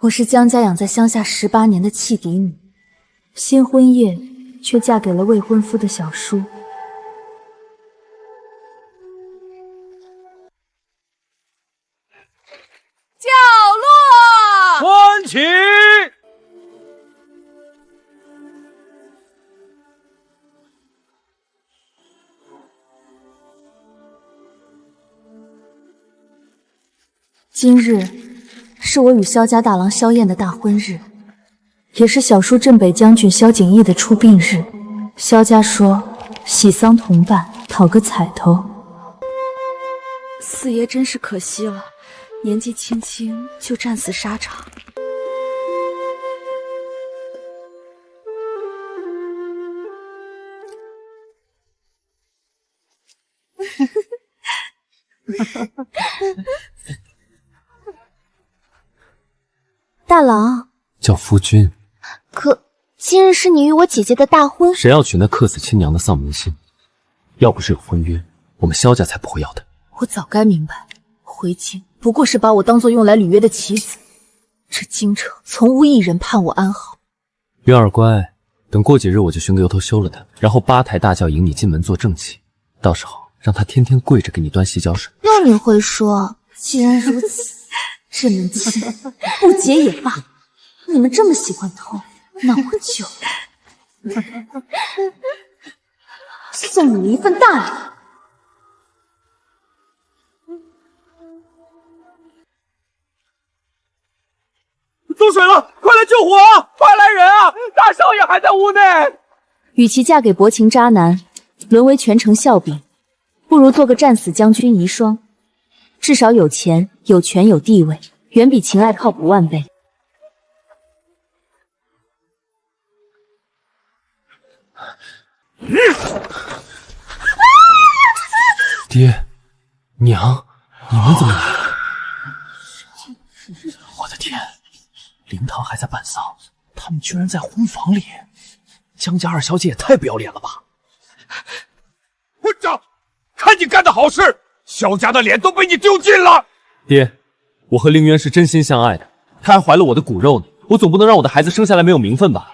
我是江家养在乡下18年的弃嫡女，新婚夜却嫁给了未婚夫的小叔。角落，欢起！今日是我与萧家大郎萧燕的大婚日，也是小叔镇北将军萧景义的出殡日。萧家说喜丧同伴，讨个彩头。四爷真是可惜了，年纪轻轻就战死沙场。大郎，叫夫君。可今日是你与我姐姐的大婚，谁要娶那客死亲娘的丧门星？要不是有婚约，我们萧家才不会要的。我早该明白，回京不过是把我当作用来履约的棋子。这京城从无一人盼我安好。云儿乖，等过几日我就寻个由头休了他，然后8抬大轿迎你进门做正妻，到时候让他天天跪着给你端洗脚水。要你会说，既然如此，这门亲不结也罢。你们这么喜欢偷，那我就送你们一份大礼。走水了，快来救火啊！快来人啊！大少爷还在屋内。与其嫁给薄情渣男，沦为全城笑柄，不如做个战死将军遗孀，至少有钱、有权、有地位，远比情爱靠谱万倍。爹，娘，你们怎么来了？我的天，灵堂还在办丧，他们居然在婚房里！江家二小姐也太不要脸了吧！混账！看你干的好事，萧家的脸都被你丢尽了。爹，我和凌渊是真心相爱的，她还怀了我的骨肉呢，我总不能让我的孩子生下来没有名分吧？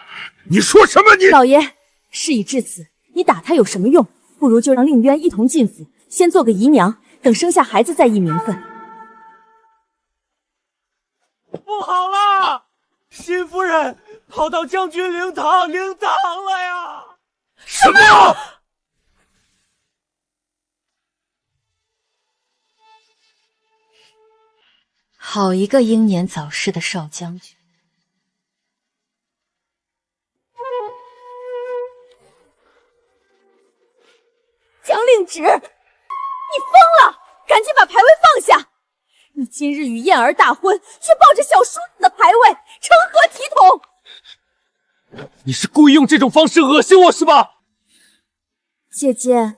你说什么你？老爷，事已至此，你打他有什么用？不如就让令渊一同进府，先做个姨娘，等生下孩子再议名分。不好了，新夫人跑到将军灵堂了呀！什么？好一个英年早逝的少将军！江令旨，你疯了！赶紧把牌位放下！你今日与燕儿大婚，却抱着小叔子的牌位，成何体统？你是故意用这种方式恶心我是吧？姐姐，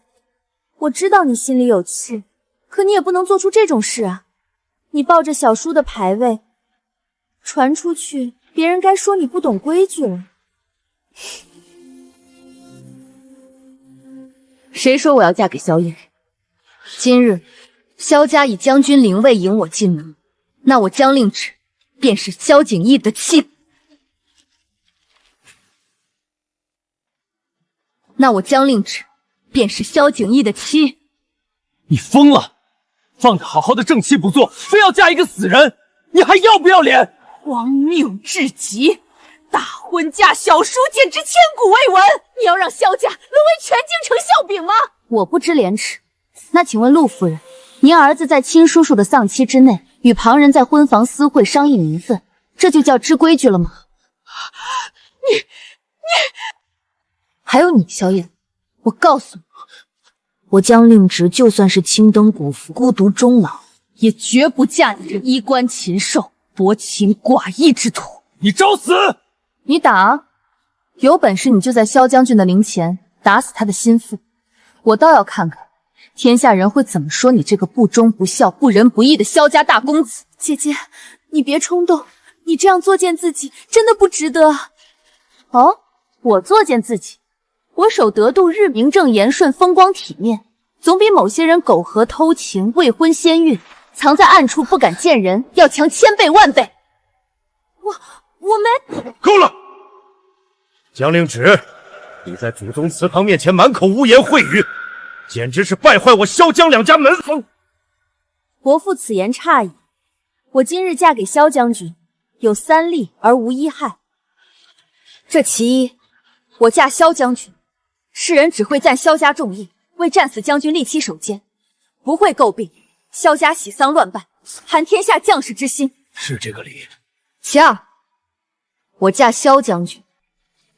我知道你心里有气，可你也不能做出这种事啊！你抱着小叔的牌位传出去，别人该说你不懂规矩了。谁说我要嫁给萧燕？今日萧家以将军灵位迎我进门，那我江令旨便是萧景义的妻。那我江令旨便是萧景义的妻。你疯了！放着好好的正妻不做，非要嫁一个死人，你还要不要脸？荒谬至极！大婚嫁小叔，简直千古未闻！你要让萧家沦为全京城笑柄吗？我不知廉耻。那请问陆夫人，您儿子在亲叔叔的丧期之内，与旁人在婚房私会商议名分，这就叫知规矩了吗？你，还有你萧燕，我告诉你，我江令旨就算是青灯古坟，孤独终老，也绝不嫁你这衣冠禽兽、薄情寡义之徒。你找死！你打啊！有本事你就在萧将军的灵前打死他的心腹，我倒要看看天下人会怎么说你这个不忠不孝、不仁不义的萧家大公子。姐姐，你别冲动，你这样作践自己真的不值得。哦，我作践自己？我守得度日名正言顺、风光体面，总比某些人苟合偷情、未婚先孕、藏在暗处不敢见人要强千倍万倍。我没。够了！江令芷，你在祖宗祠堂面前满口污言秽语，简直是败坏我萧江两家门风。伯父此言差矣，我今日嫁给萧将军，有3利而无1害。这其一，我嫁萧将军，世人只会赞萧家重义，为战死将军立旗手监，不会诟病萧家喜丧乱办，寒天下将士之心。是这个理。其二，我嫁萧将军，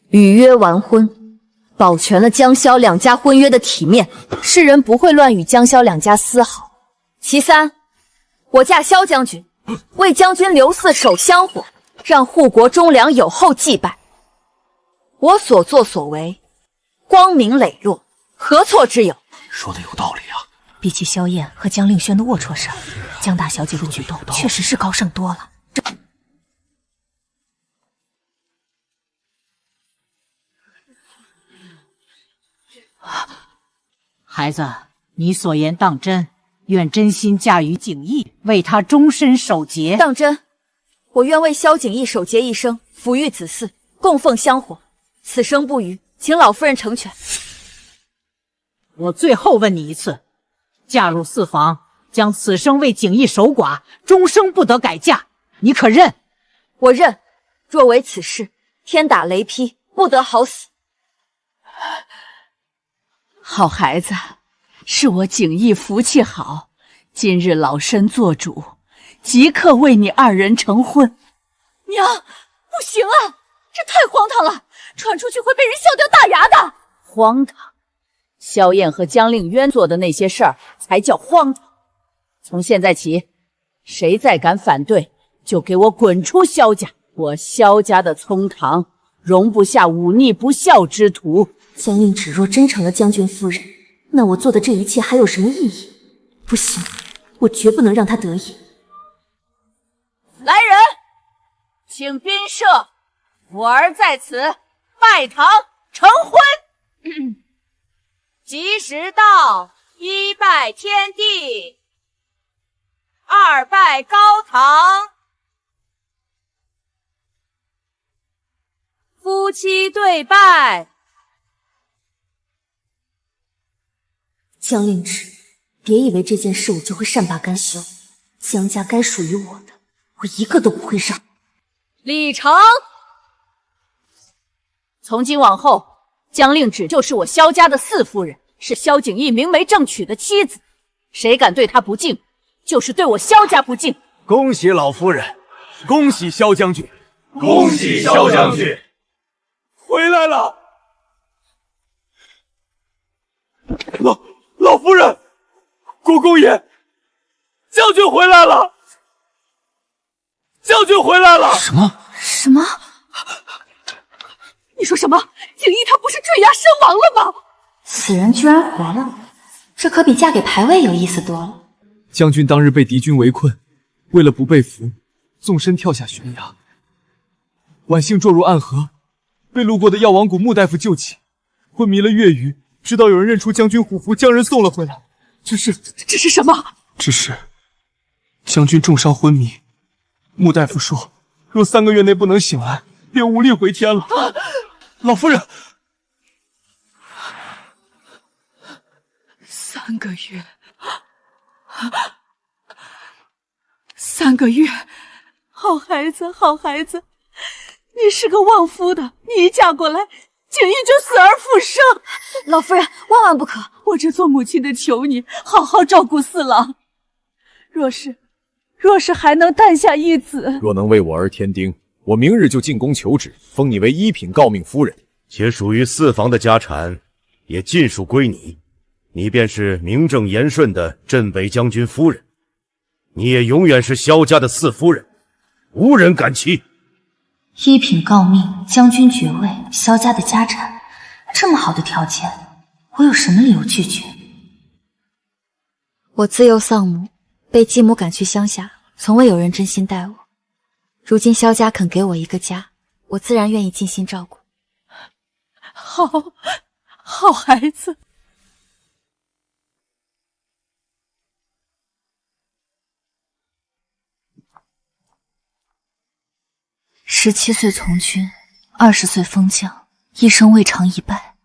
履约完婚，保全了江萧两家婚约的体面，世人不会乱与江萧两家丝毫。其三，我嫁萧将军，为将军刘嗣守香火，让护国忠良有后祭拜。我所作所为，光明磊落，何错之有？说的有道理啊。比起萧燕和江令轩的龌龊事，江大小姐的举动确实是高尚多了。孩子，你所言当真，愿真心嫁与景逸，为他终身守节。当真，我愿为萧景逸守节一生，抚育子嗣，供奉香火，此生不渝，请老夫人成全。我最后问你一次，嫁入四房，将此生为景逸守寡，终生不得改嫁，你可认？我认。若为此事，天打雷劈，不得好死。好孩子，是我景逸福气好，今日老身做主，即刻为你2人成婚。娘，不行啊，这太荒唐了，传出去会被人笑掉大牙的。荒唐！萧燕和江令渊做的那些事儿才叫荒唐。从现在起，谁再敢反对，就给我滚出萧家！我萧家的葱堂容不下忤逆不孝之徒。江令芷若真成了将军夫人，那我做的这一切还有什么意义？不行，我绝不能让她得意。来人，请宾社，我儿在此拜堂成婚。吉时到，1拜天地，2拜高堂，夫妻对拜。江令芷，别以为这件事我就会善罢甘休。江家该属于我的，我一个都不会让。李成，从今往后，江令芷就是我萧家的4夫人，是萧景逸明媒正娶的妻子。谁敢对她不敬，就是对我萧家不敬。恭喜老夫人，恭喜萧将军，恭喜萧将军回来了。老夫人，国公爷，将军回来了！将军回来了！什么？什么？你说什么？景逸她不是坠崖身亡了吗？此人居然活了，这可比嫁给牌位有意思多了。将军当日被敌军围困，为了不被俘，纵身跳下悬崖，侥幸坠入暗河，被路过的药王谷穆大夫救起，昏迷了月余，直到有人认出将军虎符，将人送了回来。这是什么？只是将军重伤昏迷，穆大夫说，若3个月内不能醒来，便无力回天了。老夫人，3个月，3个月，好孩子，好孩子，你是个旺夫的，你一嫁过来，景逸就死而复生。老夫人，万万不可！我这做母亲的求你，好好照顾4郎。若是还能诞下一子，若能为我儿添丁，我明日就进宫求旨，封你为1品诰命夫人。且属于4房的家产也尽数归你，你便是名正言顺的镇北将军夫人，你也永远是萧家的4夫人，无人敢欺。1品诰命，将军爵位，萧家的家产，这么好的条件，我有什么理由拒绝？我自幼丧母，被继母赶去乡下，从未有人真心待我。如今萧家肯给我一个家，我自然愿意尽心照顾。好孩子。17岁从军，20岁封将，一生未尝一败，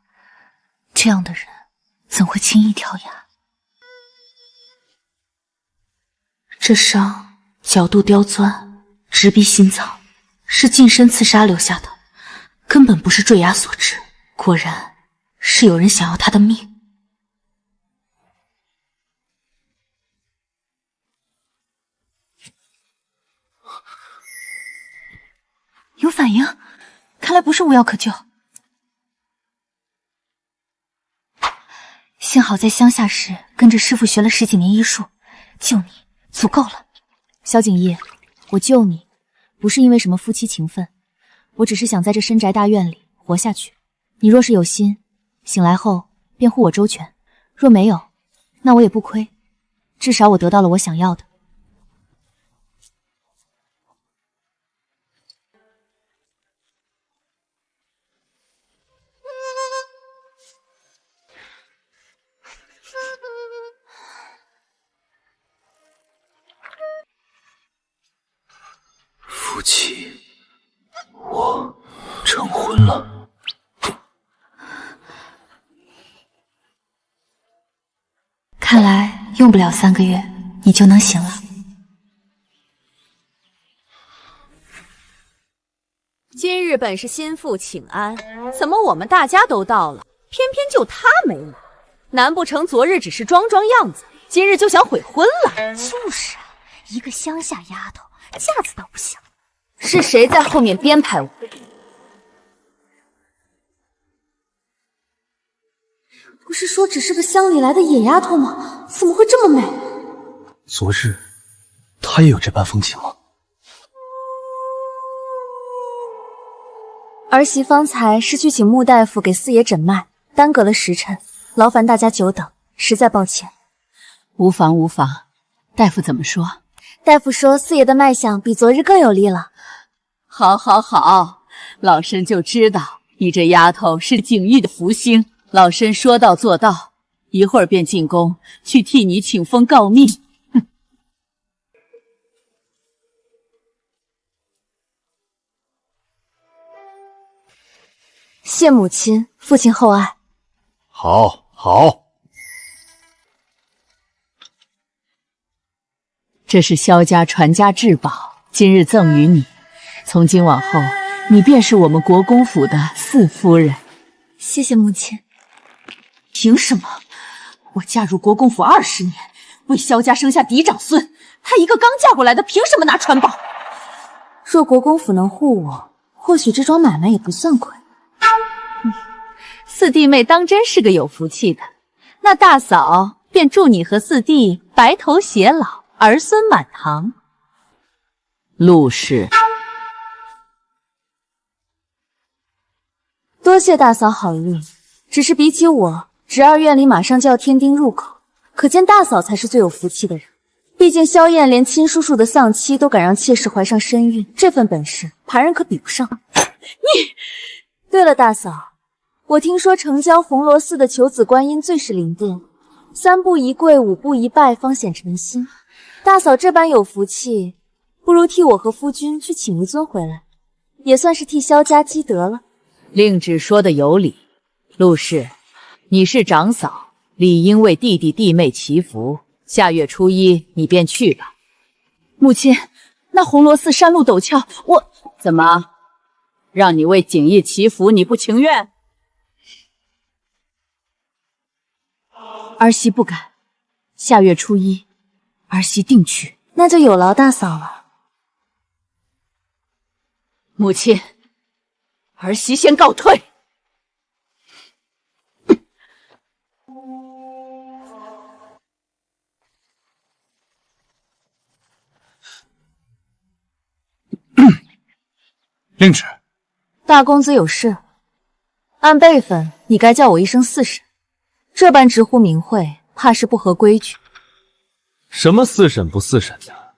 这样的人怎会轻易跳崖？这伤角度刁钻，直逼心脏，是近身刺杀留下的，根本不是坠崖所致。果然是有人想要他的命。有反应，看来不是无药可救。幸好在乡下时跟着师傅学了10几年医术，救你足够了。萧景逸，我救你不是因为什么夫妻情分，我只是想在这深宅大院里活下去。你若是有心，醒来后便护我周全；若没有，那我也不亏，至少我得到了我想要的。夫妻，我成婚了。看来用不了3个月，你就能醒了。今日本是心腹请安，怎么我们大家都到了，偏偏就他没来？难不成昨日只是装装样子，今日就想悔婚了？就是啊，一个乡下丫头，架子倒不小。是谁在后面编排我？不是说只是个乡里来的野丫头吗？怎么会这么美？昨日，她也有这般风情吗？儿媳方才是去请穆大夫给四爷诊脉，耽搁了时辰，劳烦大家久等，实在抱歉。无妨无妨，大夫怎么说？大夫说四爷的脉象比昨日更有力了。好，好，好，老身就知道你这丫头是景逸的福星。老身说到做到，一会儿便进宫去替你请封诰命。哼！谢母亲，父亲厚爱。好，好。这是萧家传家至宝，今日赠与你。从今往后，你便是我们国公府的四夫人。谢谢母亲。凭什么？我嫁入国公府20年，为萧家生下嫡长孙，她一个刚嫁过来的，凭什么拿传宝？若国公府能护我，或许这桩买卖也不算亏。四弟妹当真是个有福气的，那大嫂便祝你和四弟白头偕老，儿孙满堂。陆氏，多谢大嫂好意，只是比起我，侄儿院里马上就要添丁入口，可见大嫂才是最有福气的人。毕竟萧燕连亲叔叔的丧妻都敢让妾室怀上身孕，这份本事旁人可比不上。你，对了，大嫂，我听说城郊红螺寺的求子观音最是灵验，3步一跪，5步一拜，方显诚心。大嫂这般有福气，不如替我和夫君去请一尊回来，也算是替萧家积德了。令旨说的有理，陆氏，你是长嫂，理应为弟弟弟妹祈福。下月初1，你便去吧。母亲，那红螺寺山路陡峭，我怎么让你为景逸祈福，你不情愿？儿媳不敢，下月初1，儿媳定去。那就有劳大嫂了。母亲，儿媳先告退。令旨。大公子有事，按辈分，你该叫我一声四婶，这般直呼名讳，怕是不合规矩。什么四婶不四婶的？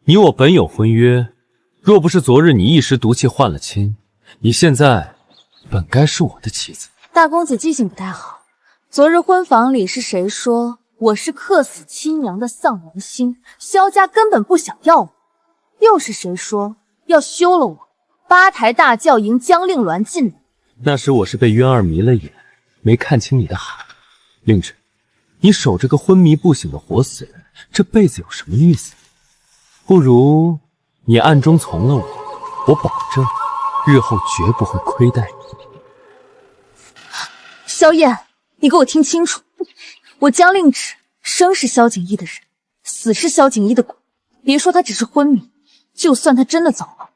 你我本有婚约，若不是昨日你一时毒气换了亲，你现在本该是我的妻子。大公子记性不太好，昨日婚房里是谁说我是克死亲娘的丧娘心，萧家根本不想要我？又是谁说要休了我，八抬大轿迎江令鸾进来。那时我是被渊儿迷了眼，没看清你的好。令芷，你守着个昏迷不醒的活死人，这辈子有什么意思？不如你暗中从了我，我保证日后绝不会亏待你。萧燕，你给我听清楚，我江令芷生是萧景逸的人，死是萧景逸的鬼。别说他只是昏迷，就算他真的走了，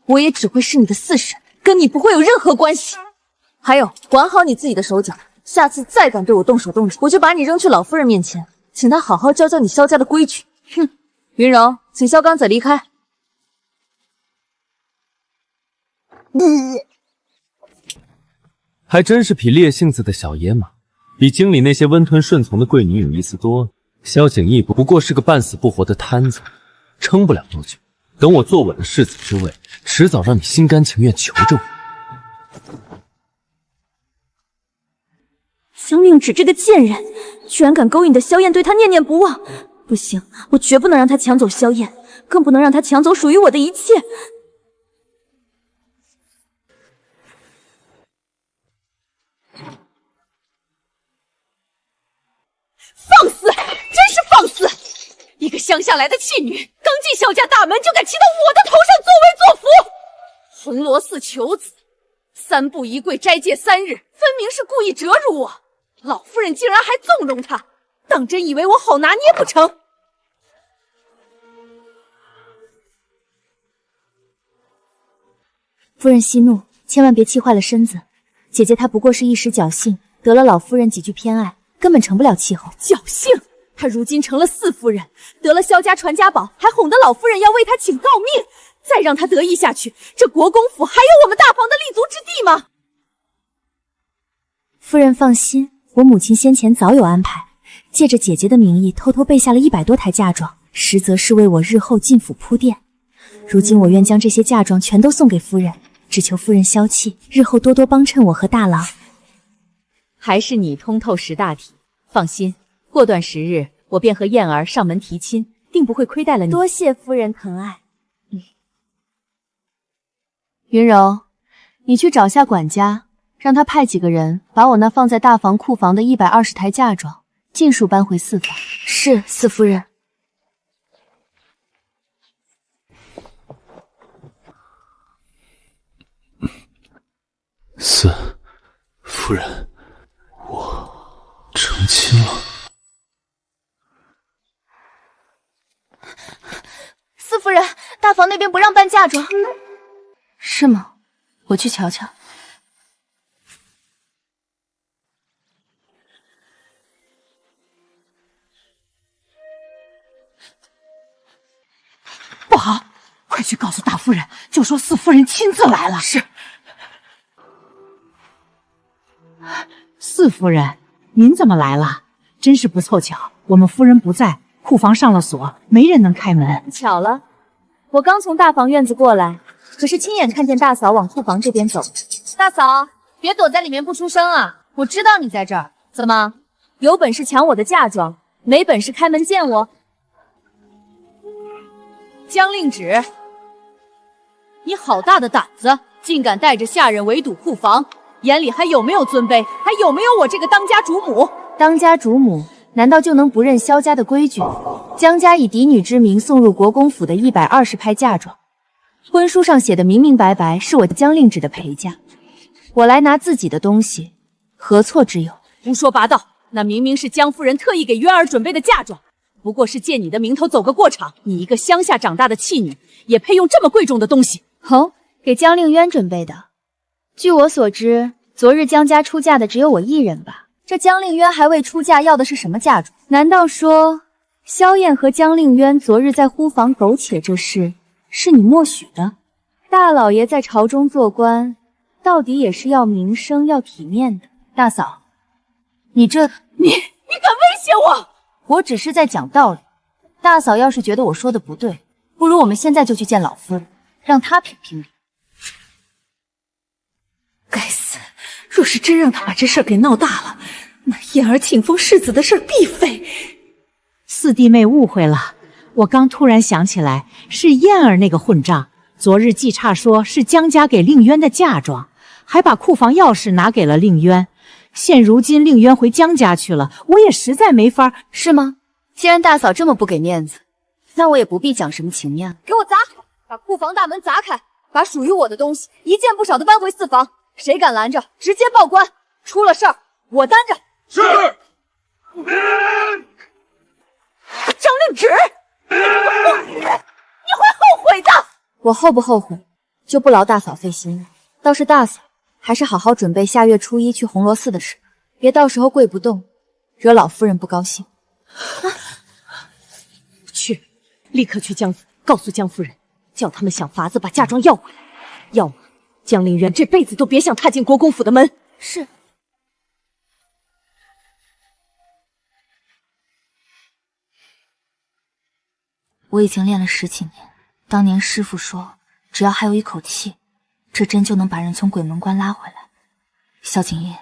我也只会是你的四婶，跟你不会有任何关系。还有，管好你自己的手脚，下次再敢对我动手动脚，我就把你扔去老夫人面前，请她好好教教你萧家的规矩。哼！云柔，请萧刚仔离开。还真是匹烈性子的小野马，比京里那些温吞顺从的贵女有意思多了。萧景逸不过是个半死不活的摊子，撑不了多久。等我坐稳了世子之位，迟早让你心甘情愿求着我。江令芷这个贱人，居然敢勾引的萧燕对他念念不忘！不行，我绝不能让他抢走萧燕，更不能让他抢走属于我的一切。放肆！真是放肆！一个乡下来的弃女，刚进萧家大门就敢骑到我的头上作威作福，红螺寺求子，三步一跪斋戒3日，分明是故意折辱我。老夫人竟然还纵容他，当真以为我好拿捏不成？夫人息怒，千万别气坏了身子。姐姐她不过是一时侥幸，得了老夫人几句偏爱，根本成不了气候。侥幸？她如今成了四夫人，得了萧家传家宝，还哄得老夫人要为她请诰命。再让她得意下去，这国公府还有我们大房的立足之地吗？夫人放心，我母亲先前早有安排，借着姐姐的名义偷偷备下了100多台嫁妆，实则是为我日后进府铺垫。如今我愿将这些嫁妆全都送给夫人，只求夫人消气，日后多多帮衬我和大郎。还是你通透识大体，放心，过段时日我便和燕儿上门提亲，定不会亏待了你。多谢夫人疼爱。云柔，你去找下管家，让他派几个人把我那放在大房库房的120台嫁妆尽数搬回四房。是，四夫人。四夫人，我成亲了。四夫人，大房那边不让搬嫁妆。是吗？我去瞧瞧。不好，快去告诉大夫人，就说四夫人亲自来了。是。四夫人，您怎么来了？真是不凑巧，我们夫人不在，库房上了锁，没人能开门。巧了，我刚从大房院子过来，可是亲眼看见大嫂往库房这边走。大嫂，别躲在里面不出声啊！我知道你在这儿。怎么，有本事抢我的嫁妆，没本事开门见我？江令芷，你好大的胆子，竟敢带着下人围堵库房，眼里还有没有尊卑？还有没有我这个当家主母？当家主母难道就能不认萧家的规矩？江家以嫡女之名送入国公府的120拍嫁妆，婚书上写的明明白白，是我江令芷的陪嫁。我来拿自己的东西，何错之有？胡说八道！那明明是江夫人特意给渊儿准备的嫁妆，不过是借你的名头走个过场。你一个乡下长大的弃女，也配用这么贵重的东西？哦，给江令渊准备的。据我所知，昨日江家出嫁的只有我一人吧？这江令渊还未出嫁，要的是什么嫁妆？难道说萧燕和江令渊昨日在呼房苟且这事是你默许的？大老爷在朝中做官，到底也是要名声要体面的。大嫂，你敢威胁我？我只是在讲道理。大嫂要是觉得我说的不对，不如我们现在就去见老夫人，让她评评理。该死！若是真让他把这事儿给闹大了，那燕儿庆封世子的事儿必废。四弟妹误会了，我刚突然想起来，是燕儿那个混账，昨日季差说是江家给令渊的嫁妆，还把库房钥匙拿给了令渊。现如今令渊回江家去了，我也实在没法。是吗？既然大嫂这么不给面子，那我也不必讲什么情面了。给我砸！把库房大门砸开，把属于我的东西一件不少的搬回四房。谁敢拦着，直接报官。出了事儿，我担着。是。张令直，你会后悔的。我后不后悔，就不劳大嫂费心了。倒是大嫂，还是好好准备下月初1去红螺寺的事，别到时候跪不动，惹老夫人不高兴。去，立刻去江府告诉江夫人，叫他们想法子把嫁妆要回来，要么江令渊这辈子都别想踏进国公府的门。是。我已经练了10几年，当年师傅说，只要还有一口气，这针就能把人从鬼门关拉回来。萧景烨，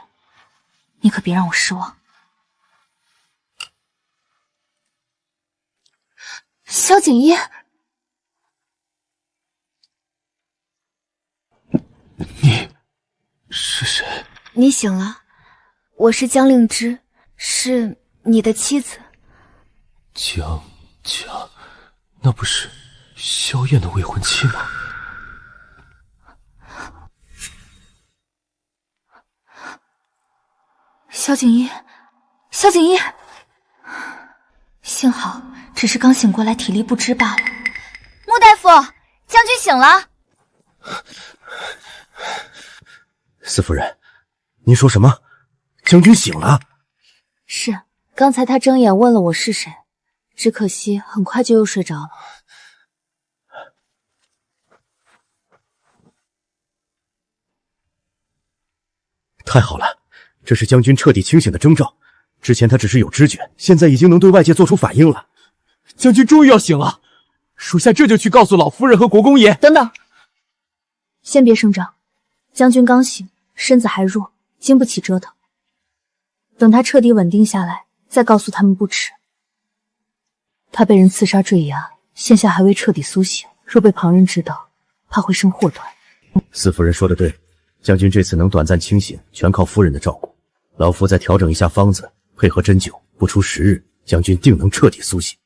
你可别让我失望。萧景烨，你是谁？你醒了，我是江令之，是你的妻子。江家，那不是萧燕的未婚妻吗？萧景烨，萧景烨，幸好只是刚醒过来，体力不支罢了。穆大夫，将军醒了。四夫人，您说什么？将军醒了？是，刚才他睁眼问了我是谁，只可惜很快就又睡着了。太好了，这是将军彻底清醒的征兆。之前他只是有知觉，现在已经能对外界做出反应了。将军终于要醒了，属下这就去告诉老夫人和国公爷。等等，先别声张，将军刚醒，身子还弱，经不起折腾。等他彻底稳定下来，再告诉他们不迟。他被人刺杀坠崖，现下还未彻底苏醒，若被旁人知道，怕会生祸端。四夫人说的对，将军这次能短暂清醒，全靠夫人的照顾。老夫再调整一下方子，配合针灸，不出10日，将军定能彻底苏醒。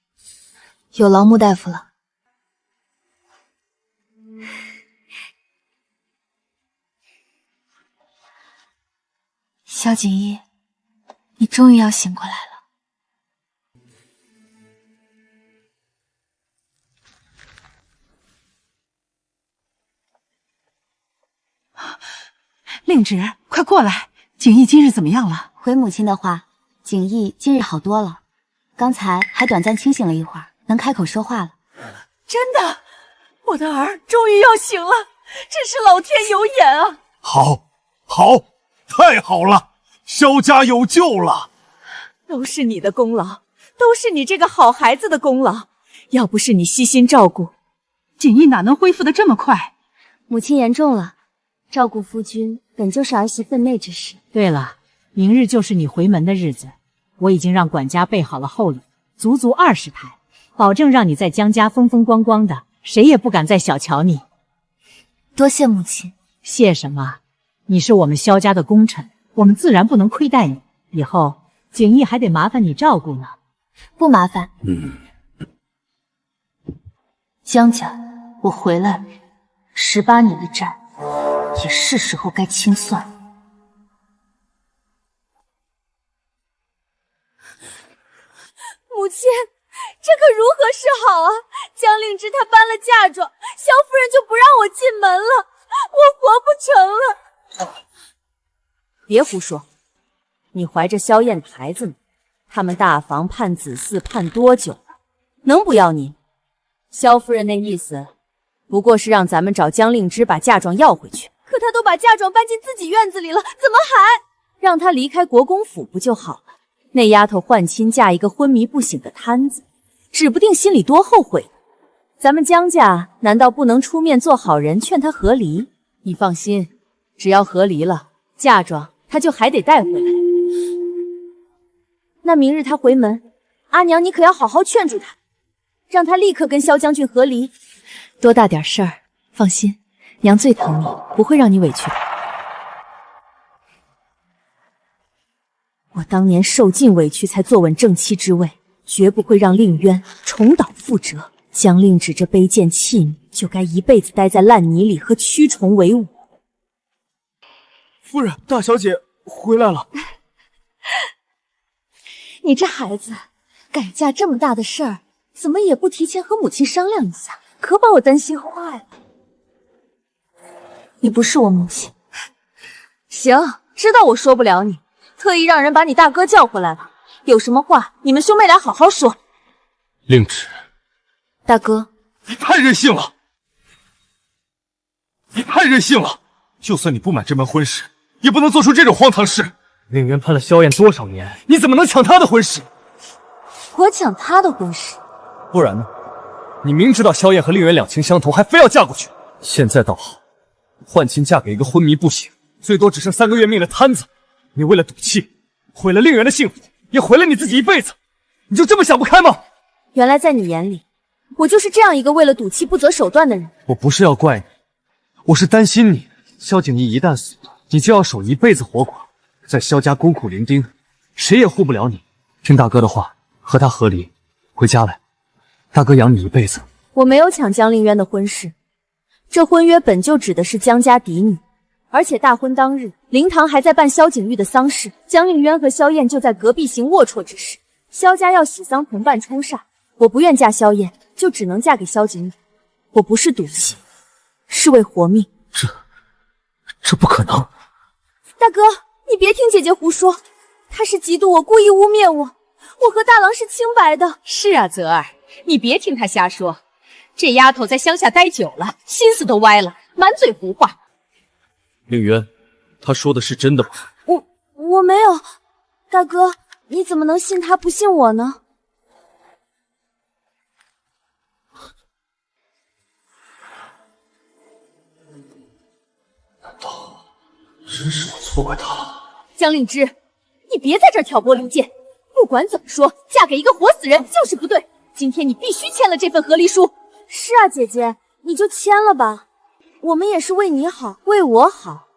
有劳穆大夫了。萧景烨，你终于要醒过来了。令直，快过来！景逸今日怎么样了？回母亲的话，景逸今日好多了，刚才还短暂清醒了一会儿，能开口说话了。真的，我的儿终于要醒了，真是老天有眼啊！好，好，太好了，萧家有救了！都是你的功劳，都是你这个好孩子的功劳。要不是你悉心照顾，景逸哪能恢复得这么快？母亲言重了，照顾夫君本就是儿媳分内之事。对了，明日就是你回门的日子，我已经让管家备好了厚礼，足足20台，保证让你在江家风风光光的，谁也不敢再小瞧你。多谢母亲。谢什么？你是我们萧家的功臣，我们自然不能亏待你。以后景逸还得麻烦你照顾呢。不麻烦。江家，我回来了，18年的债，也是时候该清算了。母亲，这可如何是好啊！江令之他搬了嫁妆，萧夫人就不让我进门了，我活不成了。别胡说，你怀着萧燕的孩子呢，他们大房判子嗣判多久了？能不要你？萧夫人那意思，不过是让咱们找江令之把嫁妆要回去。可他都把嫁妆搬进自己院子里了，怎么还让他离开国公府不就好了？那丫头换亲嫁一个昏迷不醒的摊子，指不定心里多后悔。咱们江家难道不能出面做好人，劝她和离？你放心，只要和离了，嫁妆她就还得带回来。那明日她回门，阿娘你可要好好劝住她，让她立刻跟萧将军和离。多大点事儿，放心，娘最疼你，不会让你委屈的。我当年受尽委屈才坐稳正妻之位，绝不会让令渊重蹈覆辙。江令芷这卑贱弃女，就该一辈子待在烂泥里和蛆虫为伍。夫人，大小姐回来了。你这孩子，改嫁这么大的事儿，怎么也不提前和母亲商量一下，可把我担心坏了。你不是我母亲。行，知道我说不了你，特意让人把你大哥叫回来了。有什么话，你们兄妹俩好好说。令芷，大哥，你太任性了！你太任性了！就算你不满这门婚事，也不能做出这种荒唐事。令渊盼了萧燕多少年，你怎么能抢他的婚事？我抢他的婚事？不然呢？你明知道萧燕和令渊两情相投，还非要嫁过去。现在倒好，换亲嫁给一个昏迷不醒、最多只剩3个月命的瘫子。你为了赌气，毁了令渊的幸福，也毁了你自己一辈子。你就这么想不开吗？原来在你眼里，我就是这样一个为了赌气不择手段的人。我不是要怪你，我是担心你。萧景逸一旦死了，你就要守一辈子活寡，在萧家孤苦伶仃，谁也护不了你。听大哥的话，和他和离，回家来，大哥养你一辈子。我没有抢江令渊的婚事，这婚约本就指的是江家嫡女，而且大婚当日，灵堂还在办萧景玉的丧事，江令渊和萧燕就在隔壁行龌龊之事。萧家要喜丧同伴冲煞，我不愿嫁萧燕，就只能嫁给萧景宇。我不是赌气，是为活命。这不可能！大哥，你别听姐姐胡说，她是嫉妒我，故意污蔑我。我和大郎是清白的。是啊，泽儿，你别听她瞎说。这丫头在乡下待久了，心思都歪了，满嘴胡话。令渊，他说的是真的吗？我没有。大哥，你怎么能信他不信我呢？真是我错怪他了。江令之，你别在这儿挑拨离间。不管怎么说，嫁给一个活死人就是不对。今天你必须签了这份和离书。是啊，姐姐，你就签了吧。我们也是为你好，为我好。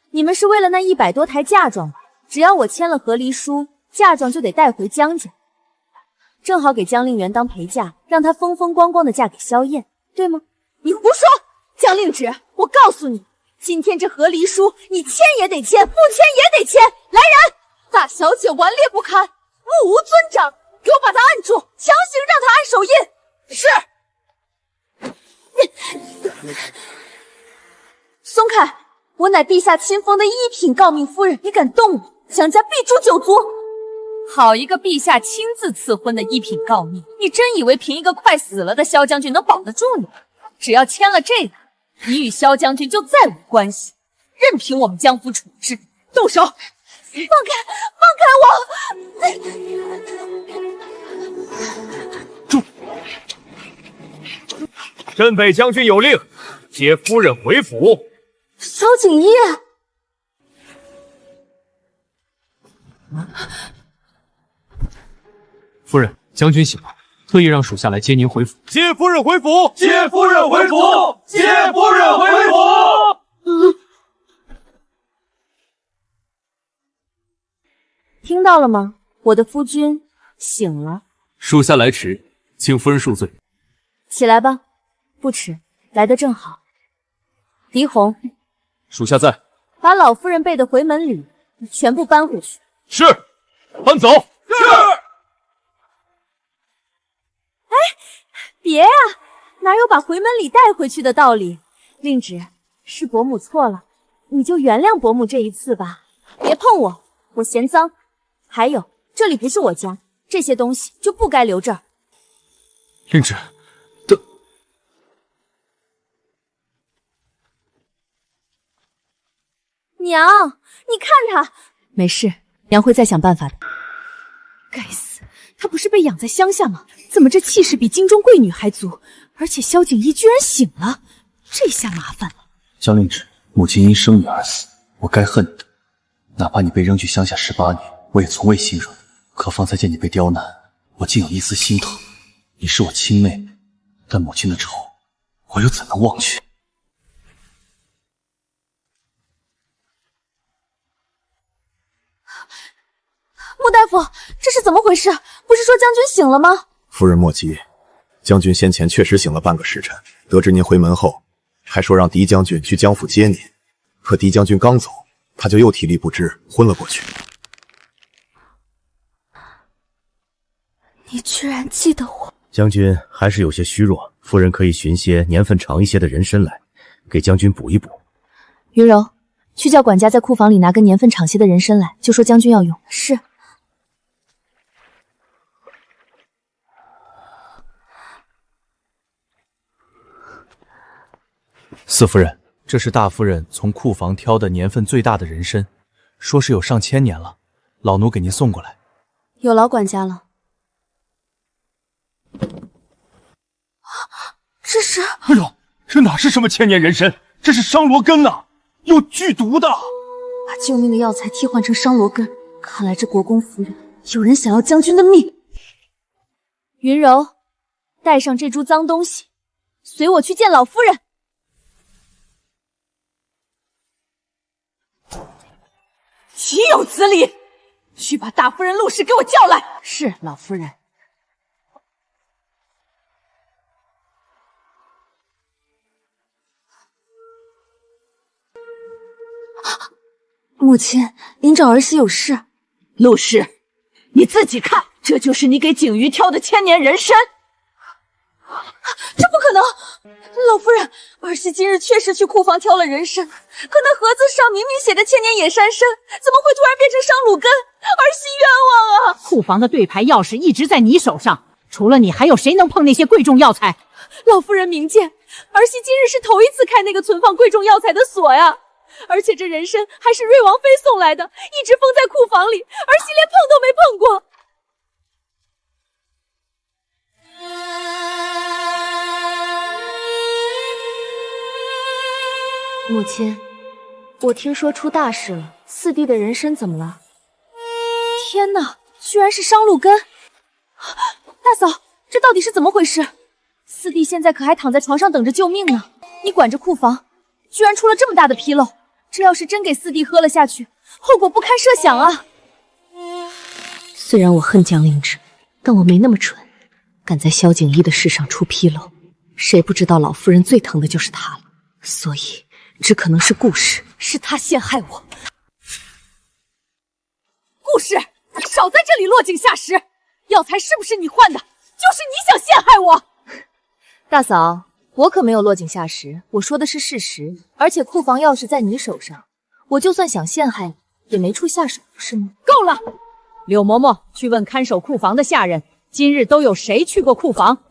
你们是为了那100多台嫁妆吧？只要我签了和离书，嫁妆就得带回江家，正好给江令元当陪嫁，让他风风光光的嫁给萧燕，对吗？你胡说！江令芷，我告诉你，今天这和离书，你签也得签，不签也得签。来人，大小姐顽劣不堪，目无尊长，给我把她按住，强行让她按手印。是。松开！我乃陛下亲封的一品诰命夫人，你敢动我，江家必诛九族！好一个陛下亲自赐婚的一品诰命，你真以为凭一个快死了的萧将军能保得住你？只要签了这个，你与萧将军就再无关系，任凭我们江府处置。动手！放开我！住！镇北将军有令，接夫人回府。萧景逸，夫人，将军醒了，特意让属下来接您回府。接夫人回府！接夫人回府！接夫人回府！听到了吗？我的夫君醒了。属下来迟，请夫人恕罪。起来吧，不迟，来得正好。狄红，属下在。把老夫人备的回门礼全部搬回去。是，搬走。是。哎，别啊，哪有把回门礼带回去的道理？令芷，是伯母错了，你就原谅伯母这一次吧。别碰我，我嫌脏。还有，这里不是我家，这些东西就不该留这儿。令芷，娘，你看他。没事，娘会再想办法的。该死，她不是被养在乡下吗？怎么这气势比京中贵女还足？而且萧景逸居然醒了，这下麻烦了。江令芷，母亲因生你而死，我该恨你的。哪怕你被扔去乡下18年，我也从未心软。可方才见你被刁难，我竟有一丝心疼。你是我亲妹妹，但母亲的仇，我又怎能忘却？回事？不是说将军醒了吗？夫人莫急，将军先前确实醒了半个时辰，得知您回门后，还说让狄将军去江府接您。可狄将军刚走，他就又体力不支，昏了过去。你居然记得我！将军还是有些虚弱，夫人可以寻些年份长一些的人参来，给将军补一补。云柔，去叫管家在库房里拿根年份长些的人参来，就说将军要用。是。四夫人，这是大夫人从库房挑的年份最大的人参，说是有上千年了，老奴给您送过来。有劳管家了。这是……哎呦，这哪是什么千年人参，这是商罗根呐，有剧毒的。把救命的药材替换成商罗根，看来这国公夫人有人想要将军的命。云柔，带上这株脏东西，随我去见老夫人。岂有此理！去把大夫人陆氏给我叫来。是，老夫人。母亲，您找儿媳有事。陆氏，你自己看，这就是你给景瑜挑的千年人参。这不可能！老夫人，儿媳今日确实去库房挑了人参，可那盒子上明明写着千年野山参，怎么会突然变成商鲁根？儿媳冤枉啊！库房的对牌钥匙一直在你手上，除了你，还有谁能碰那些贵重药材？老夫人明鉴，儿媳今日是头一次开那个存放贵重药材的锁呀。而且这人参还是瑞王妃送来的，一直封在库房里，儿媳连碰都没碰过。母亲，我听说出大事了，四弟的人参怎么了？天哪，居然是商路根！大嫂，这到底是怎么回事？四弟现在可还躺在床上等着救命呢，你管着库房，居然出了这么大的纰漏，这要是真给四弟喝了下去，后果不堪设想啊！虽然我恨江令旨，但我没那么蠢，敢在萧景逸的事上出纰漏。谁不知道老夫人最疼的就是他了，所以只可能是顾氏，是他陷害我。顾氏，你少在这里落井下石！药材是不是你换的？就是你想陷害我！大嫂，我可没有落井下石，我说的是事实。而且库房钥匙在你手上，我就算想陷害你，也没处下手，是吗？够了！柳嬷嬷，去问看守库房的下人，今日都有谁去过库房？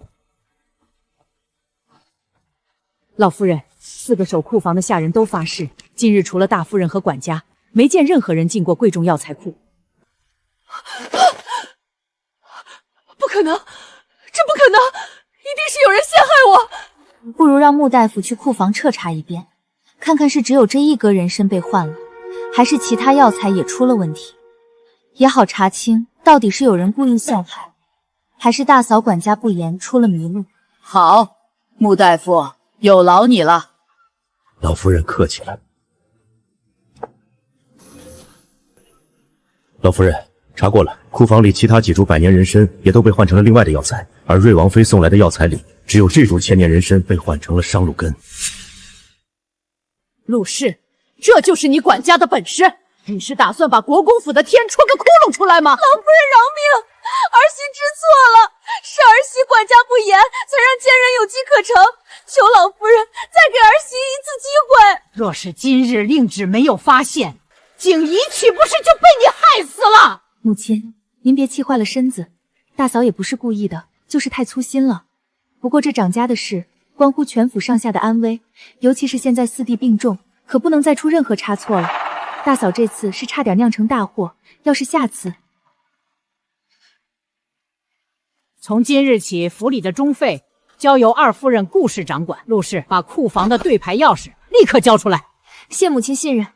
老夫人，4个守库房的下人都发誓，今日除了大夫人和管家，没见任何人进过贵重药材库。不可能，这不可能，一定是有人陷害我。不如让穆大夫去库房彻查一遍，看看是只有这1格人参被换了，还是其他药材也出了问题，也好查清到底是有人故意陷害，还是大嫂管家不严出了迷路。好，穆大夫，有劳你了。老夫人客气了。老夫人，查过了，库房里其他几株百年人参也都被换成了另外的药材，而瑞王妃送来的药材里，只有这株千年人参被换成了商路根。陆氏，这就是你管家的本事？你是打算把国公府的天戳个窟窿出来吗？老夫人饶命，儿媳知错了，是儿媳管家不严，才让奸人有机可乘。求老夫人再给儿媳一次机会。若是今日令旨没有发现，景怡岂不是就被你害死了？母亲，您别气坏了身子，大嫂也不是故意的，就是太粗心了。不过这长家的事关乎全府上下的安危，尤其是现在四弟病重，可不能再出任何差错了。大嫂这次是差点酿成大祸，要是下次……从今日起，府里的中费交由2夫人顾氏掌管。陆氏，把库房的对牌钥匙立刻交出来。谢母亲信任，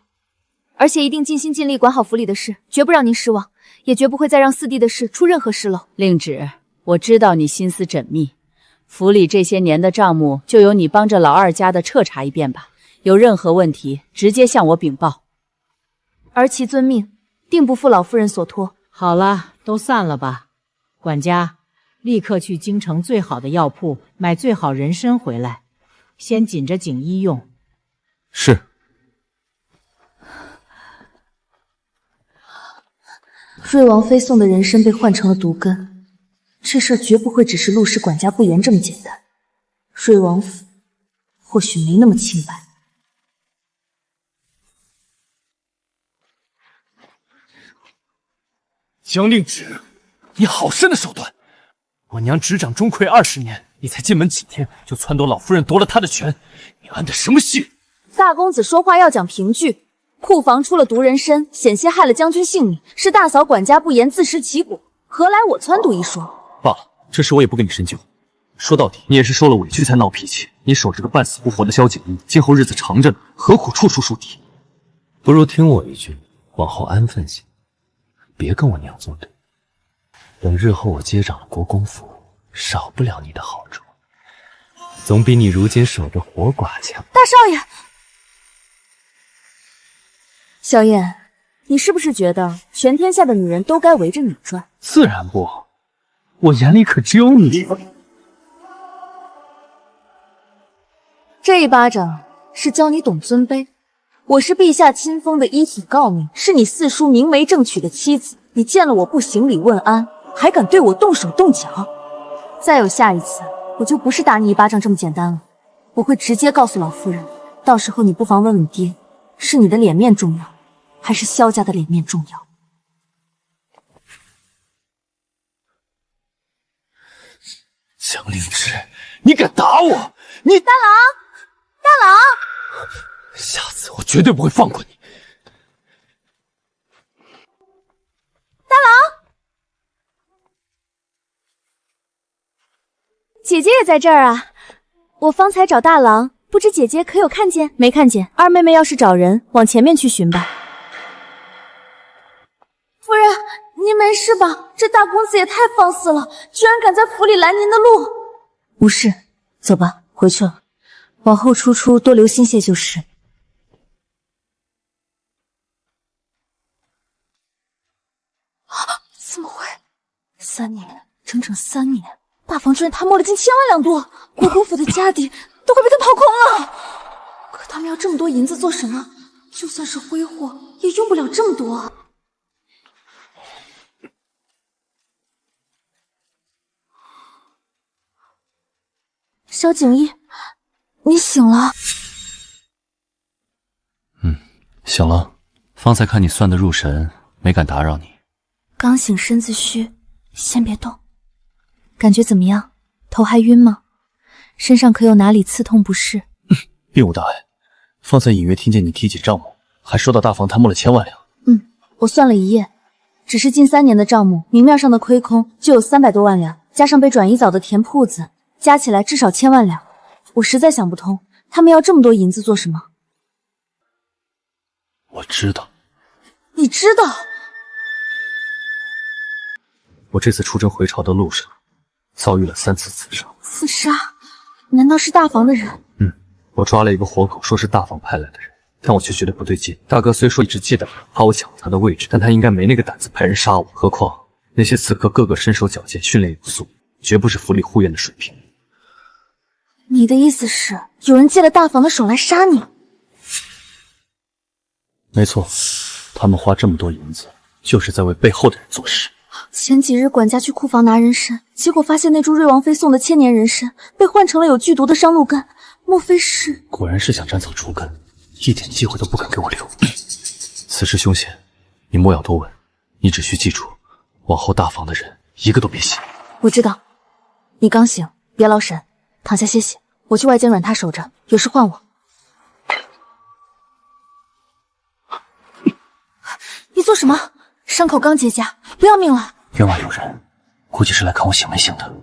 而且一定尽心尽力管好府里的事，绝不让您失望，也绝不会再让四弟的事出任何失漏。令旨，我知道你心思缜密，府里这些年的账目就由你帮着老二家的彻查一遍吧，有任何问题直接向我禀报。儿媳遵命，定不负老夫人所托。好了，都散了吧。管家，立刻去京城最好的药铺买最好人参回来，先紧着锦衣用。是。瑞王妃送的人参被换成了毒根，这事儿绝不会只是陆氏管家不严这么简单。瑞王府或许没那么清白。江令旨，你好深的手段！我娘执掌钟馗20年，你才进门几天就撺掇老夫人夺了她的权，你安的什么心？大公子说话要讲凭据，库房出了毒人参，险些害了将军性命，是大嫂管家不严自食其果，何来我撺掇一说？罢了，这事我也不跟你深究。说到底，你也是受了委屈才闹脾气。你守着个半死不活的萧景逸，今后日子长着呢，何苦处处树敌？不如听我一句，往后安分些，别跟我娘作对。等日后我接掌了国公府，少不了你的好处，总比你如今守着活寡强。大少爷，萧燕，你是不是觉得全天下的女人都该围着你转？自然不，我眼里可只有你。这一巴掌是教你懂尊卑。我是陛下亲封的一体诰命，是你四叔明媒正娶的妻子，你见了我不行礼问安，还敢对我动手动脚？再有下一次，我就不是打你一巴掌这么简单了，我会直接告诉老夫人，到时候你不妨问问爹，是你的脸面重要，还是萧家的脸面重要？江令旨，你敢打我！你大郎，大郎！下次我绝对不会放过你。大郎，姐姐也在这儿啊！我方才找大郎，不知姐姐可有看见？没看见。二妹妹要是找人，往前面去寻吧。夫人，您没事吧？这大公子也太放肆了，居然敢在府里拦您的路。无事，走吧，回去了。往后出出多留心些就是。怎么会？3年，整整3年，大房居然贪墨了近1000万两多，国公府的家底都快被他掏空了。可他们要这么多银子做什么？就算是挥霍，也用不了这么多。萧景逸，你醒了？醒了。方才看你算得入神，没敢打扰你。刚醒身子虚，先别动。感觉怎么样？头还晕吗？身上可有哪里刺痛不适？并无大碍。方才隐约听见你提起账目，还说到大房贪墨了1000万两。我算了一夜，只是近3年的账目，明面上的亏空就有300多万两，加上被转移早的田铺子，加起来至少1000万两。我实在想不通，他们要这么多银子做什么？我知道。你知道？我这次出征回朝的路上，遭遇了3次刺杀。刺杀？难道是大房的人？我抓了一个活口，说是大房派来的人，但我却觉得不对劲。大哥虽说一直忌惮我，怕我抢他的位置，但他应该没那个胆子派人杀我。何况那些刺客个个身手矫健，训练有素，绝不是府里护院的水平。你的意思是，有人借了大房的手来杀你？没错，他们花这么多银子，就是在为背后的人做事。前几日管家去库房拿人参，结果发现那株瑞王妃送的千年人参被换成了有剧毒的商路根，莫非是……果然是想斩草除根，一点机会都不肯给我留。此事凶险，你莫要多问，你只需记住，往后大房的人一个都别信。我知道，你刚醒，别劳神，躺下歇息，我去外间软榻守着，有事唤我。你做什么？伤口刚结痂，不要命了！院外有人，估计是来看我醒没醒的。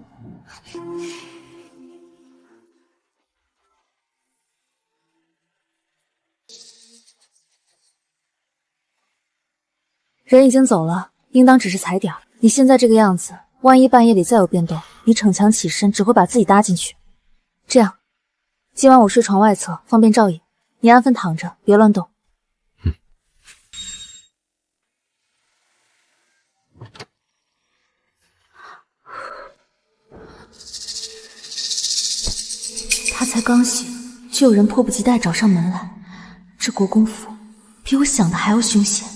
人已经走了，应当只是踩点。你现在这个样子，万一半夜里再有变动，你逞强起身只会把自己搭进去。这样，今晚我睡床外侧，方便照应。你安分躺着，别乱动。才刚醒，就有人迫不及待找上门来。这国公府比我想的还要凶险。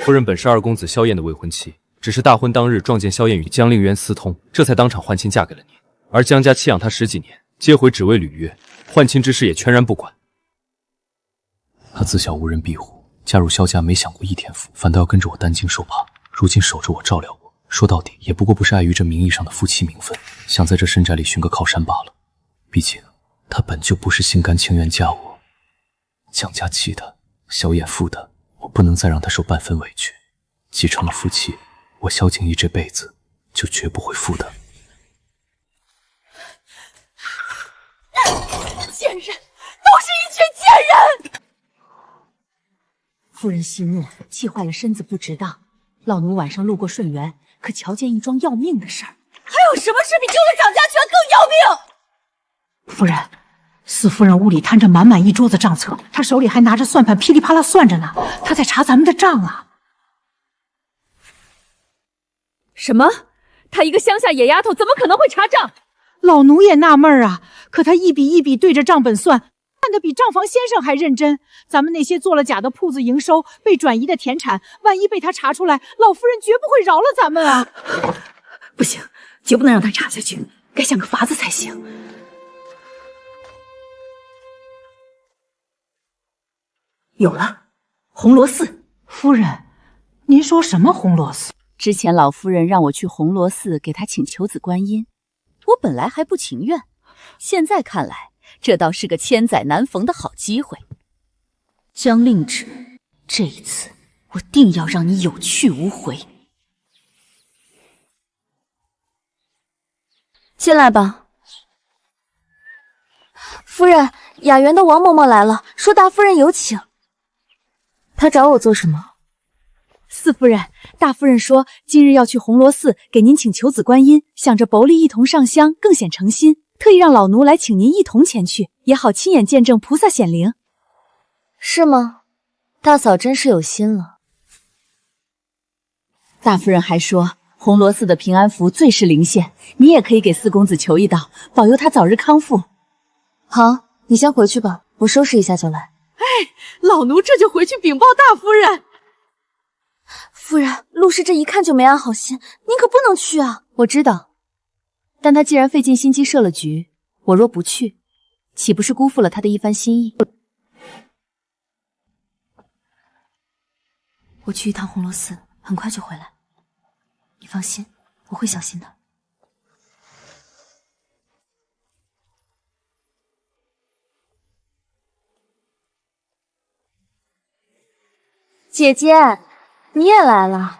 夫人本是二公子萧燕的未婚妻，只是大婚当日撞见萧燕与江令渊私通，这才当场换亲嫁给了你。而江家弃养她10几年，接回只为履约，换亲之事也全然不管。她自小无人庇护，嫁入萧家没享过一天福，反倒要跟着我担惊受怕，如今守着我照料我，说到底也不过不是碍于这名义上的夫妻名分，想在这深宅里寻个靠山罢了。毕竟她本就不是心甘情愿嫁我，江家弃她，萧燕负的，我不能再让她受半分委屈。既成了夫妻，我萧景逸这辈子就绝不会负的。贱人，都是一群贱人！夫人息怒，气坏了身子不值当。老奴晚上路过顺源，可瞧见一桩要命的事儿。还有什么事比救了掌家权更要命？夫人，四夫人屋里摊着满满一桌子账册，她手里还拿着算盘噼里啪啦算着呢。她在查咱们的账啊！什么？她一个乡下野丫头，怎么可能会查账？老奴也纳闷啊，可她一笔一笔对着账本算，看得比账房先生还认真。咱们那些做了假的铺子营收被转移的田产，万一被他查出来，老夫人绝不会饶了咱们啊！不行，绝不能让他查下去，该想个法子才行。有了，红螺寺。夫人，您说什么红螺寺？之前老夫人让我去红螺寺给她请求子观音，我本来还不情愿，现在看来，这倒是个千载难逢的好机会。江令芷，这一次我定要让你有去无回。进来吧。夫人，雅园的王嬷嬷来了，说大夫人有请。她找我做什么？四夫人，大夫人说今日要去红螺寺给您请求子观音，想着妯娌一同上香，更显诚心，特意让老奴来请您一同前去，也好亲眼见证菩萨显灵。是吗？大嫂真是有心了。大夫人还说红螺寺的平安符最是灵现，你也可以给四公子求一道，保佑他早日康复。好，你先回去吧，我收拾一下就来。老奴这就回去禀报大夫人。夫人，陆氏这一看就没安好心，您可不能去啊！我知道，但他既然费尽心机设了局，我若不去，岂不是辜负了他的一番心意？我去一趟红螺寺，很快就回来。你放心，我会小心的。姐姐，你也来了，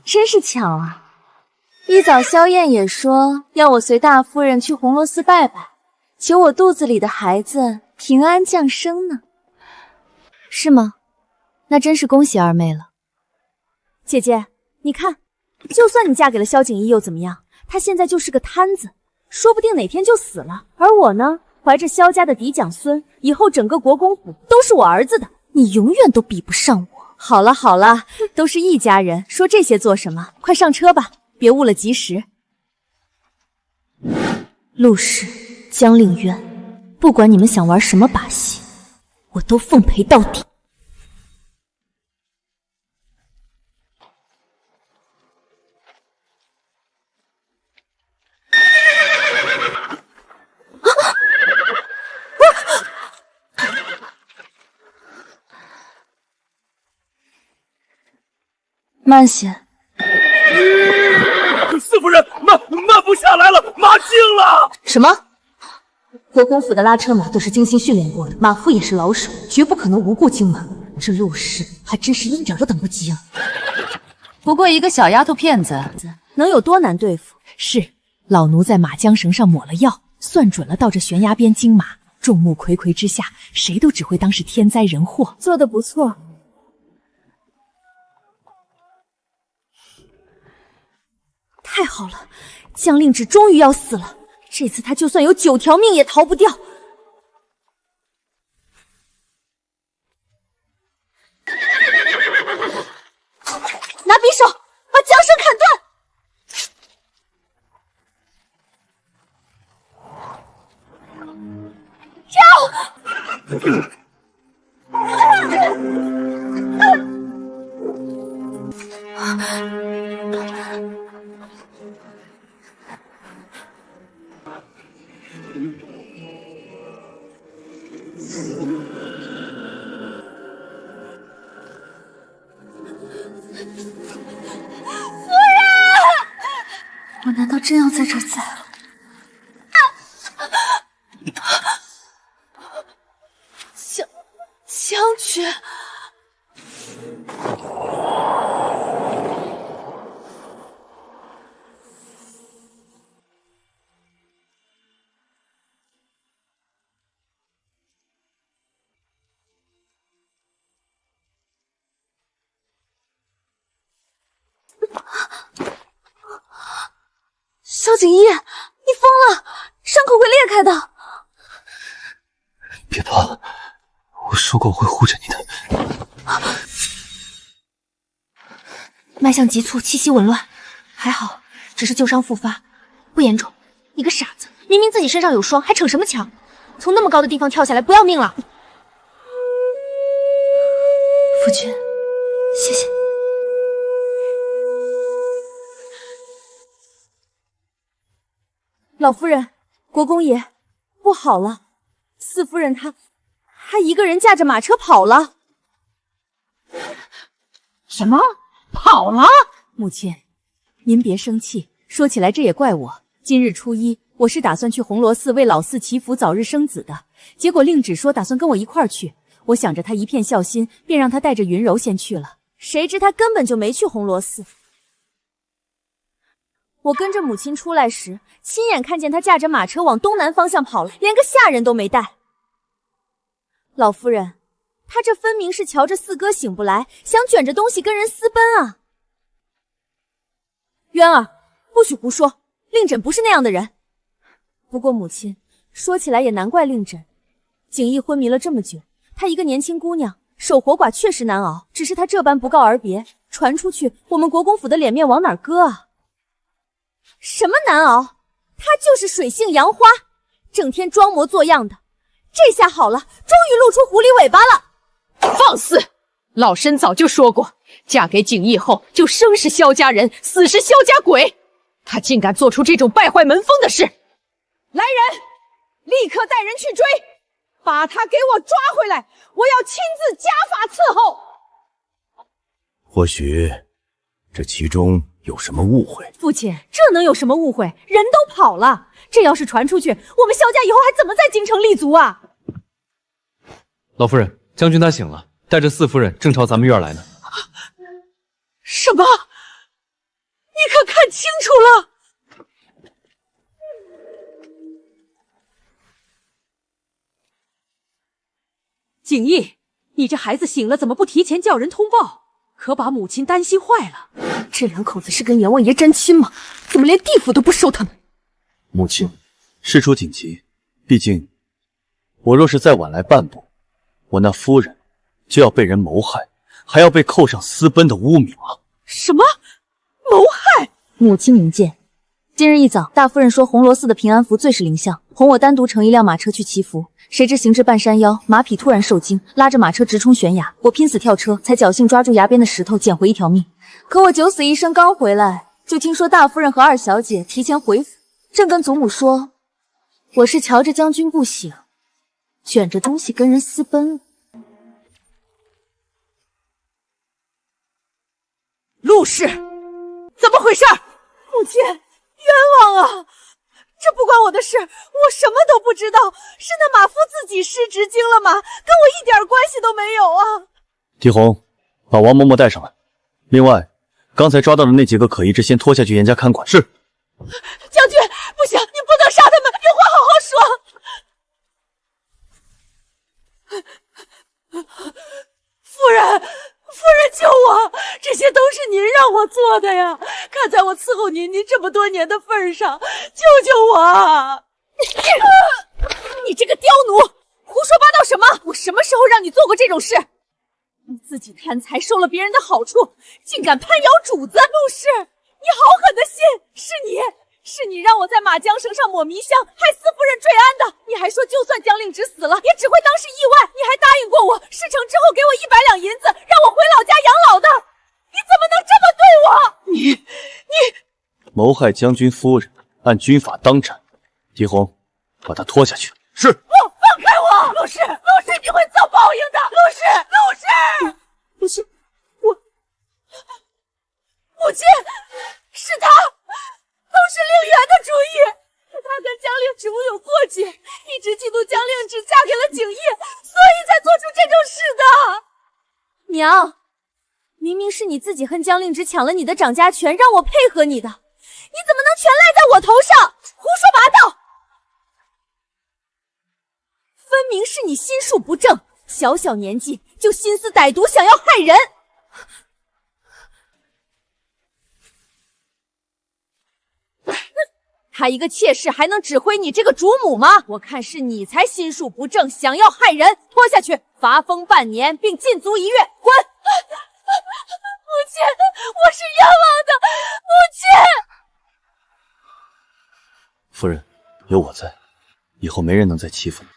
真是巧啊！一早萧燕也说要我随大夫人去红螺寺拜拜，求我肚子里的孩子平安降生呢。是吗？那真是恭喜二妹了。姐姐，你看，就算你嫁给了萧景逸又怎么样？他现在就是个摊子，说不定哪天就死了。而我呢，怀着萧家的嫡长孙，以后整个国公府都是我儿子的，你永远都比不上我。好了好了，都是一家人，说这些做什么？快上车吧，别误了吉时。陆氏、江令渊，不管你们想玩什么把戏，我都奉陪到底。慢些。四夫人，慢不下来了，马惊了！什么？国公府的拉车马都是精心训练过的，马夫也是老手，绝不可能无故惊门。这陆氏还真是一点都等不及啊！不过一个小丫头片子，能有多难对付？是，老奴在马缰绳上抹了药，算准了到这悬崖边惊马，众目睽睽之下，谁都只会当是天灾人祸。做得不错。太好了，江令芷终于要死了，这次他就算有9条命也逃不掉。拿匕首把缰绳砍断。我难道真要在这儿栽了？将军，萧景逸，你疯了，伤口会裂开的。别怕，我说过我会护着你的。脉象急促，气息紊乱，还好，只是旧伤复发，不严重。你个傻子，明明自己身上有伤，还逞什么强？从那么高的地方跳下来，不要命了？夫君，谢谢。老夫人，国公爷，不好了，四夫人她一个人驾着马车跑了。什么？跑了？母亲，您别生气，说起来这也怪我。今日初一，我是打算去红螺寺为老四祈福早日生子的，结果令旨说打算跟我一块儿去。我想着他一片孝心，便让他带着云柔先去了。谁知他根本就没去红螺寺。我跟着母亲出来时，亲眼看见他驾着马车往东南方向跑了，连个下人都没带。老夫人，他这分明是瞧着四哥醒不来，想卷着东西跟人私奔啊！渊儿，不许胡说，令诊不是那样的人。不过母亲，说起来也难怪令诊，景逸昏迷了这么久，她一个年轻姑娘，守活寡确实难熬。只是她这般不告而别，传出去，我们国公府的脸面往哪儿搁啊？什么难熬？她就是水性杨花，整天装模作样的。这下好了，终于露出狐狸尾巴了。放肆！老身早就说过，嫁给景逸后就生是萧家人，死是萧家鬼。他竟敢做出这种败坏门风的事！来人，立刻带人去追，把他给我抓回来！我要亲自家法伺候。或许这其中有什么误会。父亲，这能有什么误会？人都跑了，这要是传出去，我们萧家以后还怎么在京城立足啊？老夫人，将军他醒了，带着四夫人正朝咱们院来呢。什么？你可看清楚了？景逸，你这孩子醒了，怎么不提前叫人通报？可把母亲担心坏了。这两口子是跟阎王爷沾亲吗？怎么连地府都不收他们？母亲，事出紧急，毕竟我若是再晚来半步，我那夫人就要被人谋害，还要被扣上私奔的污名了。什么？谋害？母亲明鉴。今日一早，大夫人说红螺寺的平安符最是灵相，哄我单独乘一辆马车去祈福。谁知行至半山腰，马匹突然受惊，拉着马车直冲悬崖。我拼死跳车，才侥幸抓住崖边的石头，捡回一条命。可我九死一生刚回来，就听说大夫人和二小姐提前回府，正跟祖母说我是瞧着将军不醒，卷着东西跟人私奔了。陆氏，怎么回事？母亲，冤枉啊！这不关我的事，我什么都不知道。是那马夫自己失职惊了马，跟我一点关系都没有啊！狄红，把王嬷嬷带上来。另外，刚才抓到的那几个可疑之先拖下去严加看管。是。将军，不行，你不能杀他们，有话好好说。夫人。夫人救我！这些都是您让我做的呀！看在我伺候您这么多年的份上，救救我！你这个刁奴，胡说八道什么？我什么时候让你做过这种事？你自己贪财收了别人的好处，竟敢攀咬主子！陆氏，你好狠的心！是是你让我在马缰绳上抹迷香，害四夫人坠鞍的。你还说，就算江令直死了，也只会当是意外。你还答应过我，事成之后给我100两银子，让我回老家养老的。你怎么能这么对我？你谋害将军夫人，按军法当斩。狄红，把他拖下去。是。放开我！陆氏，你会遭报应的。陆氏，我母亲是他，都是令媛的主意。他跟江令直有过节，一直嫉妒江令直嫁给了景逸，所以才做出这种事的。娘，明明是你自己恨江令直抢了你的掌家权，让我配合你的，你怎么能全赖在我头上？胡说八道！分明是你心术不正，小小年纪就心思歹毒，想要害人。他一个妾室还能指挥你这个主母吗？我看是你才心术不正，想要害人。拖下去，罚封半年，并禁足1月。滚！母亲，我是冤枉的，母亲。夫人，有我在，以后没人能再欺负你。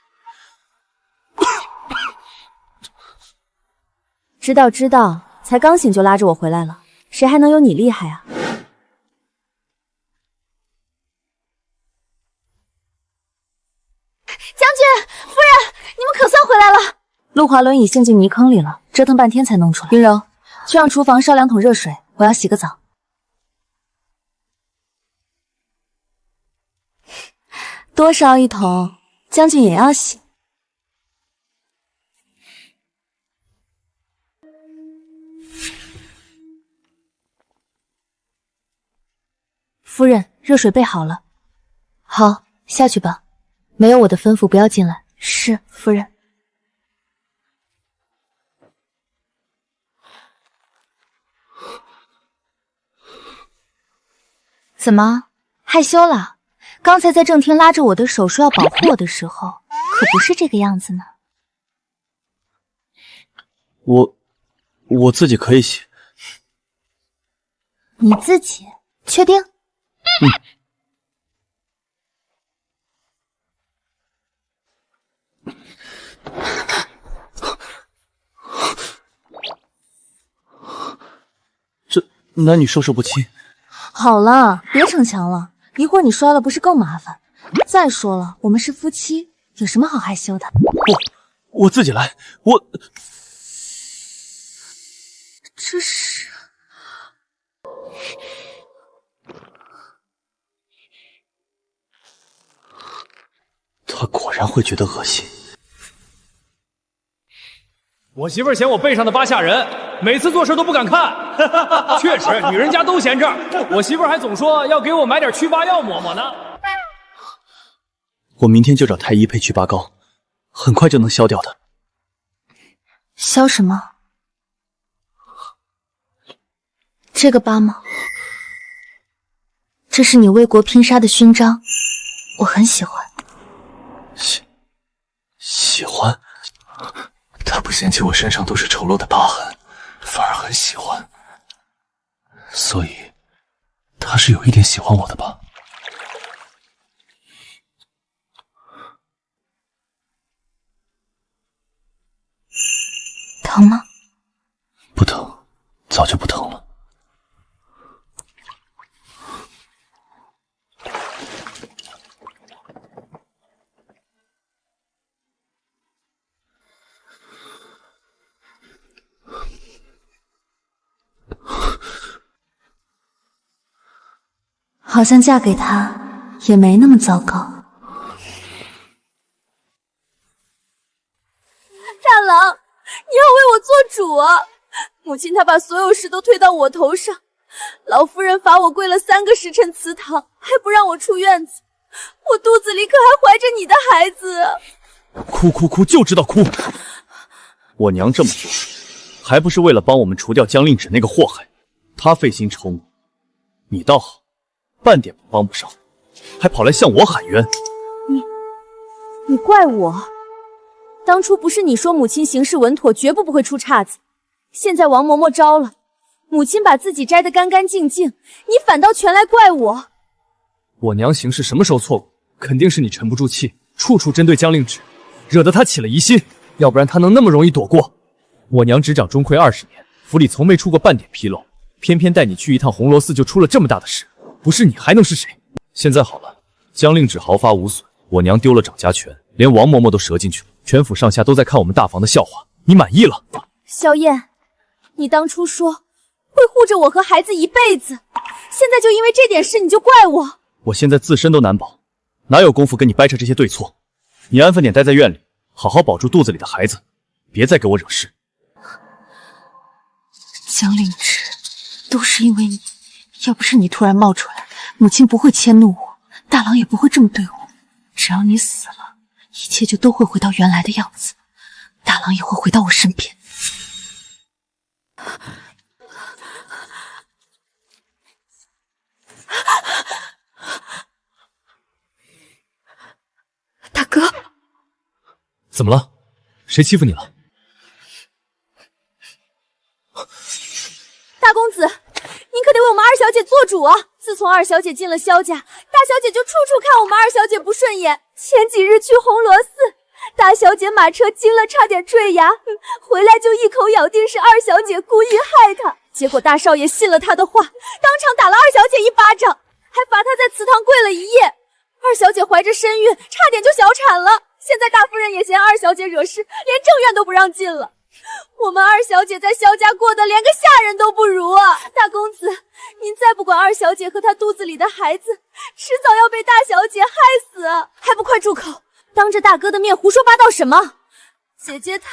知道，才刚醒就拉着我回来了，谁还能有你厉害啊？将军，夫人，你们可算回来了。陆华伦已陷进泥坑里了，折腾半天才弄出来。云柔，去让厨房烧2桶热水，我要洗个澡。多烧1桶，将军也要洗。夫人，热水备好了。好，下去吧。没有我的吩咐，不要进来。是，夫人。怎么，害羞了？刚才在正厅拉着我的手说要保护我的时候，可不是这个样子呢。我自己可以洗。你自己？确定？这男女授受不亲。好了，别逞强了，一会儿你摔了不是更麻烦？再说了，我们是夫妻，有什么好害羞的？我自己来，这是……他果然会觉得恶心。我媳妇儿嫌我背上的疤吓人，每次做事都不敢看。确实，女人家都嫌这儿。我媳妇儿还总说要给我买点祛疤药抹抹呢。我明天就找太医配祛疤膏，很快就能消掉的。消什么？这个疤吗？这是你为国拼杀的勋章，我很喜欢。喜欢？他不嫌弃我身上都是丑陋的疤痕，反而很喜欢，所以他是有一点喜欢我的吧？疼吗？不疼，早就不疼了。好像嫁给他也没那么糟糕。大郎，你要为我做主啊！母亲她把所有事都推到我头上，老夫人罚我跪了3个时辰祠堂，还不让我出院子，我肚子里可还怀着你的孩子啊！哭就知道哭！我娘这么做，还不是为了帮我们除掉江令芷那个祸害？她费心筹谋，你倒好，半点帮不上，还跑来向我喊冤。你怪我？当初不是你说母亲行事稳妥，绝不会出岔子？现在王嬷嬷招了，母亲把自己摘得干干净净，你反倒全来怪我。我娘行事什么时候错过？肯定是你沉不住气，处处针对江令芷，惹得她起了疑心。要不然她能那么容易躲过？我娘执掌钟馗20年，府里从没出过半点纰漏，偏偏带你去一趟红螺寺就出了这么大的事，不是你还能是谁？现在好了，江令芷毫发无损，我娘丢了掌家权，连王嬷嬷都折进去了，全府上下都在看我们大房的笑话，你满意了？萧燕，你当初说会护着我和孩子一辈子，现在就因为这点事你就怪我？我现在自身都难保，哪有功夫跟你掰扯这些对错？你安分点待在院里，好好保住肚子里的孩子，别再给我惹事。江令芷，都是因为你，要不是你突然冒出来，母亲不会迁怒我，大郎也不会这么对我。只要你死了，一切就都会回到原来的样子，大郎也会回到我身边。大哥，怎么了？谁欺负你了？大公子，您可得为我们二小姐做主啊！自从二小姐进了萧家，大小姐就处处看我们二小姐不顺眼。前几日去红螺寺，大小姐马车惊了，差点坠崖，回来就一口咬定是二小姐故意害她。结果大少爷信了她的话，当场打了二小姐一巴掌，还罚她在祠堂跪了1夜。二小姐怀着身孕，差点就小产了。现在大夫人也嫌二小姐惹事，连正院都不让进了。我们二小姐在萧家过得连个下人都不如啊！大公子，您再不管二小姐和她肚子里的孩子，迟早要被大小姐害死啊！还不快住口！当着大哥的面胡说八道什么？姐姐她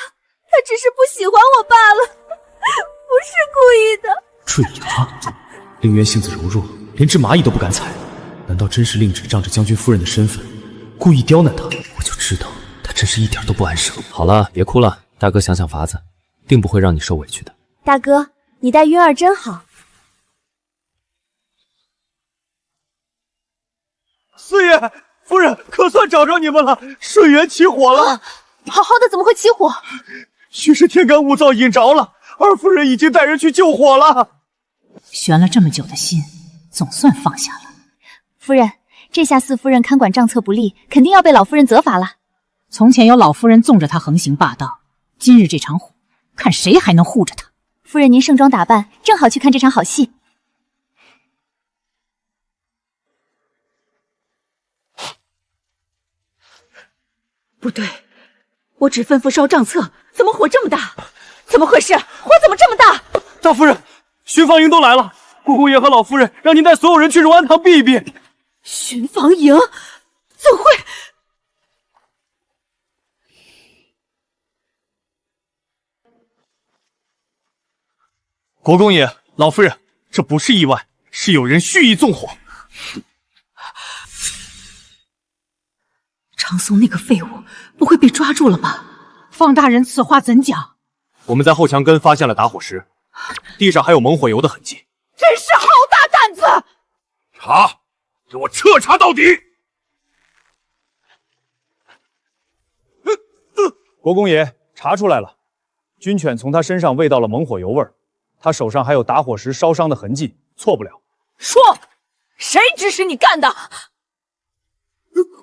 只是不喜欢我罢了，不是故意的。坠崖，令渊性子柔弱，连只蚂蚁都不敢踩。难道真是令芷仗着将军夫人的身份，故意刁难她？我就知道她真是一点都不安生。好了，别哭了，大哥想想法子，定不会让你受委屈的。大哥，你待渊儿真好。四爷夫人，可算找着你们了！水源起火了，好好的怎么会起火？许是天干物燥引着了，二夫人已经带人去救火了。悬了这么久的心，总算放下了。夫人，这下四夫人看管账册不力，肯定要被老夫人责罚了。从前有老夫人纵着她横行霸道，今日这场火，看谁还能护着她。夫人您盛装打扮，正好去看这场好戏。不对，我只吩咐烧账册，怎么火这么大？怎么回事？火怎么这么大？大夫人，巡防营都来了，姑姑爷和老夫人让您带所有人去荣安堂避一避。巡防营？怎会？国公爷，老夫人，这不是意外，是有人蓄意纵火。长松那个废物不会被抓住了吧？方大人此话怎讲？我们在后墙根发现了打火石，地上还有猛火油的痕迹。真是好大胆子！查，给我彻查到底！国公爷，查出来了，军犬从他身上喂到了猛火油味儿，他手上还有打火石烧伤的痕迹，错不了。说，谁指使你干的？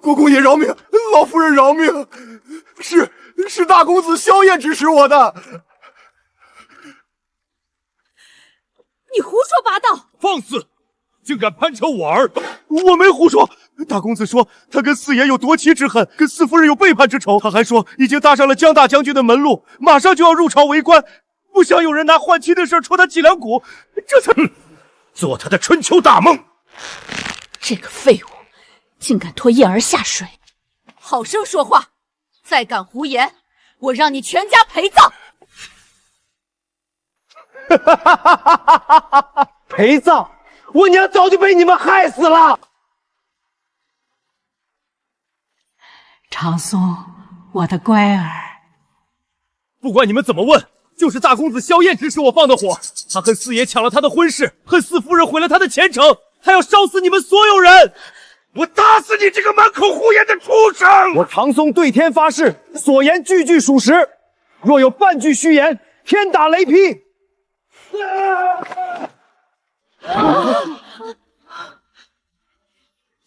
国公爷饶命，老夫人饶命，是大公子萧燕指使我的。你胡说八道！放肆！竟敢攀扯我儿！我没胡说。大公子说他跟四爷有夺妻之恨，跟四夫人有背叛之仇。他还说已经搭上了江大将军的门路，马上就要入朝为官。不想有人拿换妻的事戳他脊梁骨，这才做他的春秋大梦。这个废物，竟敢拖燕儿下水！好生说话，再敢胡言，我让你全家陪葬！陪葬！我娘早就被你们害死了。长松，我的乖儿，不管你们怎么问，就是大公子萧燕指使我放的火。他恨四爷抢了他的婚事，恨四夫人毁了他的前程，他要烧死你们所有人。我打死你这个满口胡言的畜生！我长松对天发誓，所言句句属实，若有半句虚言，天打雷劈。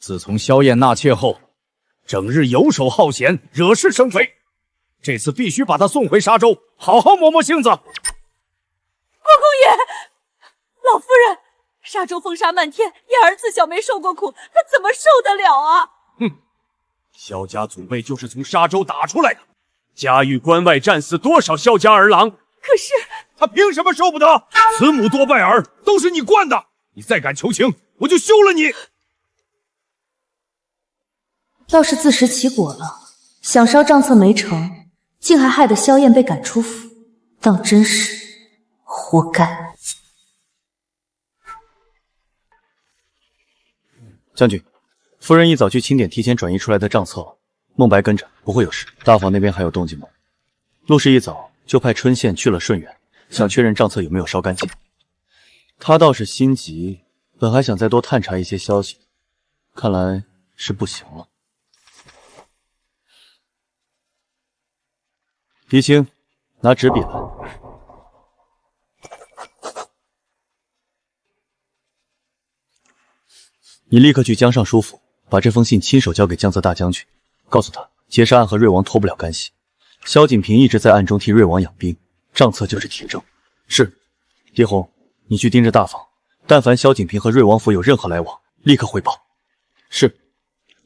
自从萧燕纳妾后，整日游手好闲，惹是生非。这次必须把她送回沙州，好好磨磨性子。国公爷，老夫人，沙州风沙漫天，燕儿自小没受过苦，她怎么受得了啊？哼，萧家祖辈就是从沙州打出来的，家喻关外战死多少萧家儿郎。可是他凭什么受不得？慈母多败儿，都是你惯的。你再敢求情，我就休了你。倒是自食其果了，想烧账册没成，竟还害得萧燕被赶出府，倒真是活该。将军，夫人一早去清点提前转移出来的账册了，孟白跟着，不会有事。大房那边还有动静吗？陆氏一早就派春县去了顺源，想确认账册有没有烧干净。他倒是心急，本还想再多探查一些消息，看来是不行了。狄青，拿纸笔来。你立刻去江上书府，把这封信亲手交给江泽大将军，告诉他劫杀案和瑞王脱不了干系。萧景平一直在暗中替瑞王养兵，账册就是铁证。是，狄红，你去盯着大房，但凡萧景平和瑞王府有任何来往，立刻汇报。是。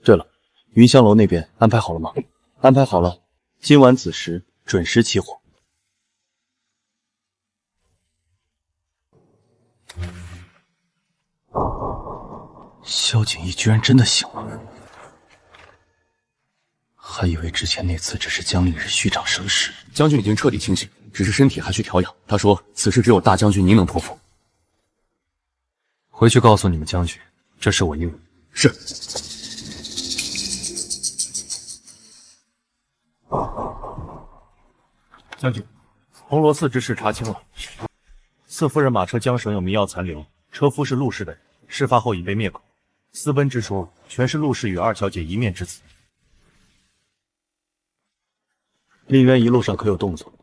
对了，云香楼那边安排好了吗？安排好了，今晚子时准时起火。萧景逸居然真的醒了，还以为之前那次只是江令日虚张声势。将军已经彻底清醒，只是身体还需调养。他说此事只有大将军您能托付。回去告诉你们将军，这是我应允。是。将军，红螺寺之事查清了，四夫人马车缰绳有迷药残留，车夫是陆氏的人，事发后已被灭口。私奔之说全是陆氏与二小姐一面之词。令渊一路上可有动作？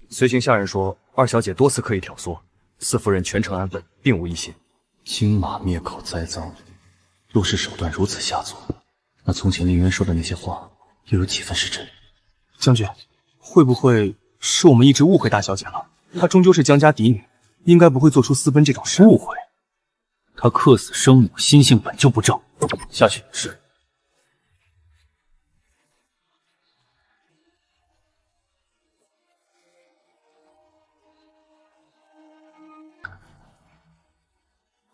随行下人说，二小姐多次刻意挑唆，四夫人全程安分，并无异心。金马灭口栽赃，陆氏手段如此下作，那从前令渊说的那些话，又有几分是真？将军，会不会是我们一直误会大小姐了？她终究是江家嫡女，应该不会做出私奔这种事。误会？她克死生母，心性本就不正。下去。是。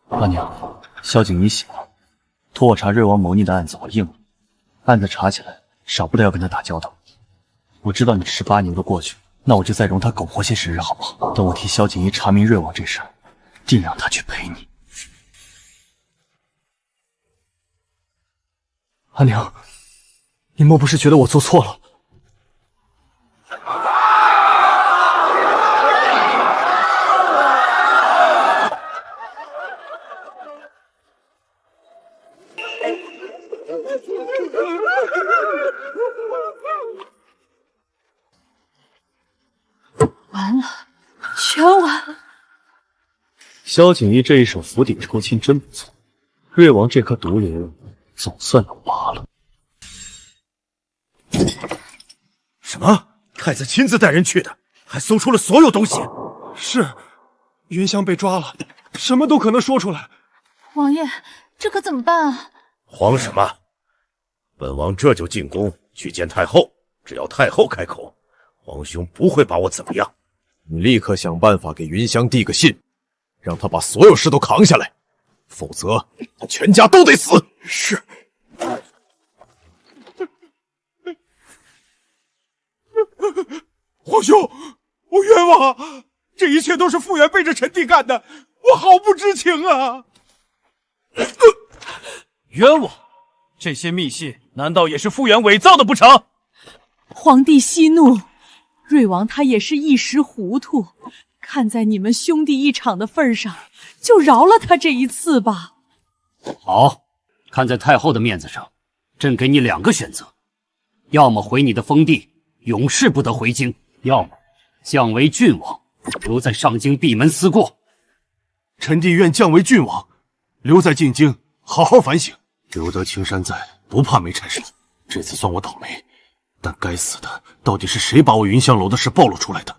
阿娘，萧景逸醒了，托我查瑞王谋逆的案子，我应了。案子查起来，少不得要跟他打交道。我知道你18年都过去，那我就再容他苟活些时日，好不好？等我替萧景逸查明瑞王这事儿，定让他去陪你。阿娘，你莫不是觉得我做错了？完了，全完了。萧景逸这一手釜底抽薪真不错，瑞王这颗毒瘤总算能拔了。什么？太子亲自带人去的，还搜出了所有东西。是，云香被抓了，什么都可能说出来。王爷，这可怎么办啊？慌什么？本王这就进宫去见太后，只要太后开口，皇兄不会把我怎么样。你立刻想办法给云香递个信，让他把所有事都扛下来，否则他全家都得死。是。皇兄，我冤枉，这一切都是傅远背着臣弟干的，我好不知情啊！冤枉！这些密信难道也是傅远伪造的不成？皇帝息怒，瑞王他也是一时糊涂，看在你们兄弟一场的份上，就饶了他这一次吧。好，看在太后的面子上，朕给你2个选择：要么回你的封地，永世不得回京；要么降为郡王，留在上京闭门思过。臣弟愿降为郡王，留在进京好好反省，留得青山在，不怕没柴烧。这次算我倒霉，但该死的，到底是谁把我云香楼的事暴露出来的？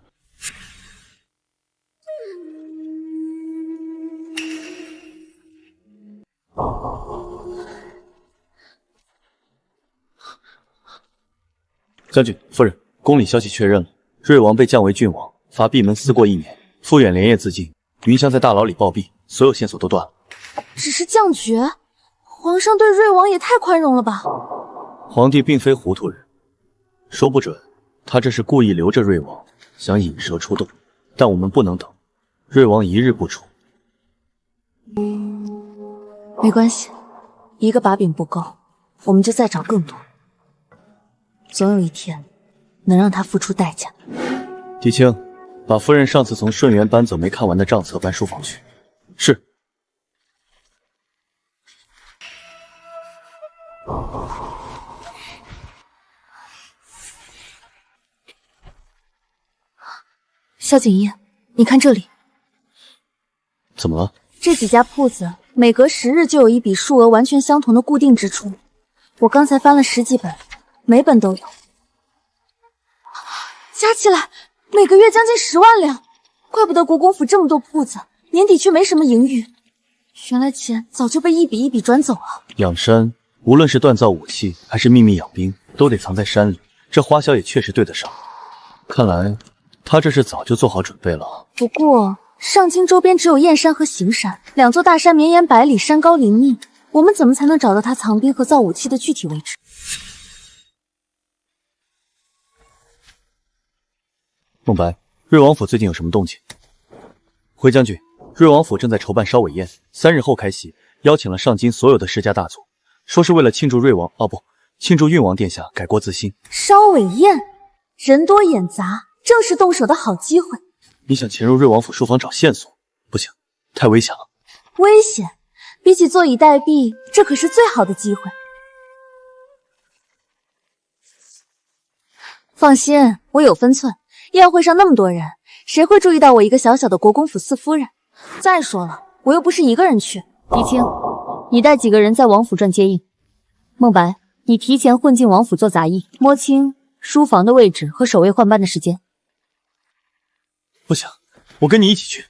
将军、夫人，宫里消息确认了，瑞王被降为郡王，罚闭门思过1年，傅远连夜自尽，云香在大牢里暴毙，所有线索都断了。只是降爵，皇上对瑞王也太宽容了吧？皇帝并非糊涂人，说不准他这是故意留着瑞王，想引蛇出洞，但我们不能等，瑞王一日不出。没关系，一个把柄不够，我们就再找更多。总有一天，能让他付出代价。狄青，把夫人上次从顺源搬走没看完的账册搬书房去。是。萧景烨，你看这里，怎么了？这几家铺子每隔10日就有一笔数额完全相同的固定支出，我刚才翻了10几本，每本都有，加起来每个月将近10万两，怪不得国公府这么多铺子，年底却没什么盈余，原来钱早就被一笔一笔转走了。养山，无论是锻造武器还是秘密养兵，都得藏在山里，这花销也确实对得上。看来他这是早就做好准备了。不过上京周边只有燕山和行山2座大山，绵延百里，山高林密，我们怎么才能找到他藏兵和造武器的具体位置？孟白，瑞王府最近有什么动静？回将军，瑞王府正在筹办烧尾宴，3日后开席，邀请了上京所有的世家大族，说是为了庆祝庆祝郡王殿下改过自新。烧尾宴，人多眼杂，正是动手的好机会。你想潜入瑞王府书房找线索？不行，太危险了。危险？比起坐以待毙，这可是最好的机会。放心，我有分寸。宴会上那么多人，谁会注意到我一个小小的国公府4夫人？再说了，我又不是一个人去。狄青，你带几个人在王府转接应。孟白，你提前混进王府做杂役，摸清书房的位置和守卫换班的时间。不行，我跟你一起去。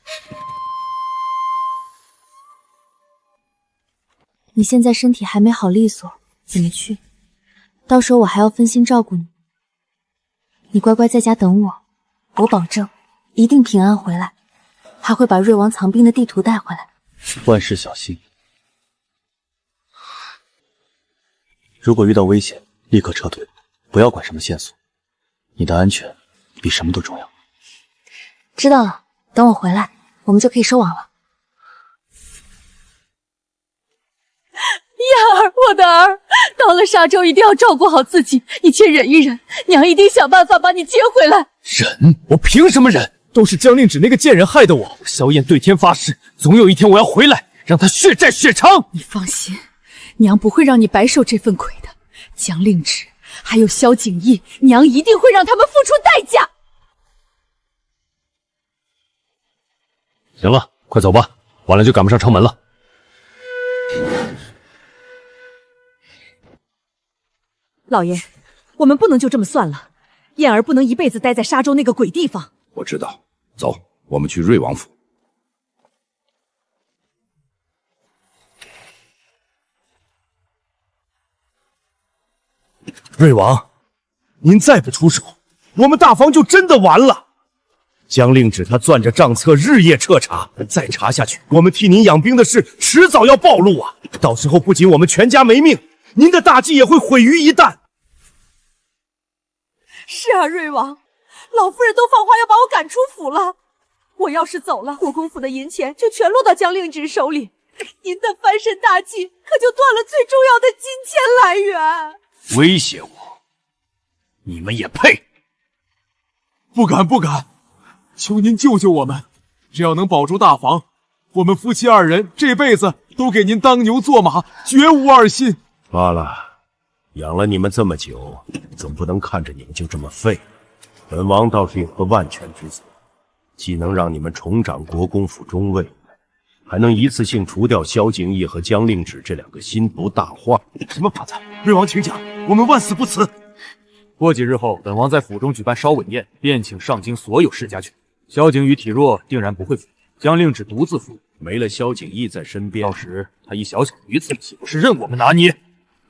你现在身体还没好利索，怎么去？到时候我还要分心照顾你。你乖乖在家等我，我保证一定平安回来，还会把瑞王藏兵的地图带回来。万事小心，如果遇到危险，立刻撤退，不要管什么线索。你的安全比什么都重要。知道了，等我回来，我们就可以收网了。燕儿，我的儿，到了沙洲一定要照顾好自己，你且忍一忍，娘一定想办法把你接回来。忍？我凭什么忍？都是江令芷那个贱人害的我。萧燕对天发誓，总有一天我要回来，让她血债血偿。你放心，娘不会让你白受这份亏的。江令芷还有萧景烨，娘一定会让他们付出代价。行了，快走吧，晚了就赶不上城门了。老爷，我们不能就这么算了，燕儿不能一辈子待在沙洲那个鬼地方。我知道，走，我们去瑞王府。瑞王，您再不出手，我们大房就真的完了。江令芷他攥着账册，日夜彻查，再查下去，我们替您养兵的事迟早要暴露啊！到时候不仅我们全家没命，您的大计也会毁于一旦。是啊，瑞王，老夫人都放话要把我赶出府了。我要是走了，国公府的银钱就全落到江令芷手里，您的翻身大计可就断了最重要的金钱来源。威胁我，你们也配？不敢不敢，求您救救我们！只要能保住大房，我们夫妻2人这辈子都给您当牛做马，绝无二心。罢了，养了你们这么久，总不能看着你们就这么废。本王倒是有个万全之策，既能让你们重掌国公府中尉，还能一次性除掉萧景义和江令芷这两个心不大患。什么法子？瑞王请讲，我们万死不辞。过几日后，本王在府中举办烧吻宴，宴请上京所有世家去。萧景宇体弱，定然不会赴。江令芷独自赴，没了萧景义在身边，到时他一小小的鱼刺，岂不是任我们拿捏？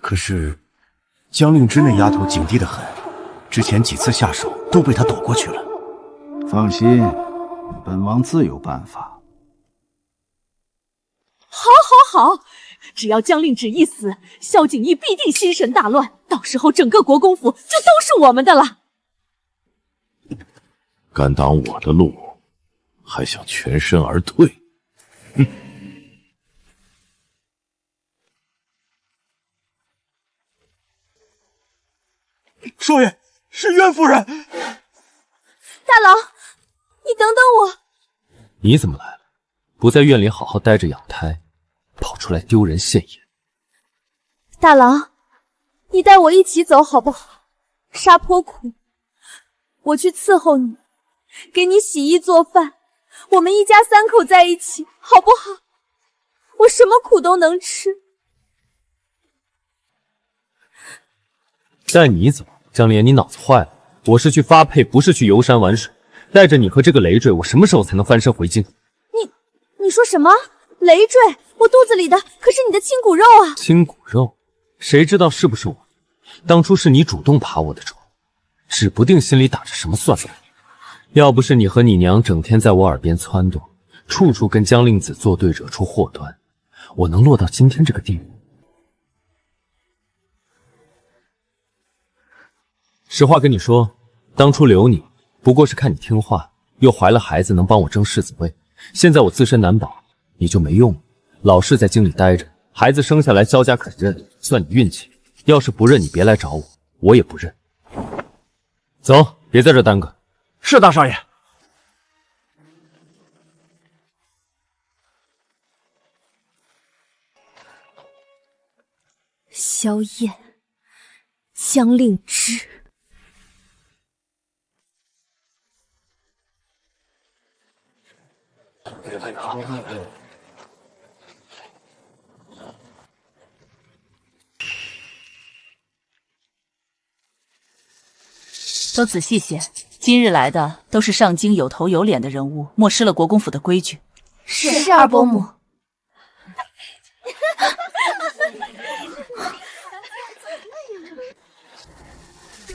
可是江令芷那丫头警惕得很，之前几次下手都被她躲过去了。放心，本王自有办法。好，好，好！只要江令芷一死，萧景义必定心神大乱，到时候整个国公府就都是我们的了。敢挡我的路，还想全身而退？哼！少爷，是渊夫人。大郎，你等等我。你怎么来了？不在院里好好待着养胎，跑出来丢人现眼。大郎，你带我一起走好不好？沙坡苦，我去伺候你，给你洗衣做饭，我们一家3口在一起，好不好？我什么苦都能吃。带你走，江莲，你脑子坏了？我是去发配，不是去游山玩水。带着你和这个累赘，我什么时候才能翻身回京？你说什么？累赘？我肚子里的可是你的亲骨肉啊！亲骨肉？谁知道是不是我？当初是你主动爬我的床，指不定心里打着什么算盘。要不是你和你娘整天在我耳边撺掇，处处跟江令子作对，惹出祸端，我能落到今天这个地步？实话跟你说，当初留你不过是看你听话，又怀了孩子能帮我争世子位。现在我自身难保，你就没用了，老是在京里待着，孩子生下来萧家肯认，算你运气。要是不认，你别来找我，我也不认。走，别在这耽搁。是大少爷。萧燕，江令芷。都仔细些，今日来的都是上京有头有脸的人物，漠失了国公府的规矩。是二伯母。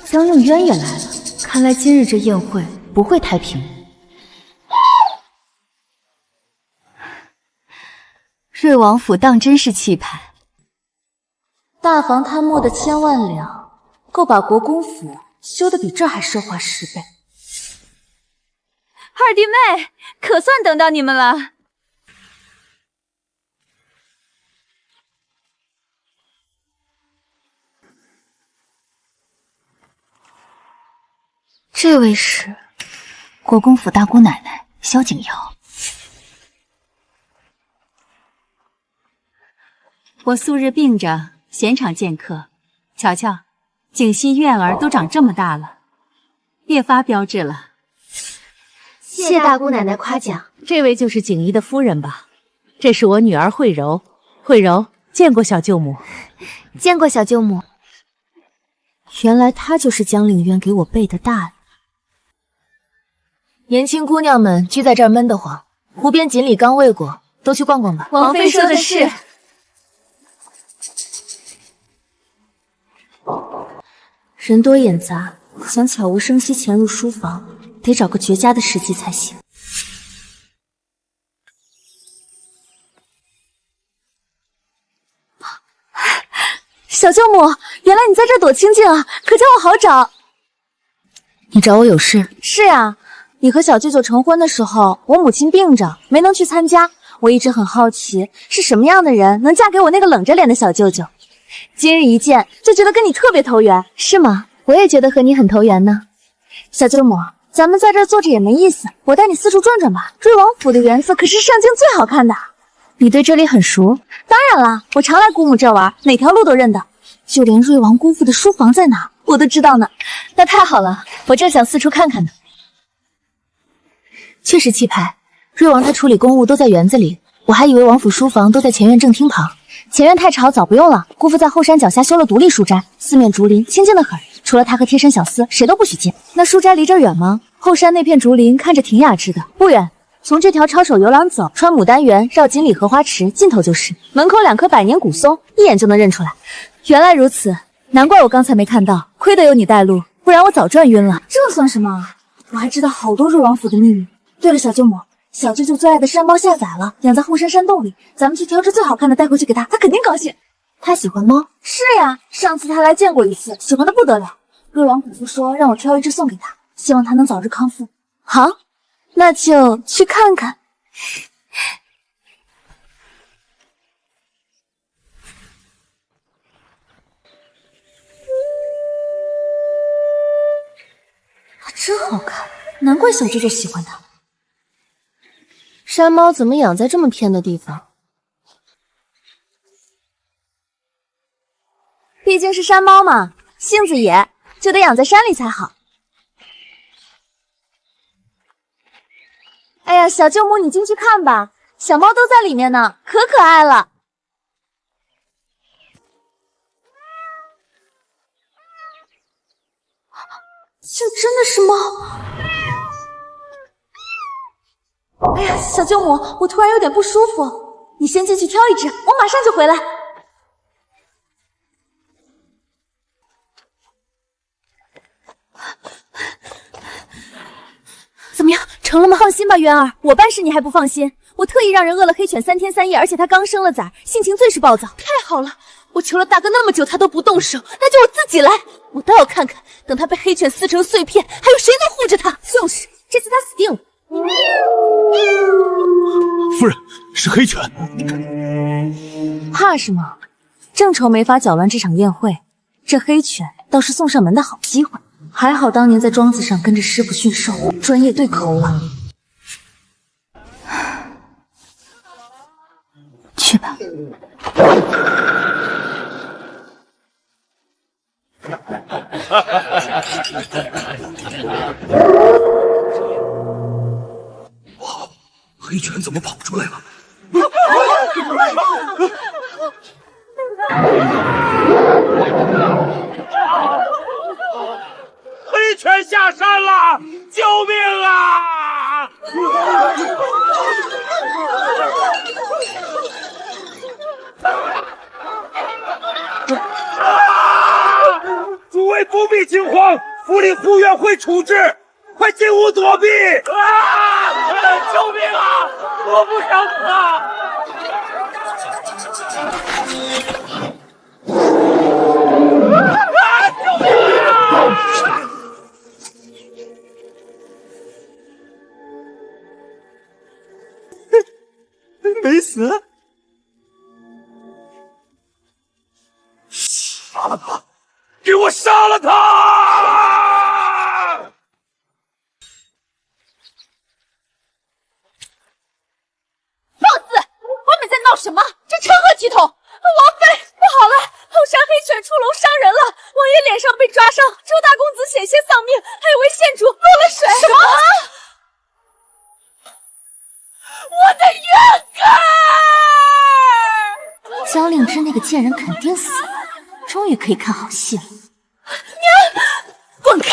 江令渊也来了，看来今日这宴会不会太平。瑞王府当真是气派，大房贪墨的1000万两，够把国公府修得比这还奢华10倍。二弟妹，可算等到你们了。这位是国公府大姑奶奶萧景瑶。我素日病着，闲场见客。瞧瞧，景熙、苑儿都长这么大了，越发标致了。谢大姑奶奶夸奖。这位就是景怡的夫人吧？这是我女儿慧柔。慧柔见过小舅母。见过小舅母。原来她就是江令渊给我备的大礼。年轻姑娘们聚在这儿闷得慌，湖边锦鲤刚喂过，都去逛逛吧。王妃说的是。人多眼杂，想悄无声息潜入书房，得找个绝佳的时机才行。小舅母，原来你在这躲清静啊，可叫我好找。你找我有事？是啊，你和小舅舅成婚的时候，我母亲病着，没能去参加。我一直很好奇，是什么样的人能嫁给我那个冷着脸的小舅舅？今日一见，就觉得跟你特别投缘，是吗？我也觉得和你很投缘呢。小舅母，咱们在这坐着也没意思，我带你四处转转吧。瑞王府的园子可是上京最好看的。你对这里很熟？当然啦，我常来姑母这玩，哪条路都认得，就连瑞王姑父的书房在哪我都知道呢。那太好了，我正想四处看看呢。确实气派，瑞王他处理公务都在园子里，我还以为王府书房都在前院正厅旁，前院太吵，早不用了。姑父在后山脚下修了独立书斋，四面竹林，清静的很。除了他和贴身小厮，谁都不许进。那书斋离这儿远吗？后山那片竹林看着挺雅致的，不远。从这条抄手游廊走，穿牡丹园，绕锦里荷花池，尽头就是。门口2棵百年古松，一眼就能认出来。原来如此，难怪我刚才没看到，亏得有你带路，不然我早转晕了。这算什么？我还知道好多瑞王府的秘密。对了，小舅母。小舅舅最爱的山猫下载了，养在后山山洞里，咱们去挑只最好看的带回去给他，他肯定高兴。他喜欢猫？是呀，上次他来见过一次，喜欢的不得了。瑞王姑父说让我挑一只送给他，希望他能早日康复。好，那就去看看。它真好看，难怪小舅舅喜欢它。山猫怎么养在这么偏的地方？毕竟是山猫嘛，性子野，就得养在山里才好。哎呀，小舅母，你进去看吧，小猫都在里面呢，可可爱了。这真的是猫？哎呀，小舅母，我突然有点不舒服，你先进去挑一只，我马上就回来。怎么样，成了吗？放心吧，渊儿，我办事你还不放心？我特意让人饿了黑犬3天3夜，而且它刚生了崽，性情最是暴躁。太好了，我求了大哥那么久，他都不动手，那就我自己来，我倒要看看，等他被黑犬撕成碎片，还有谁能护着他？就是，这次他死定了。夫人，是黑犬。怕什么？正愁没法搅乱这场宴会，这黑犬倒是送上门的好机会。还好当年在庄子上跟着师傅驯兽，专业对口了。去吧。哇，黑犬怎么跑出来了？黑犬下山了！救命啊！诸位不必惊慌，府里护院会处置，快进屋躲避！救命啊！我不想死啊！救命啊！没死？杀了他！给我杀了他！放肆！外面在闹什么？这成何体统？王妃，不好了！后山黑犬出笼伤人了，王爷脸上被抓伤，周大公子险些丧命，还有位县主落了水。什么？我的冤肝！江令之那个贱人肯定死了，终于可以看好戏了。你滚开！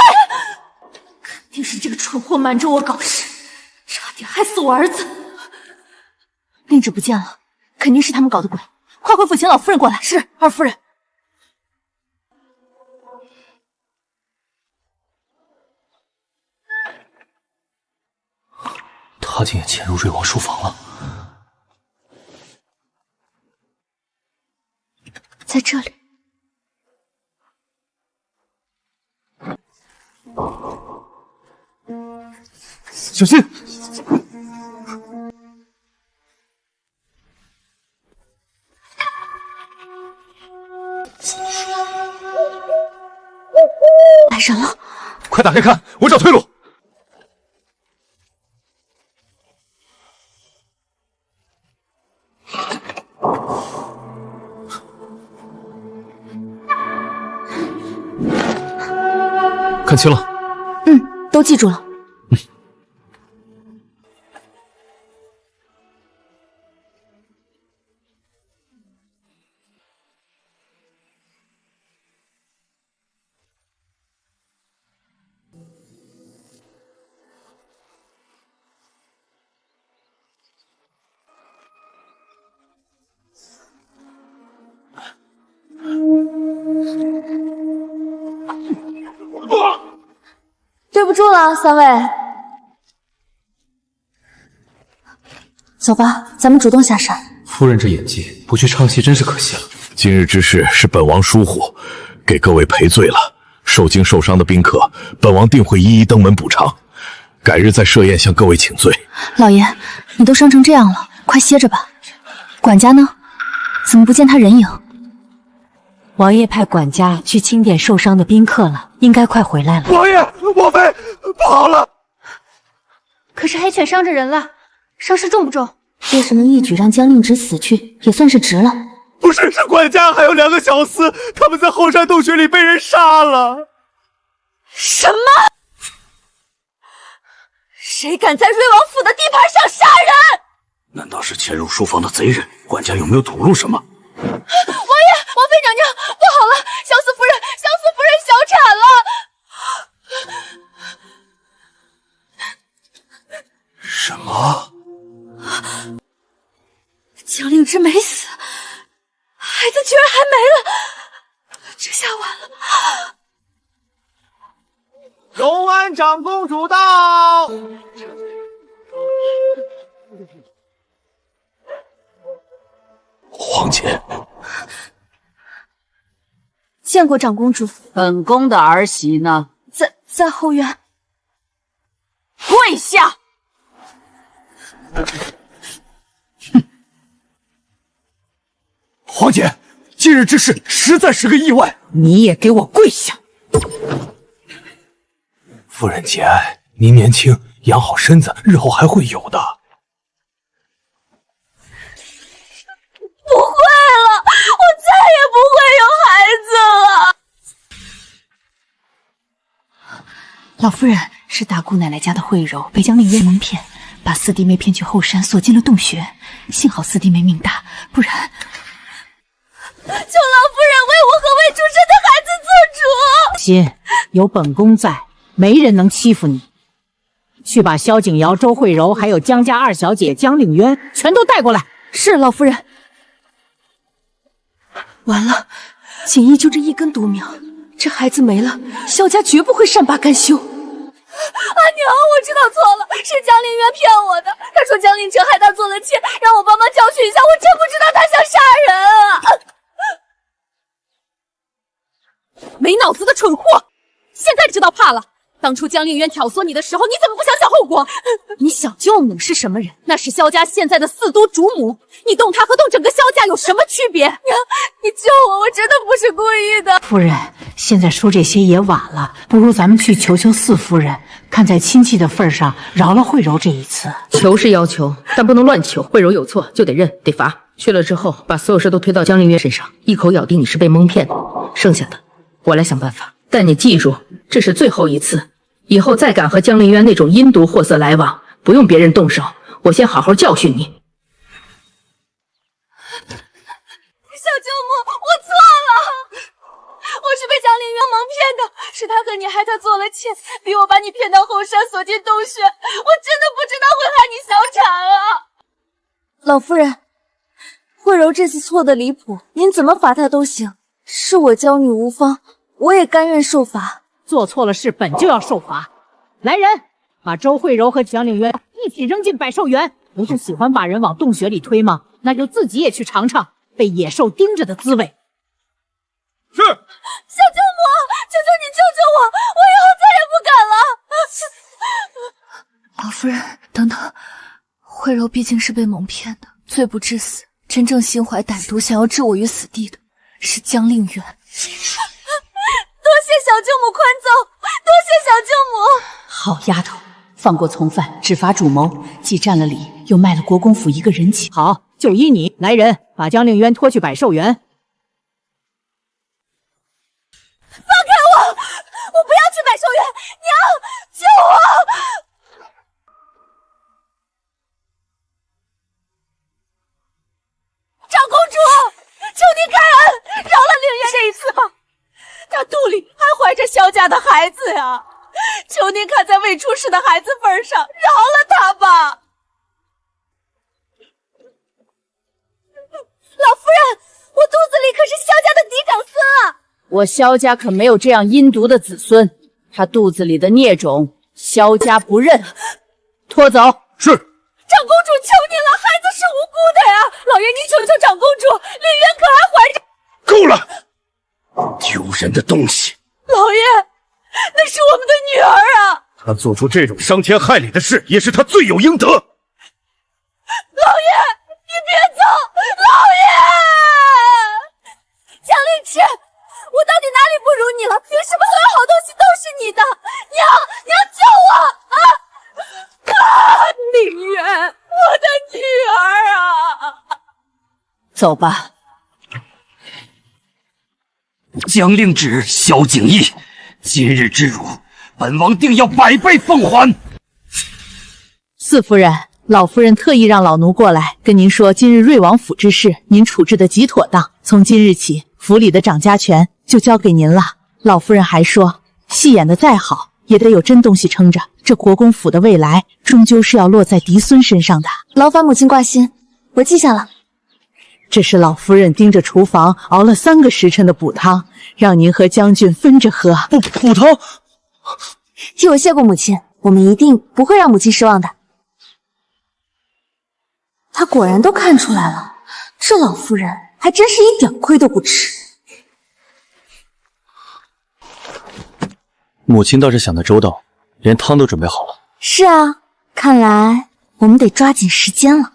肯定是这个蠢货瞒着我搞事，差点害死我儿子。令旨不见了，肯定是他们搞的鬼。快回府请老夫人过来。是，二夫人。他竟也潜入瑞王书房了。在这里。小心！来人了！快打开看，我找退路。看清了？都记住了。了，三位。走吧，咱们主动下山。夫人这演技，不去唱戏真是可惜了。今日之事是本王疏忽，给各位赔罪了。受惊受伤的宾客，本王定会一一登门补偿。改日再设宴向各位请罪。老爷，你都伤成这样了，快歇着吧。管家呢？怎么不见他人影？王爷派管家去清点受伤的宾客了，应该快回来了。王爷，王妃，不好了！可是黑犬伤着人了，伤势重不重？要是能一举让江令直死去，也算是值了。不是，是管家还有2个小厮，他们在后山洞穴里被人杀了。什么？谁敢在瑞王府的地盘上杀人？难道是潜入书房的贼人？管家有没有吐露什么？王爷，王妃娘娘，不好了，萧四夫人小产了。什么？江令之没死，孩子居然还没了，这下完了！荣安长公主到。皇姐，见过长公主。本宫的儿媳呢？在后院。跪下！皇姐，今日之事实在是个意外。你也给我跪下！夫人节哀，您年轻，养好身子，日后还会有的。不会了，我再也不会有孩子了。老夫人是大姑奶奶家的慧柔，被江令渊蒙骗，把四弟妹骗去后山，锁进了洞穴。幸好四弟妹命大，不然……求老夫人为我和未出生的孩子做主。心，有本宫在，没人能欺负你。去把萧景瑶、周慧柔还有江家二小姐江令渊全都带过来。是老夫人。完了，锦衣就这一根独苗，这孩子没了，萧家绝不会善罢甘休。阿娘，我知道错了，是江令渊骗我的。他说江令哲害他做了妾，让我帮忙教训一下。我真不知道他想杀人啊！没脑子的蠢货，现在知道怕了。当初江令渊挑唆你的时候，你怎么不想想后果？你小舅母是什么人？那是萧家现在的四都主母，你动她和动整个萧家有什么区别？娘，你救我，我真的不是故意的。夫人，现在说这些也晚了，不如咱们去求求四夫人，看在亲戚的份上，饶了慧柔这一次。求是要求，但不能乱求。慧柔有错就得认，得罚。去了之后，把所有事都推到江令渊身上，一口咬定你是被蒙骗的，剩下的我来想办法。但你记住，这是最后一次。以后再敢和江令渊那种阴毒货色来往，不用别人动手，我先好好教训你。小舅母，我错了，我是被江令渊蒙骗的，是他和你害他做了妾，逼我把你骗到后山锁进洞穴，我真的不知道会害你小产啊！老夫人，慧柔这次错的离谱，您怎么罚她都行，是我娇女无方，我也甘愿受罚。做错了事本就要受罚。来人，把周慧柔和江令渊一起扔进百兽园。不是喜欢把人往洞穴里推吗？那就自己也去尝尝被野兽盯着的滋味。是。小舅母，求求你救救我，我以后再也不敢了。老夫人，等等，慧柔毕竟是被蒙骗的，罪不至死。真正心怀歹毒，想要置我于死地的是江令渊。多谢小舅母宽奏，多谢小舅母。好丫头，放过从犯，只罚主谋，既占了理，又卖了国公府一个人情。好，就依你。来人，把江令渊拖去百兽园。放开我！我不要去百兽园！娘，救我！长公主，求您开恩，饶了令渊这一次吧。他肚里还怀着萧家的孩子呀！求您看在未出世的孩子份上，饶了他吧！老夫人，我肚子里可是萧家的嫡长孙啊！我萧家可没有这样阴毒的子孙，他肚子里的孽种萧家不认，拖走。是。长公主，求您了，孩子是无辜的呀！老爷，您求求长公主，令媛可还怀着……够了！丢人的东西！老爷，那是我们的女儿啊！他做出这种伤天害理的事，也是他罪有应得。老爷，你别走！老爷，江令池，我到底哪里不如你了？凭什么所有好东西都是你的？娘救我啊！宁远，我的女儿啊！走吧。江令旨、萧景逸，今日之辱，本王定要百倍奉还。四夫人，老夫人特意让老奴过来跟您说，今日瑞王府之事，您处置的极妥当。从今日起，府里的掌家权就交给您了。老夫人还说，戏演的再好，也得有真东西撑着。这国公府的未来，终究是要落在嫡孙身上的。劳烦母亲挂心，我记下了。这是老夫人盯着厨房熬了3个时辰的补汤，让您和将军分着喝。补汤，替我谢过母亲，我们一定不会让母亲失望的。他果然都看出来了，这老夫人还真是一点亏都不吃。母亲倒是想得周到，连汤都准备好了。是啊，看来我们得抓紧时间了。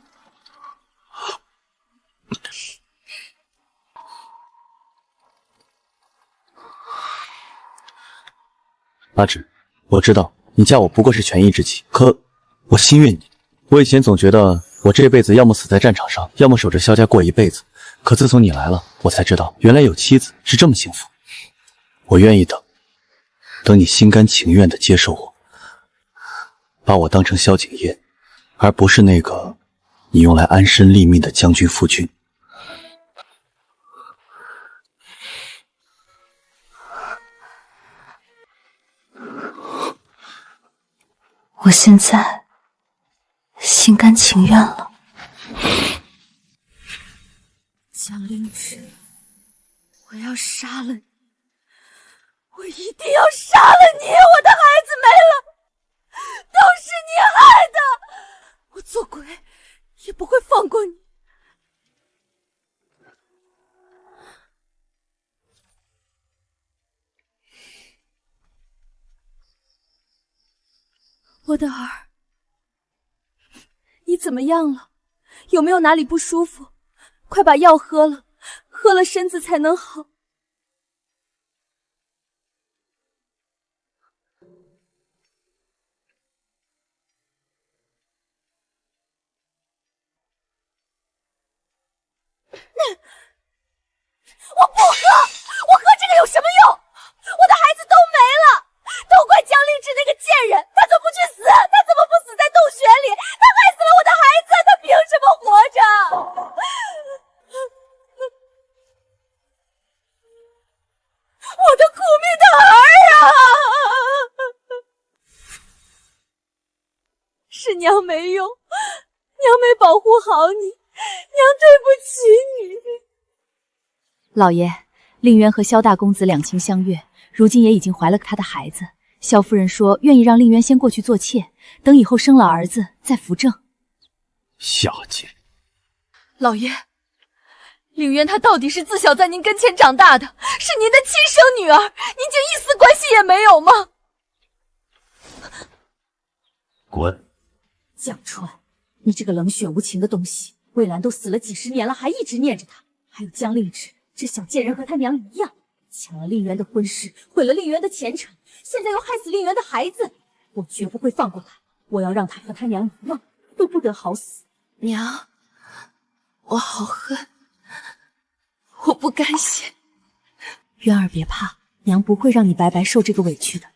阿芷，我知道你嫁我不过是权宜之计，可我心悦你。我以前总觉得我这辈子要么死在战场上，要么守着萧家过一辈子。可自从你来了，我才知道原来有妻子是这么幸福。我愿意等你心甘情愿地接受我，把我当成萧景烨，而不是那个你用来安身立命的将军夫君。我现在心甘情愿了。江令旨，我要杀了你！我一定要杀了你！我的孩子没了，都是你害的！我做鬼也不会放过你！我的儿，你怎么样了？有没有哪里不舒服？快把药喝了，喝了身子才能好。我不喝，我喝这个有什么用？我的孩子都没了，都怪江令旨那个贱人，他怎么不去死？他怎么不死在洞穴里？他害死了我的孩子，他凭什么活着？我的苦命的儿啊！是娘没用，娘没保护好你，娘对不起你。老爷，令媛和萧大公子两情相悦，如今也已经怀了他的孩子。萧夫人说愿意让令媛先过去做妾，等以后生了儿子再扶正。下贱！老爷，令媛她到底是自小在您跟前长大的，是您的亲生女儿，您竟一丝关系也没有吗？滚！江川，你这个冷血无情的东西！魏兰都死了几十年了，还一直念着他。还有江令旨，这小贱人和他娘一样，抢了令媛的婚事，毁了令媛的前程，现在又害死令媛的孩子，我绝不会放过他！我要让他和他娘一样，都不得好死！娘，我好恨，我不甘心。渊儿别怕，娘不会让你白白受这个委屈的，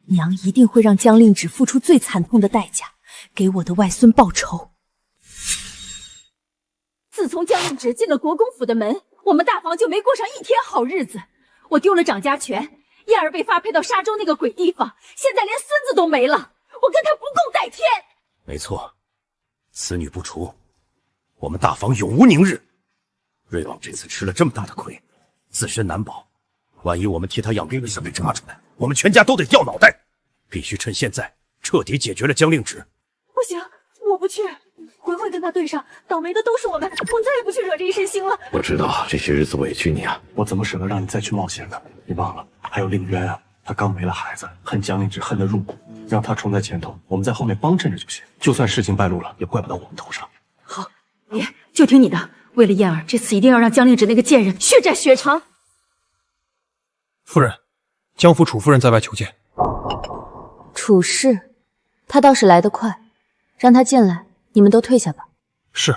娘一定会让江令旨付出最惨痛的代价，给我的外孙报仇。自从江令旨进了国公府的门，我们大房就没过上一天好日子。我丢了掌家权，燕儿被发配到沙洲那个鬼地方，现在连孙子都没了，我跟他不共戴天。没错，此女不除，我们大房永无宁日。瑞王这次吃了这么大的亏，自身难保，万一我们替他养兵的事被查出来，我们全家都得掉脑袋。必须趁现在彻底解决了江令芷。不行，我不去，回回跟他对上，倒霉的都是我们，我再也不去惹这一身腥了。我知道这些日子委屈你啊，我怎么舍得让你再去冒险呢？你忘了，还有令渊啊，他刚没了孩子，恨江令芷恨得入骨，让他冲在前头，我们在后面帮衬着就行。就算事情败露了，也怪不到我们头上。好，爷就听你的。为了燕儿，这次一定要让江令芷那个贱人血债血偿。夫人，江府楚夫人在外求见。楚氏，他倒是来得快，让他进来，你们都退下吧。是。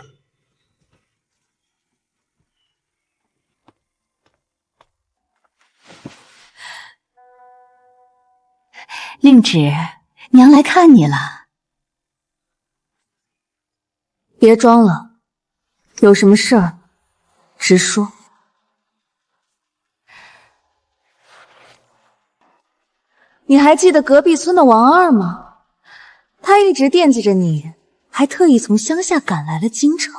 令芷，娘来看你了。别装了，有什么事儿直说。你还记得隔壁村的王二吗？他一直惦记着你，还特意从乡下赶来了京城。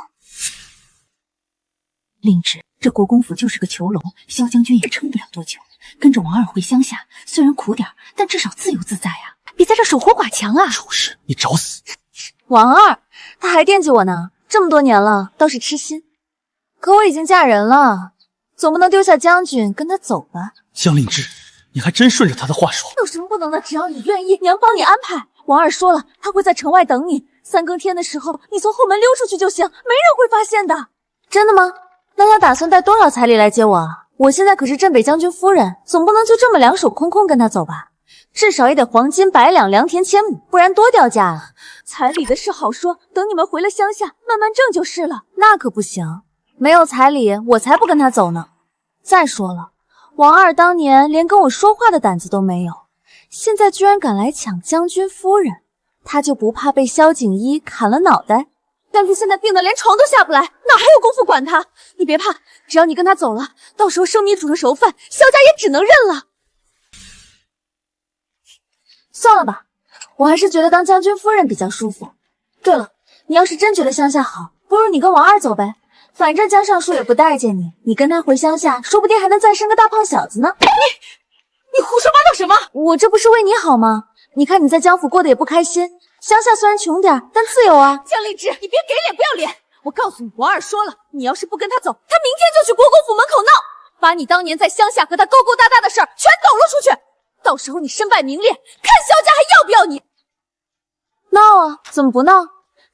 令芷，这国公府就是个囚笼，萧将军也撑不了多久。跟着王二回乡下，虽然苦点，但至少自由自在啊，比在这守活寡强啊。楚氏，你找死！王二，他还惦记我呢，这么多年了，倒是痴心。可我已经嫁人了，总不能丢下将军跟他走吧？江令芷，你还真顺着他的话说。有什么不能的？只要你愿意，娘帮你安排。王二说了，他会在城外等你，3更天的时候，你从后门溜出去就行，没人会发现的。真的吗？那他打算带多少彩礼来接我啊？我现在可是镇北将军夫人，总不能就这么两手空空跟他走吧？至少也得黄金100两，良田1000亩，不然多掉价啊！彩礼的事好说，等你们回了乡下，慢慢挣就是了。那可不行，没有彩礼，我才不跟他走呢。再说了，王二当年连跟我说话的胆子都没有，现在居然敢来抢将军夫人，他就不怕被萧景一砍了脑袋？将军现在病得连床都下不来，哪还有功夫管他？你别怕，只要你跟他走了，到时候生米煮成熟饭，萧家也只能认了。算了吧，我还是觉得当将军夫人比较舒服。对了，你要是真觉得乡下好，不如你跟王二走呗，反正江尚书也不待见你，你跟他回乡下，说不定还能再生个大胖小子呢。你胡说八道什么？我这不是为你好吗？你看你在江府过得也不开心，乡下虽然穷点，但自由啊。江令芷，你别给脸不要脸！我告诉你，王二说了，你要是不跟他走，他明天就去国公府门口闹，把你当年在乡下和他勾勾搭搭的事儿全抖了出去。到时候你身败名裂，看萧家还要不要你？闹啊，怎么不闹？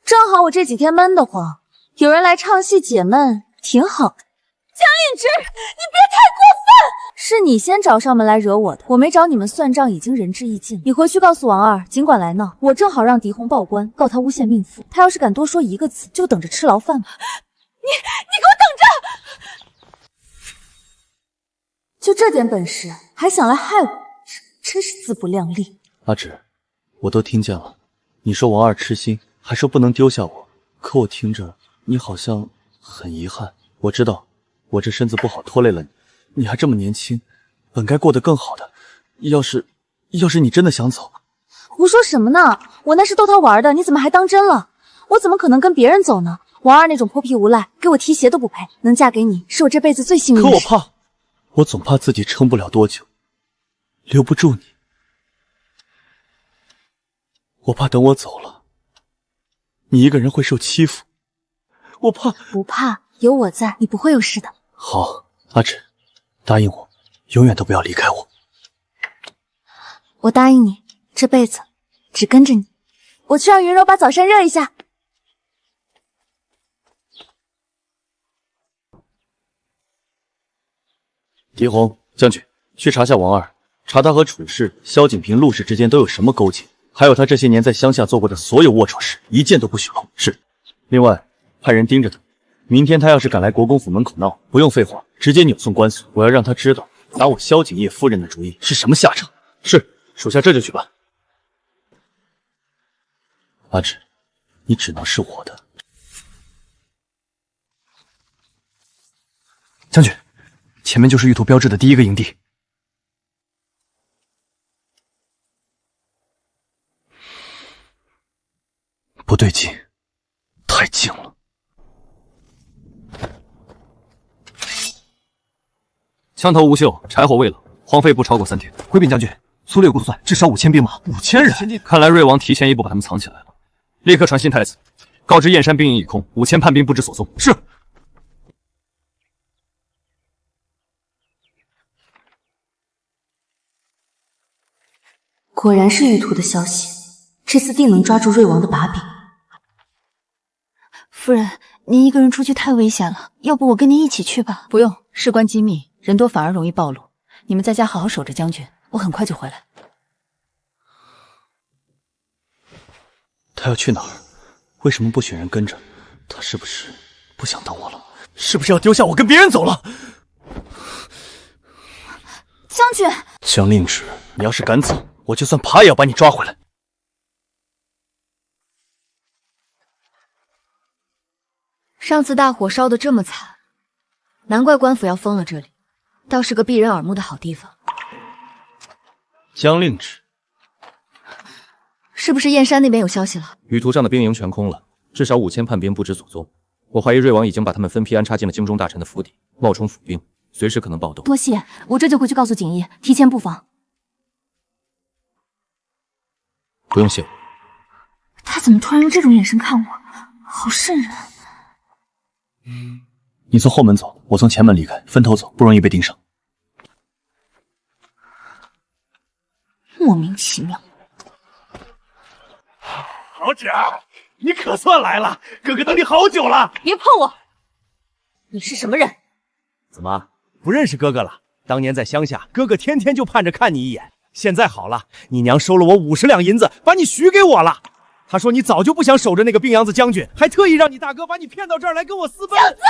正好我这几天闷得慌，有人来唱戏解闷，挺好的。江令芷，你别太过分！是你先找上门来惹我的，我没找你们算账，已经仁至义尽。你回去告诉王二，尽管来闹，我正好让狄红报官，告他诬陷命妇。他要是敢多说一个字，就等着吃牢饭吧。你给我等着！就这点本事，还想来害我，真是自不量力。阿芷，我都听见了，你说王二痴心，还说不能丢下我，可我听着你好像很遗憾。我知道我这身子不好，拖累了你，你还这么年轻，本该过得更好的。要是你真的想走，胡说什么呢？我那是逗他玩的，你怎么还当真了？我怎么可能跟别人走呢？王二那种泼皮无赖，给我提鞋都不配。能嫁给你，是我这辈子最幸运的事。可我总怕自己撑不了多久，留不住你。我怕等我走了，你一个人会受欺负。我怕。不怕，有我在，你不会有事的。好，阿芷，答应我，永远都不要离开我。我答应你，这辈子只跟着你。我去让云柔把早膳热一下。狄红将军，去查下王二，查他和楚氏、萧景平、陆氏之间都有什么勾结，还有他这些年在乡下做过的所有龌龊事，一件都不许漏。是。另外，派人盯着他，明天他要是敢来国公府门口闹，不用废话，直接扭送官司。我要让他知道，打我萧景业夫人的主意是什么下场。是，属下这就去办。阿芷，你只能是我的。将军，前面就是玉图标志的第一个营地。不对劲，太近了。枪头无锈，柴火未冷，荒废不超过3天。回禀将军，粗略估算，至少5000兵马，5000人。看来瑞王提前一步把他们藏起来了。立刻传信太子，告知燕山兵营已空，5000叛兵不知所踪。是。果然是玉兔的消息，这次定能抓住瑞王的把柄。夫人，您一个人出去太危险了，要不我跟您一起去吧？不用，事关机密，人多反而容易暴露。你们在家好好守着将军，我很快就回来。他要去哪儿？为什么不选人跟着？他是不是不想当我了？是不是要丢下我跟别人走了？将军，江令旨，你要是敢走，我就算爬也要把你抓回来。上次大火烧得这么惨，难怪官府要封了这里，倒是个避人耳目的好地方。江令旨，是不是燕山那边有消息了？旅途上的兵营全空了，至少5000叛兵不知所踪。我怀疑瑞王已经把他们分批安插进了京中大臣的府邸，冒充府兵，随时可能暴动。多谢，我这就回去告诉景逸，提前布防。不用谢我。他怎么突然用这种眼神看我？好瘆人。你从后门走，我从前门离开，分头走，不容易被盯上。莫名其妙。好姐，你可算来了，哥哥等你好久了。别碰我！你是什么人？怎么不认识哥哥了？当年在乡下，哥哥天天就盼着看你一眼。现在好了，你娘收了我50两银子，把你许给我了。他说你早就不想守着那个病秧子将军，还特意让你大哥把你骗到这儿来跟我私奔。小子！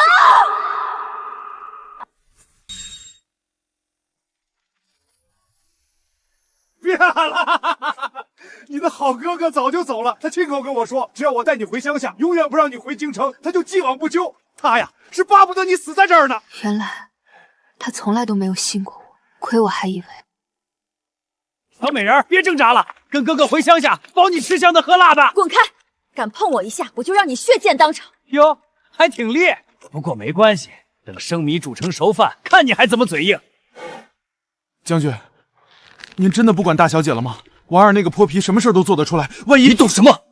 变了！你的好哥哥早就走了，他亲口跟我说，只要我带你回乡下，永远不让你回京城，他就既往不咎。他呀，是巴不得你死在这儿呢。原来他从来都没有信过我，亏我还以为。小美人，别挣扎了，跟哥哥回乡下，包你吃香的喝辣的。滚开！敢碰我一下，我就让你血溅当场。哟，还挺烈，不过没关系，等生米煮成熟饭，看你还怎么嘴硬。将军，您真的不管大小姐了吗？王二那个泼皮什么事都做得出来，万一……你懂什么？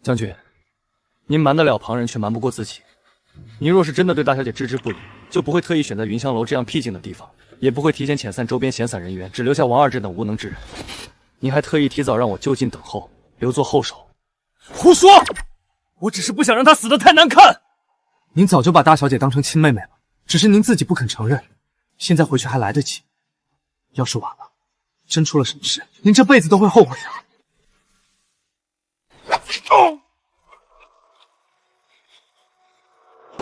将军，您瞒得了旁人，却瞒不过自己。您若是真的对大小姐置之不理，就不会特意选在云香楼这样僻静的地方，也不会提前遣散周边闲散人员，只留下王二这等无能之人。您还特意提早让我就近等候，留作后手。胡说！我只是不想让她死得太难看。您早就把大小姐当成亲妹妹了，只是您自己不肯承认。现在回去还来得及，要是晚了，真出了什么事，您这辈子都会后悔的。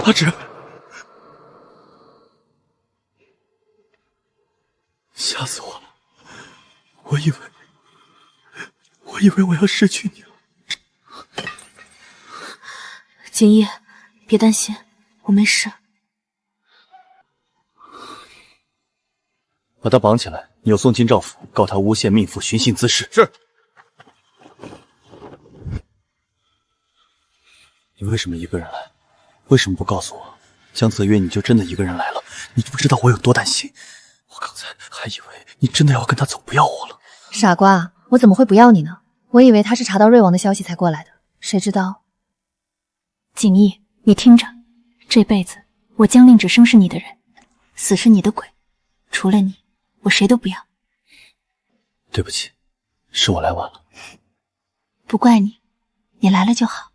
阿芷，吓死我了！我以为我要失去你了。景逸，别担心，我没事。把他绑起来，扭送京兆府，告他诬陷命妇寻衅滋事。是。你为什么一个人来？为什么不告诉我？江泽约你就真的一个人来了，你不知道我有多担心。我刚才还以为你真的要跟他走，不要我了。傻瓜，我怎么会不要你呢？我以为他是查到瑞王的消息才过来的，谁知道……景逸，你听着，这辈子我江令只生是你的人，死是你的鬼，除了你，我谁都不要。对不起，是我来晚了。不怪你，你来了就好。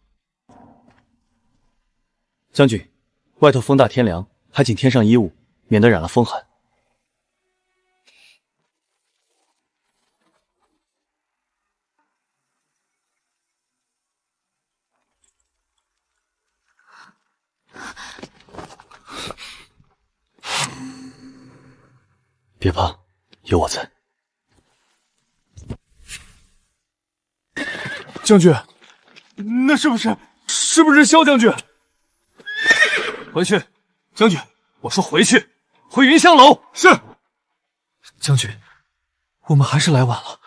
将军，外头风大天凉，还请添上衣物，免得染了风寒。别怕，有我在。将军，那是不是萧将军？回去，将军，我说回去，回云香楼。是。将军，我们还是来晚了。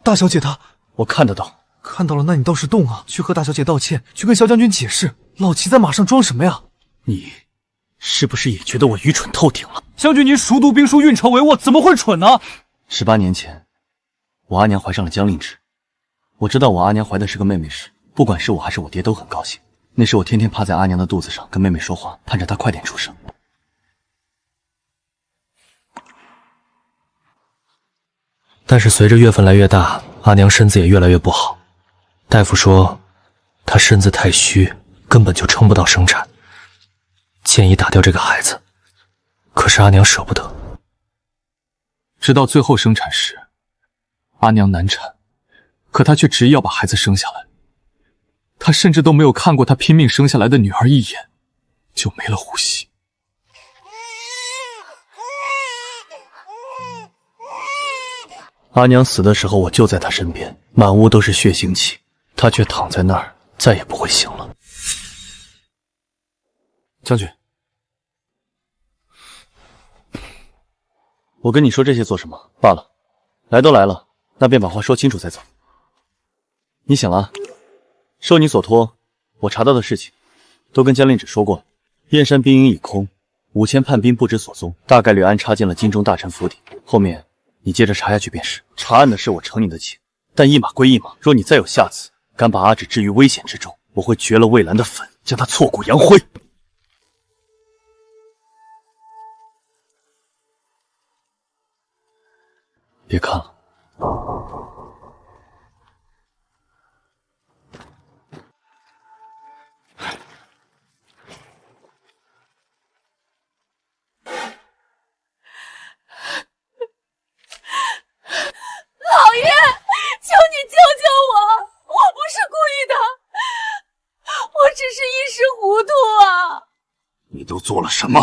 大小姐她，我看得到，看到了，那你倒是动啊，去和大小姐道歉，去跟萧将军解释。老齐在马上装什么呀？你是不是也觉得我愚蠢透顶了？将军，您熟读兵书，运筹帷幄，怎么会蠢呢？18年前，我阿娘怀上了江令芷。我知道我阿娘怀的是个妹妹时，不管是我还是我爹都很高兴。那时我天天趴在阿娘的肚子上跟妹妹说话，盼着她快点出生。但是随着月份来越大，阿娘身子也越来越不好。大夫说她身子太虚，根本就撑不到生产，建议打掉这个孩子。可是阿娘舍不得。直到最后生产时，阿娘难产，可她却执意要把孩子生下来。她甚至都没有看过她拼命生下来的女儿一眼，就没了呼吸。阿娘死的时候，我就在她身边，满屋都是血腥气，她却躺在那儿，再也不会醒了。将军，我跟你说这些做什么？罢了，来都来了，那便把话说清楚再走。你想啊，受你所托，我查到的事情都跟江令芷说过了。燕山兵营已空，5000叛兵不知所踪，大概率安插进了荆中大臣府邸。后面你接着查下去便是。查案的事我承你的情，但一码归一码，若你再有下次，敢把阿芷置于危险之中，我会绝了魏兰的粉，将她挫骨扬灰。别看了。老爷，求你救救我！我不是故意的，我只是一时糊涂啊！你都做了什么？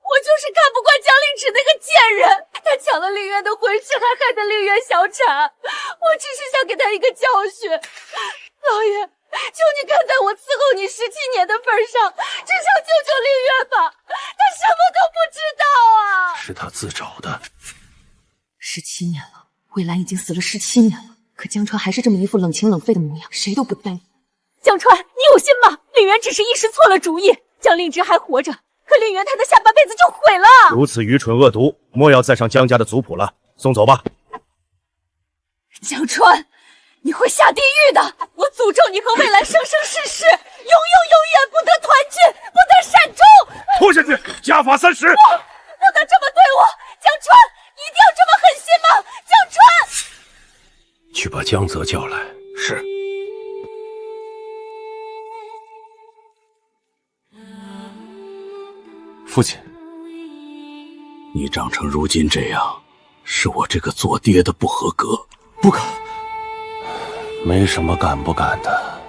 我就是看不惯江令芷那个贱人，他抢了令渊的婚事，还害得令渊小产。我只是想给他一个教训。老爷，求你看在我伺候你17年的份上，至少救救令渊吧！他什么都不知道啊！是他自找的。17年了，魏兰已经死了17年了，可江川还是这么一副冷情冷肺的模样，谁都不在意。江川，你有心吗？令渊只是一时错了主意，江令芷还活着，可令渊他的下半辈子就毁了。如此愚蠢恶毒，莫要再上江家的族谱了。送走吧。江川，你会下地狱的！我诅咒你和魏兰生生世世，永远不得团聚，不得善终！拖下去，家法30！不能这么对我，江川，你一定要这么狠心吗？江川，去把江泽叫来。是。父亲，你长成如今这样，是我这个做爹的不合格。不敢。没什么敢不敢的。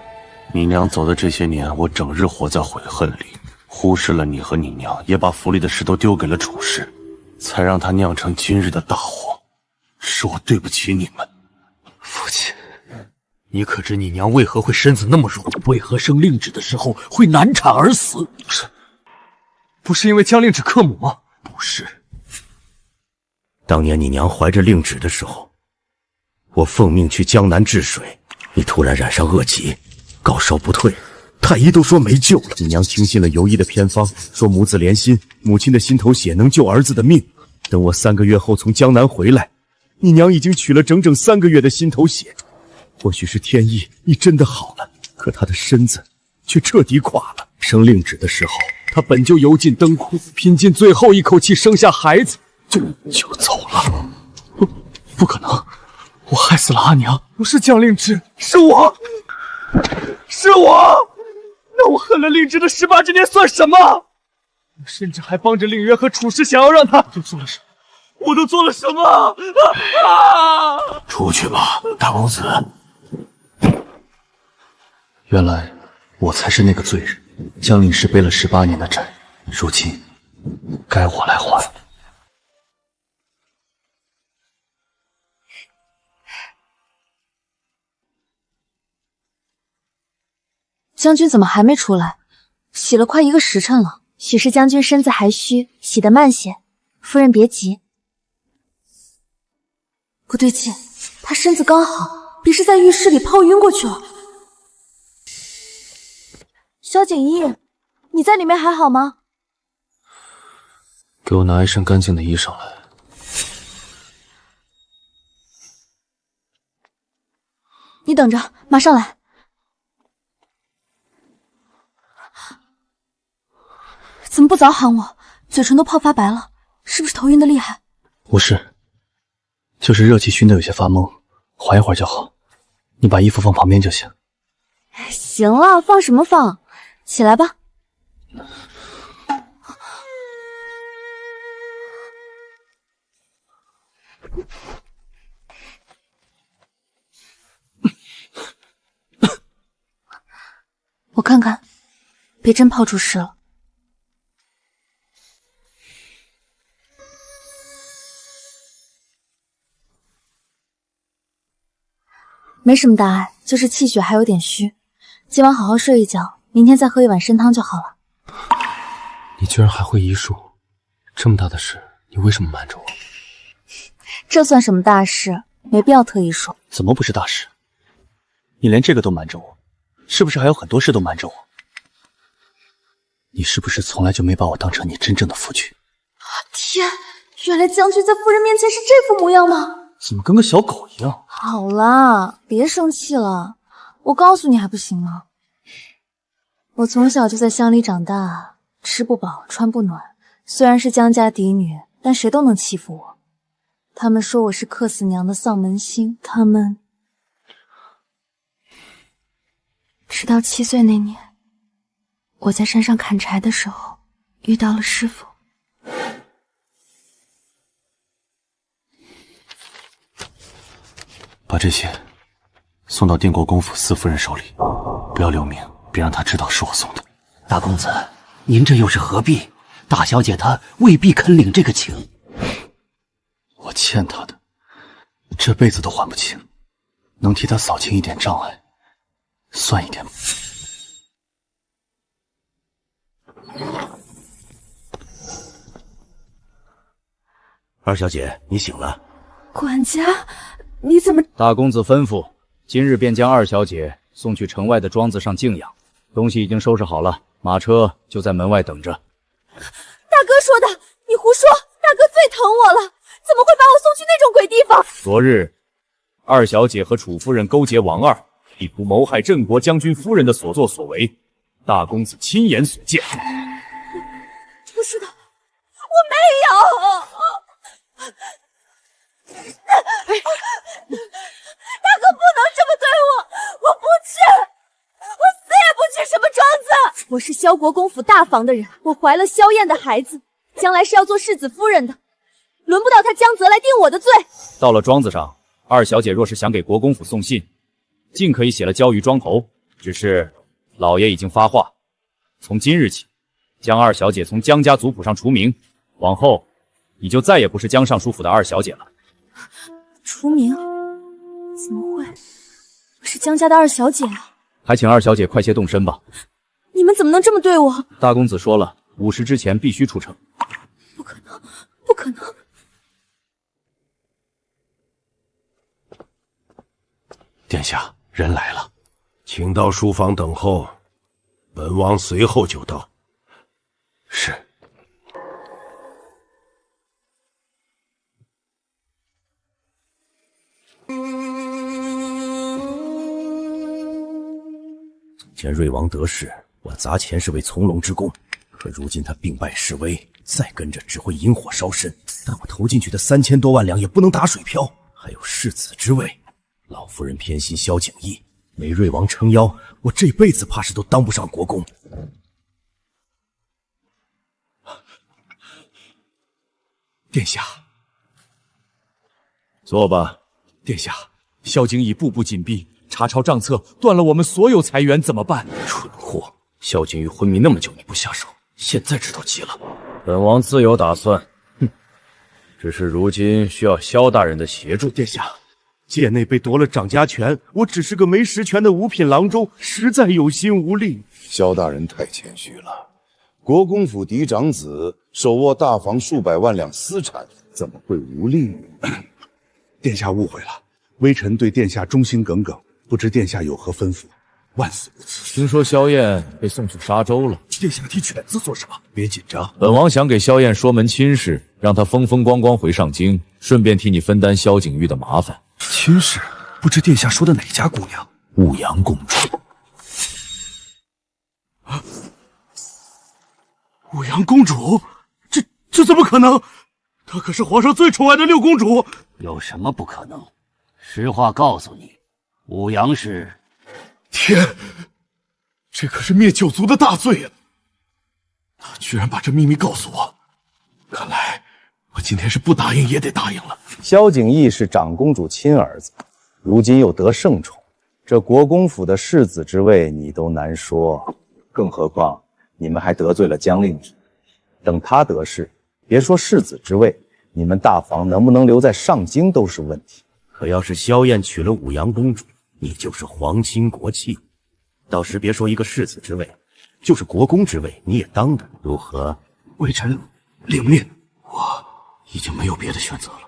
你娘走的这些年，我整日活在悔恨里，忽视了你和你娘，也把府里的事都丢给了楚氏，才让他酿成今日的大祸。是我对不起你们。父亲，你可知你娘为何会身子那么弱？为何生令芷的时候会难产而死？不是因为江令芷克母吗？不是。当年你娘怀着令芷的时候，我奉命去江南治水，你突然染上恶疾，高烧不退，太医都说没救了。你娘听信了游医的偏方，说母子连心，母亲的心头血能救儿子的命。等我3个月后从江南回来，你娘已经取了整整3个月的心头血。或许是天意，你真的好了，可她的身子却彻底垮了。生令芷的时候，她本就油尽灯枯，拼尽最后一口气生下孩子，就走了。不可能，我害死了阿娘，不是江令芷，是我。那我恨了令芷的18之年算什么？我甚至还帮着令渊和楚氏想要让他……我都做了什么？出去吧，大公子。原来我才是那个罪人，江令氏背了18年的债，如今该我来还。将军怎么还没出来？洗了快1个时辰了。许是将军身子还虚，洗得慢些。夫人别急。不对劲，他身子刚好，别是在浴室里泡晕过去了。萧景逸，你在里面还好吗？给我拿一身干净的衣裳来。你等着，马上来。怎么不早喊我？嘴唇都泡发白了，是不是头晕的厉害？不是，就是热气熏得有些发懵，缓一会儿就好。你把衣服放旁边就行。行了，放什么放？起来吧。我看看，别真泡出事了。没什么大碍，就是气血还有点虚。今晚好好睡一觉，明天再喝一碗参汤就好了。你居然还会医术，这么大的事，你为什么瞒着我？这算什么大事？没必要特意说。怎么不是大事？你连这个都瞒着我，是不是还有很多事都瞒着我？你是不是从来就没把我当成你真正的夫君？天，原来将军在夫人面前是这副模样吗？怎么跟个小狗一样？好啦，别生气了，我告诉你还不行吗？我从小就在乡里长大，吃不饱穿不暖，虽然是江家嫡女，但谁都能欺负我。他们说我是客死娘的丧门星，他们直到7岁那年，我在山上砍柴的时候遇到了师傅。把这些送到定国公府四夫人手里，不要留名，别让她知道是我送的。大公子，您这又是何必？大小姐她未必肯领这个情。我欠她的，这辈子都还不清，能替她扫清一点障碍，算一点吧。二小姐，你醒了。管家，你怎么？大公子吩咐，今日便将二小姐送去城外的庄子上静养，东西已经收拾好了，马车就在门外等着。大哥说的，你胡说！大哥最疼我了，怎么会把我送去那种鬼地方？昨日，二小姐和楚夫人勾结王二，意图谋害镇国将军夫人的所作所为，大公子亲眼所见。不是的，我没有。大哥不能这么对我，我不去，我死也不去什么庄子。我是萧国公府大房的人，我怀了萧燕的孩子，将来是要做世子夫人的，轮不到他江泽来定我的罪。到了庄子上，二小姐若是想给国公府送信，尽可以写了交于庄头，只是老爷已经发话，从今日起将二小姐从江家族谱上除名，往后你就再也不是江尚书府的二小姐了。除名？怎么会？我是江家的二小姐啊！还请二小姐快些动身吧。你们怎么能这么对我？大公子说了，5时之前必须出城。不可能，不可能！殿下，人来了，请到书房等候，本王随后就到。是。前瑞王得势，我砸钱是为从龙之功，可如今他病败势危，再跟着只会引火烧身。但我投进去的3000多万两也不能打水漂，还有世子之位。老夫人偏心萧景逸，没瑞王撑腰，我这辈子怕是都当不上国公。殿下，坐吧。殿下，萧景逸步步紧逼，查抄账册，断了我们所有财源，怎么办？蠢货！萧景逸昏迷那么久，你不下手，现在知道急了。本王自有打算，只是如今需要萧大人的协助。殿下，界内被夺了掌家权，我只是个没实权的五品郎中，实在有心无力。萧大人太谦虚了，国公府嫡长子手握大房数百万两私产，怎么会无力？殿下误会了，微臣对殿下忠心耿耿，不知殿下有何吩咐？万死不辞。听说萧燕被送去沙州了，殿下提犬子做什么？别紧张，本王想给萧燕说门亲事，让她风风光光回上京，顺便替你分担萧景玉的麻烦。亲事？不知殿下说的哪家姑娘？雾阳公主。雾阳公主？这怎么可能？她可是皇上最宠爱的六公主。有什么不可能？实话告诉你，武阳是……天，这可是灭九族的大罪啊！他居然把这秘密告诉我，看来我今天是不答应也得答应了。萧景义是长公主亲儿子，如今又得圣宠，这国公府的世子之位你都难说，更何况你们还得罪了江令旨。等他得势，别说世子之位，你们大房能不能留在上京都是问题。可要是萧燕娶了武阳公主，你就是皇亲国戚，到时别说一个世子之位，就是国公之位你也当的，如何？微臣领命，我已经没有别的选择了。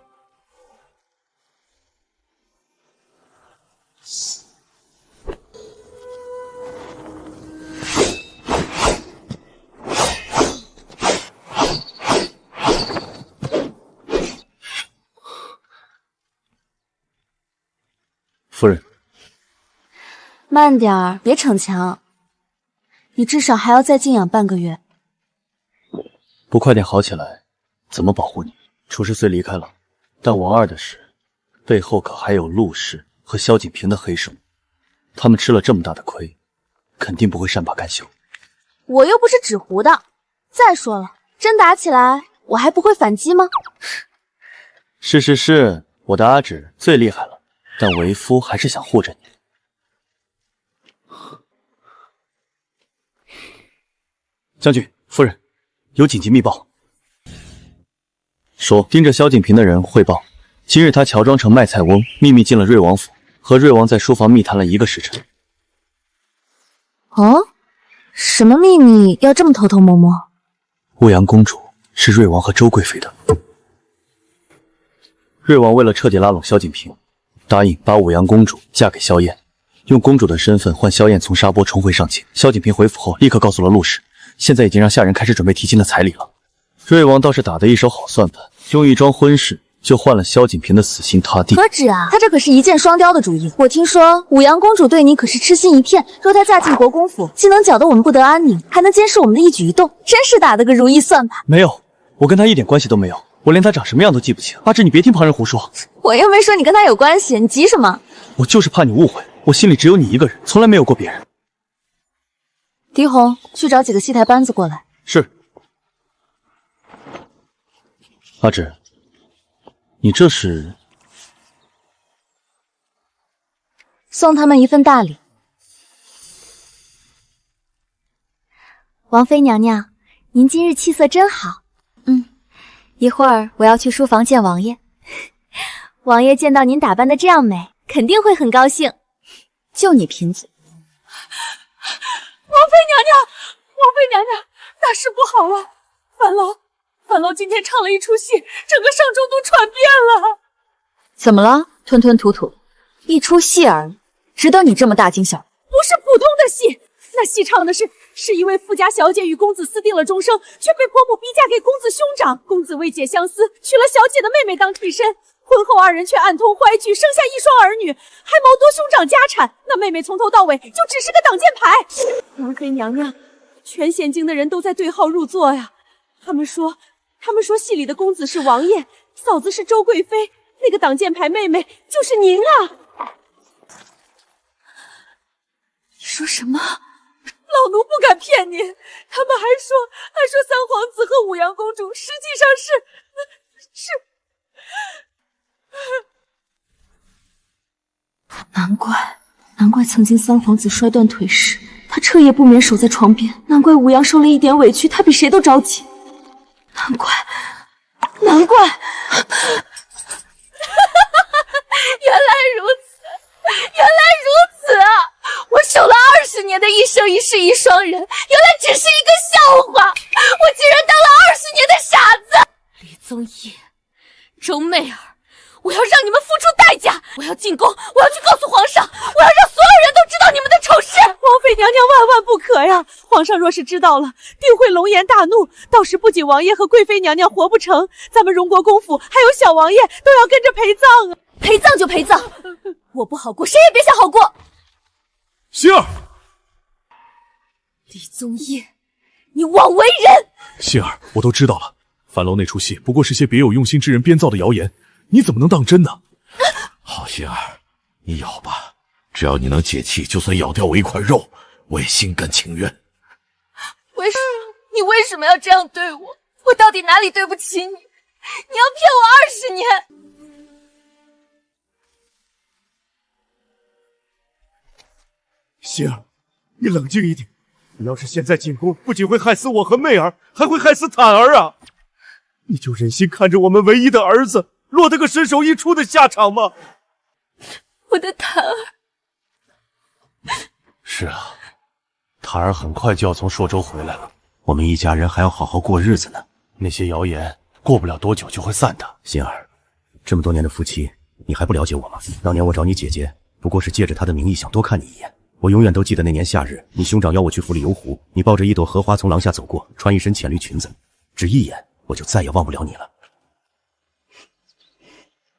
夫人，慢点儿，别逞强。你至少还要再静养半个月。不快点好起来，怎么保护你？楚氏虽离开了，但王二的事背后可还有陆氏和萧景平的黑手，他们吃了这么大的亏，肯定不会善罢甘休。我又不是纸糊的。再说了，真打起来，我还不会反击吗？是，我的阿芷最厉害了，但为夫还是想护着你。将军，夫人，有紧急密报。说盯着萧景平的人汇报，今日他乔装成卖菜翁，秘密进了瑞王府，和瑞王在书房密谈了1个时辰。哦，什么秘密要这么偷偷摸摸？雾阳公主是瑞王和周贵妃的。瑞王为了彻底拉拢萧景平，答应把武阳公主嫁给萧燕，用公主的身份换萧燕从沙波重回上京。萧景平回府后，立刻告诉了陆氏，现在已经让下人开始准备提亲的彩礼了。瑞王倒是打得一手好算盘，用一桩婚事就换了萧景平的死心塌地。何止啊，他这可是一箭双雕的主意。我听说武阳公主对你可是痴心一片，若她嫁进国公府，既能搅得我们不得安宁，还能监视我们的一举一动，真是打得个如意算盘。没有，我跟她一点关系都没有，我连她长什么样都记不清。阿芷，你别听旁人胡说。我又没说你跟她有关系，你急什么？我就是怕你误会，我心里只有你一个人，从来没有过别人。狄红，去找几个戏台班子过来。是。阿芷，你这是？送他们一份大礼。王妃娘娘，您今日气色真好。一会儿我要去书房见王爷，王爷见到您打扮的这样美，肯定会很高兴。就你贫嘴！王妃娘娘，大事不好了！樊楼今天唱了一出戏，整个上州都传遍了。怎么了？吞吞吐吐，一出戏而已，值得你这么大惊小怪？不是普通的戏，那戏唱的是一位富家小姐与公子私定了终生，却被婆母逼嫁给公子兄长。公子为解相思，娶了小姐的妹妹当替身。婚后2人却暗通欢聚，生下1双儿女，还谋夺兄长家产。那妹妹从头到尾就只是个挡箭牌。王妃娘娘，全县京的人都在对号入座呀。他们说戏里的公子是王爷，嫂子是周贵妃，那个挡箭牌妹妹就是您啊！你说什么？老奴不敢骗您，他们还说三皇子和武阳公主实际上是。难怪曾经三皇子摔断腿时，他彻夜不眠守在床边。难怪武阳受了一点委屈，他比谁都着急。难怪！原来如此啊！我守了20年的一生一世一双人，原来只是一个笑话！我竟然当了20年的傻子！李宗义，周媚儿，我要让你们付出代价！我要进宫，我要去告诉皇上，我要让所有人都知道你们的丑事！王妃娘娘万万不可呀！皇上若是知道了，定会龙颜大怒，到时不仅王爷和贵妃娘娘活不成，咱们荣国公府还有小王爷都要跟着陪葬啊！陪葬就陪葬，我不好过，谁也别想好过。星儿，李宗义，你枉为人！星儿，我都知道了，樊楼那出戏不过是些别有用心之人编造的谣言，你怎么能当真呢？好，星儿，你咬吧，只要你能解气，就算咬掉我一块肉，我也心甘情愿。你为什么要这样对我？我到底哪里对不起你？你要骗我20年！星儿，你冷静一点。你要是现在进宫，不仅会害死我和媚儿，还会害死坦儿啊！你就忍心看着我们唯一的儿子落得个身首异处的下场吗？我的坦儿。是啊，坦儿很快就要从朔州回来了，我们一家人还要好好过日子呢。那些谣言过不了多久就会散的。心儿，这么多年的夫妻，你还不了解我吗？当年我找你姐姐，不过是借着她的名义想多看你一眼。我永远都记得那年夏日，你兄长邀我去府里游湖，你抱着一朵荷花从廊下走过，穿一身浅绿裙子，只一眼我就再也忘不了你了。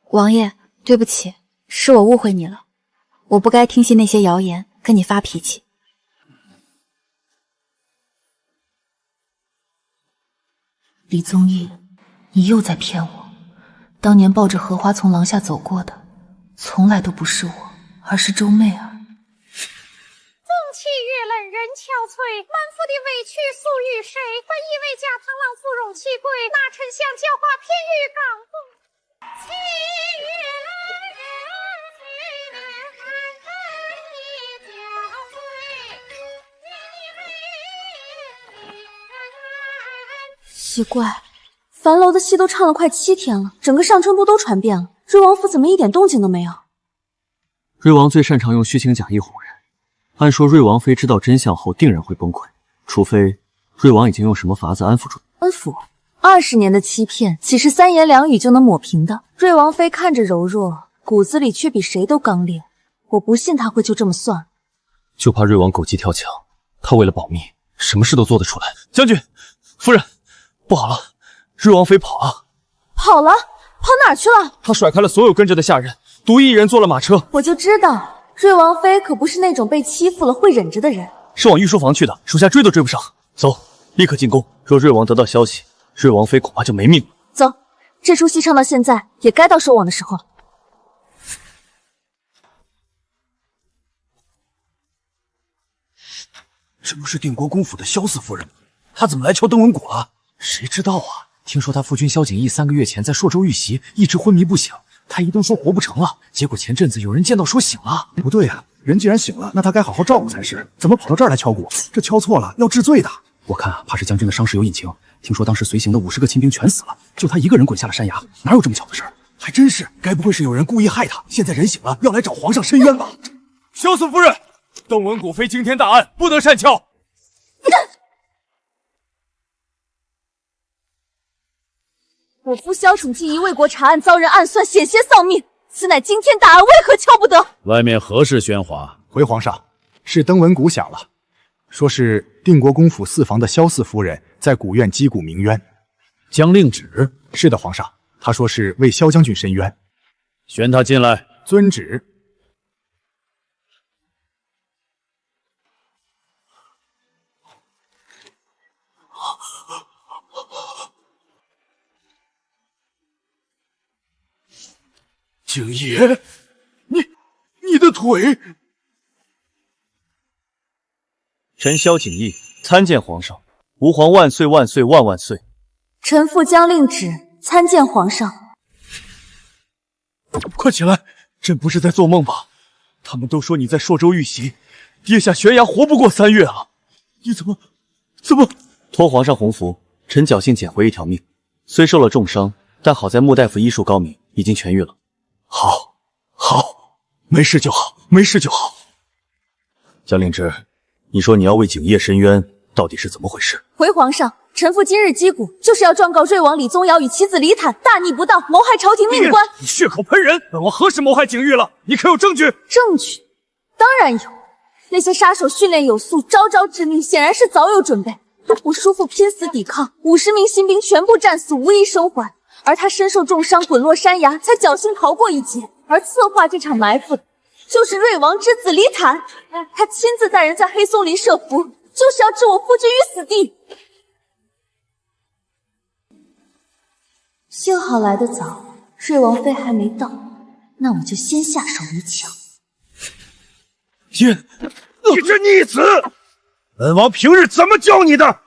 王爷，对不起，是我误会你了，我不该听信那些谣言，跟你发脾气。李宗义，你又在骗我。当年抱着荷花从廊下走过的，从来都不是我，而是周媚儿。风气越冷人憔悴，满腹的委屈诉与谁？本以为家螳螂芙蓉七桂，哪成想娇花偏于港风。气越冷奇怪，樊楼的戏都唱了快7天了，整个上春部都传遍了，瑞王府怎么一点动静都没有？瑞王最擅长用虚情假意哄人，按说瑞王妃知道真相后定然会崩溃，除非瑞王已经用什么法子安抚住。安抚？20年的欺骗，岂是3言2语就能抹平的？瑞王妃看着柔弱，骨子里却比谁都刚烈，我不信她会就这么算了。就怕瑞王狗急跳墙，他为了保密，什么事都做得出来。将军，夫人，不好了，瑞王妃跑了。跑了？跑哪儿去了？他甩开了所有跟着的下人，独一人坐了马车。我就知道，瑞王妃可不是那种被欺负了会忍着的人。是往御书房去的，属下追都追不上。走，立刻进宫。若瑞王得到消息，瑞王妃恐怕就没命了。走，这出戏唱到现在，也该到收网的时候了。这不是定国公府的萧四夫人吗？她怎么来敲登文谷了？谁知道啊？听说她夫君萧景义3个月前在朔州遇袭，一直昏迷不醒。太医都说活不成了，结果前阵子有人见到说醒了。不对啊，人既然醒了，那他该好好照顾才是。怎么跑到这儿来敲鼓？这敲错了要治罪的。我看啊，怕是将军的伤势有隐情。听说当时随行的50个亲兵全死了，就他一个人滚下了山崖，哪有这么巧的事儿？还真是，该不会是有人故意害他？现在人醒了，要来找皇上申冤吧？萧四夫人，登文谷非惊天大案，不得擅敲。我夫萧宠记一为国查案遭人暗算，险些丧命，此乃惊天大案，为何敲不得？外面何事喧哗？回皇上，是登文谷响了，说是定国公府4房的萧四夫人在古院击鼓鸣冤。将令旨？是的，皇上，他说是为萧将军申冤。宣他进来。遵旨。景爷，你的腿！臣萧景义参见皇上，吾皇万岁万岁万万岁！臣父将令旨，参见皇上。快起来，朕不是在做梦吧？他们都说你在朔州遇袭，跌下悬崖活不过3月啊！你怎么？托皇上洪福，臣侥幸捡回一条命，虽受了重伤，但好在穆大夫医术高明，已经痊愈了。好，没事就好，没事就好。将令旨，你说你要为景业申冤，到底是怎么回事？回皇上，臣父今日击鼓，就是要状告瑞王李宗尧与其子李坦大逆不道，谋害朝廷命官。你血口喷人！本王何时谋害景玉了？你可有证据？证据？当然有。那些杀手训练有素，招招致命，显然是早有准备。我叔父拼死抵抗，50名新兵全部战死，无一生还。而他身受重伤，滚落山崖，才侥幸逃过一劫。而策划这场埋伏的，就是瑞王之子李坦。他亲自带人在黑松林设伏，就是要置我夫君于死地。幸好来得早，瑞王妃还没到，那我就先下手为强。爹，你这逆子！本王平日怎么教你的？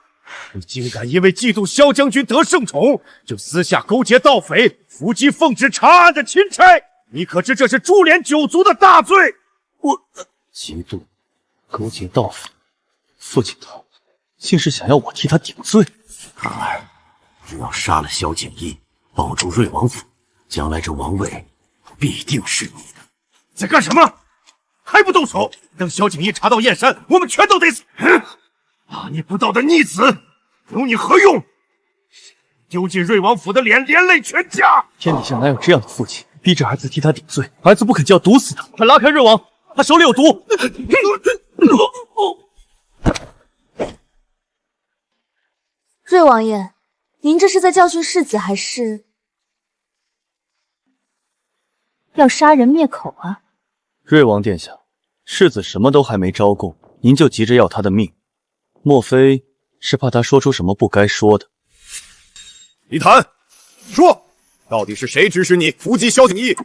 你竟敢因为嫉妒萧将军得圣宠，就私下勾结盗匪，伏击奉旨查案的钦差，你可知这是株连九族的大罪？我嫉妒、勾结盗匪，父亲他竟是想要我替他顶罪。儿儿，只要杀了萧景义，保住瑞王府，将来这王位必定是你的。在干什么？还不动手！等萧景义查到燕山，我们全都得死！大逆不道的逆子，有你何用？丢尽瑞王府的脸，连累全家！天底下哪有这样的父亲，逼着儿子替他顶罪，儿子不肯就要毒死他！快拉开瑞王，他手里有毒！瑞王爷，您这是在教训世子，还是要杀人灭口啊？瑞王殿下，世子什么都还没招供，您就急着要他的命，莫非是怕他说出什么不该说的？李坦，说，到底是谁指使你伏击萧景义？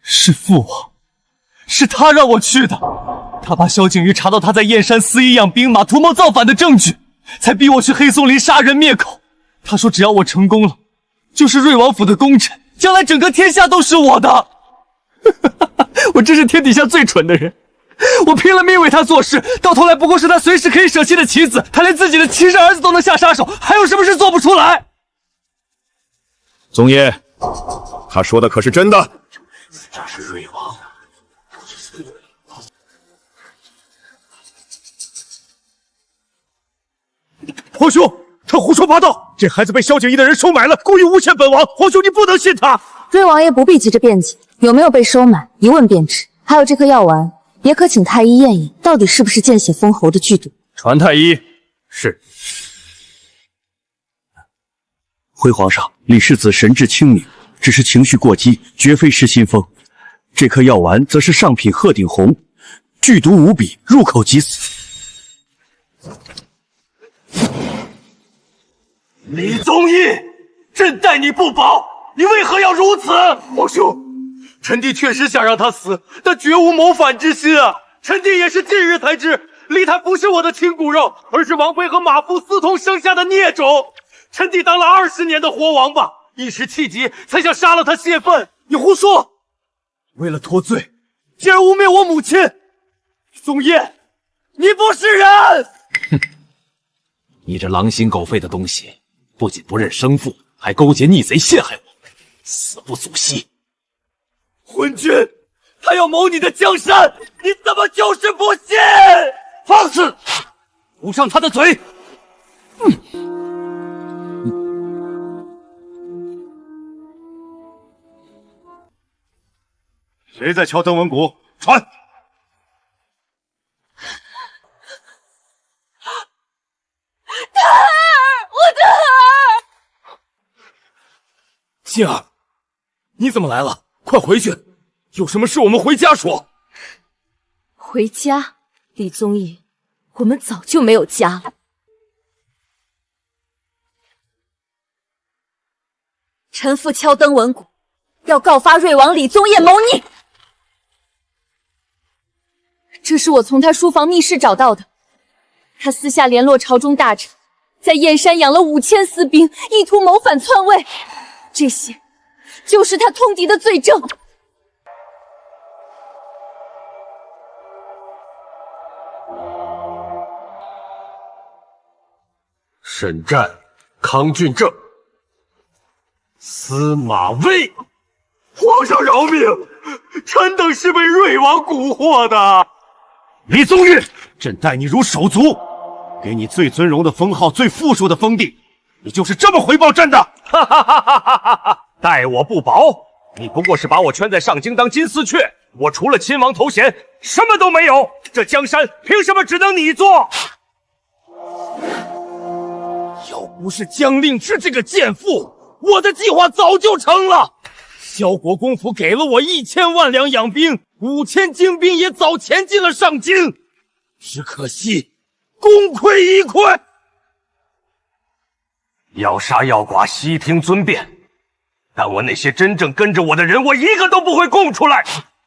是父王，是他让我去的。他把萧景瑜查到他在燕山肆意养兵马、图谋造反的证据，才逼我去黑松林杀人灭口。他说只要我成功了，就是瑞王府的功臣，将来整个天下都是我的。我真是天底下最蠢的人，我拼了命为他做事，到头来不过是他随时可以舍弃的棋子。他连自己的亲生儿子都能下杀手，还有什么事做不出来？宗爷，他说的可是真的？这是瑞王。皇兄，他胡说八道！这孩子被萧景义的人收买了，故意诬陷本王。皇兄，你不能信他。瑞王爷不必急着辩解，有没有被收买，一问便知。还有这颗药丸，也可请太医验验，到底是不是见血封喉的剧毒。传太医。是。回皇上，李世子神志清明，只是情绪过激，绝非失心疯。这颗药丸则是上品鹤顶红，剧毒无比，入口即死。李宗义，朕待你不薄，你为何要如此？皇兄，臣弟确实想让他死，但绝无谋反之心啊！臣弟也是近日才知，李坦不是我的亲骨肉，而是王妃和马夫私通生下的孽种。臣弟当了20年的活王八，一时气急才想杀了他泄愤。你胡说！为了脱罪，竟然污蔑我母亲！宗义，你不是人！哼，你这狼心狗肺的东西，不仅不认生父，还勾结逆贼陷害我，死不足惜！昏君，他要谋你的江山，你怎么就是不信？放肆！捂上他的嘴！谁在敲登文鼓？传！的儿，我的儿！杏儿，你怎么来了？快回去，有什么事我们回家说。回家？李宗义，我们早就没有家了。臣父敲登文鼓，要告发瑞王李宗业谋逆。这是我从他书房密室找到的，他私下联络朝中大臣，在燕山养了5000私兵，意图谋反篡位。这些就是他通敌的罪证。沈战、康俊正、司马威。皇上饶命！臣等是被瑞王蛊惑的。李宗玉，朕待你如手足，给你最尊荣的封号、最富庶的封地，你就是这么回报朕的？哈哈哈哈哈哈！待我不薄，你不过是把我圈在上京当金丝雀，我除了亲王头衔，什么都没有。这江山凭什么只能你做？要不是江令之这个贱妇，我的计划早就成了。萧国公府给了我1000万两养兵，5000精兵也早前进了上京，只可惜功亏一篑。要杀要剐，悉听尊便。但我那些真正跟着我的人，我一个都不会供出来，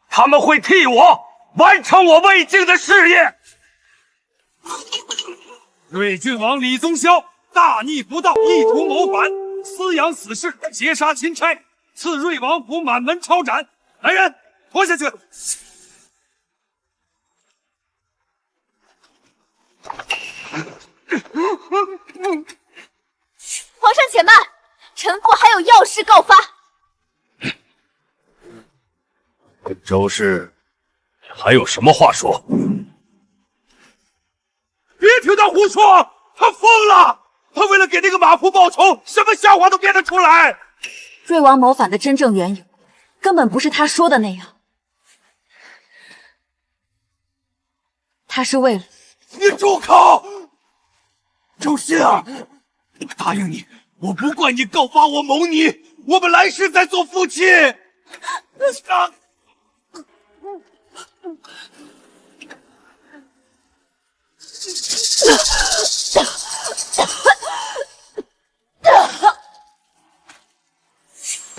他们会替我完成我魏晋的事业。瑞郡王李宗霄大逆不道，意图谋反，私养死士，劫杀钦差，赐瑞王府满门抄斩。来人，拖下去！皇上且慢，臣妇还有要事告发。周氏，还有什么话说？别听他胡说，他疯了！他为了给那个马夫报仇，什么笑话都编得出来。瑞王谋反的真正缘由，根本不是他说的那样。他是为了……你住口！周心儿，我答应你，我不怪你告发我谋你，我们来世再做夫妻。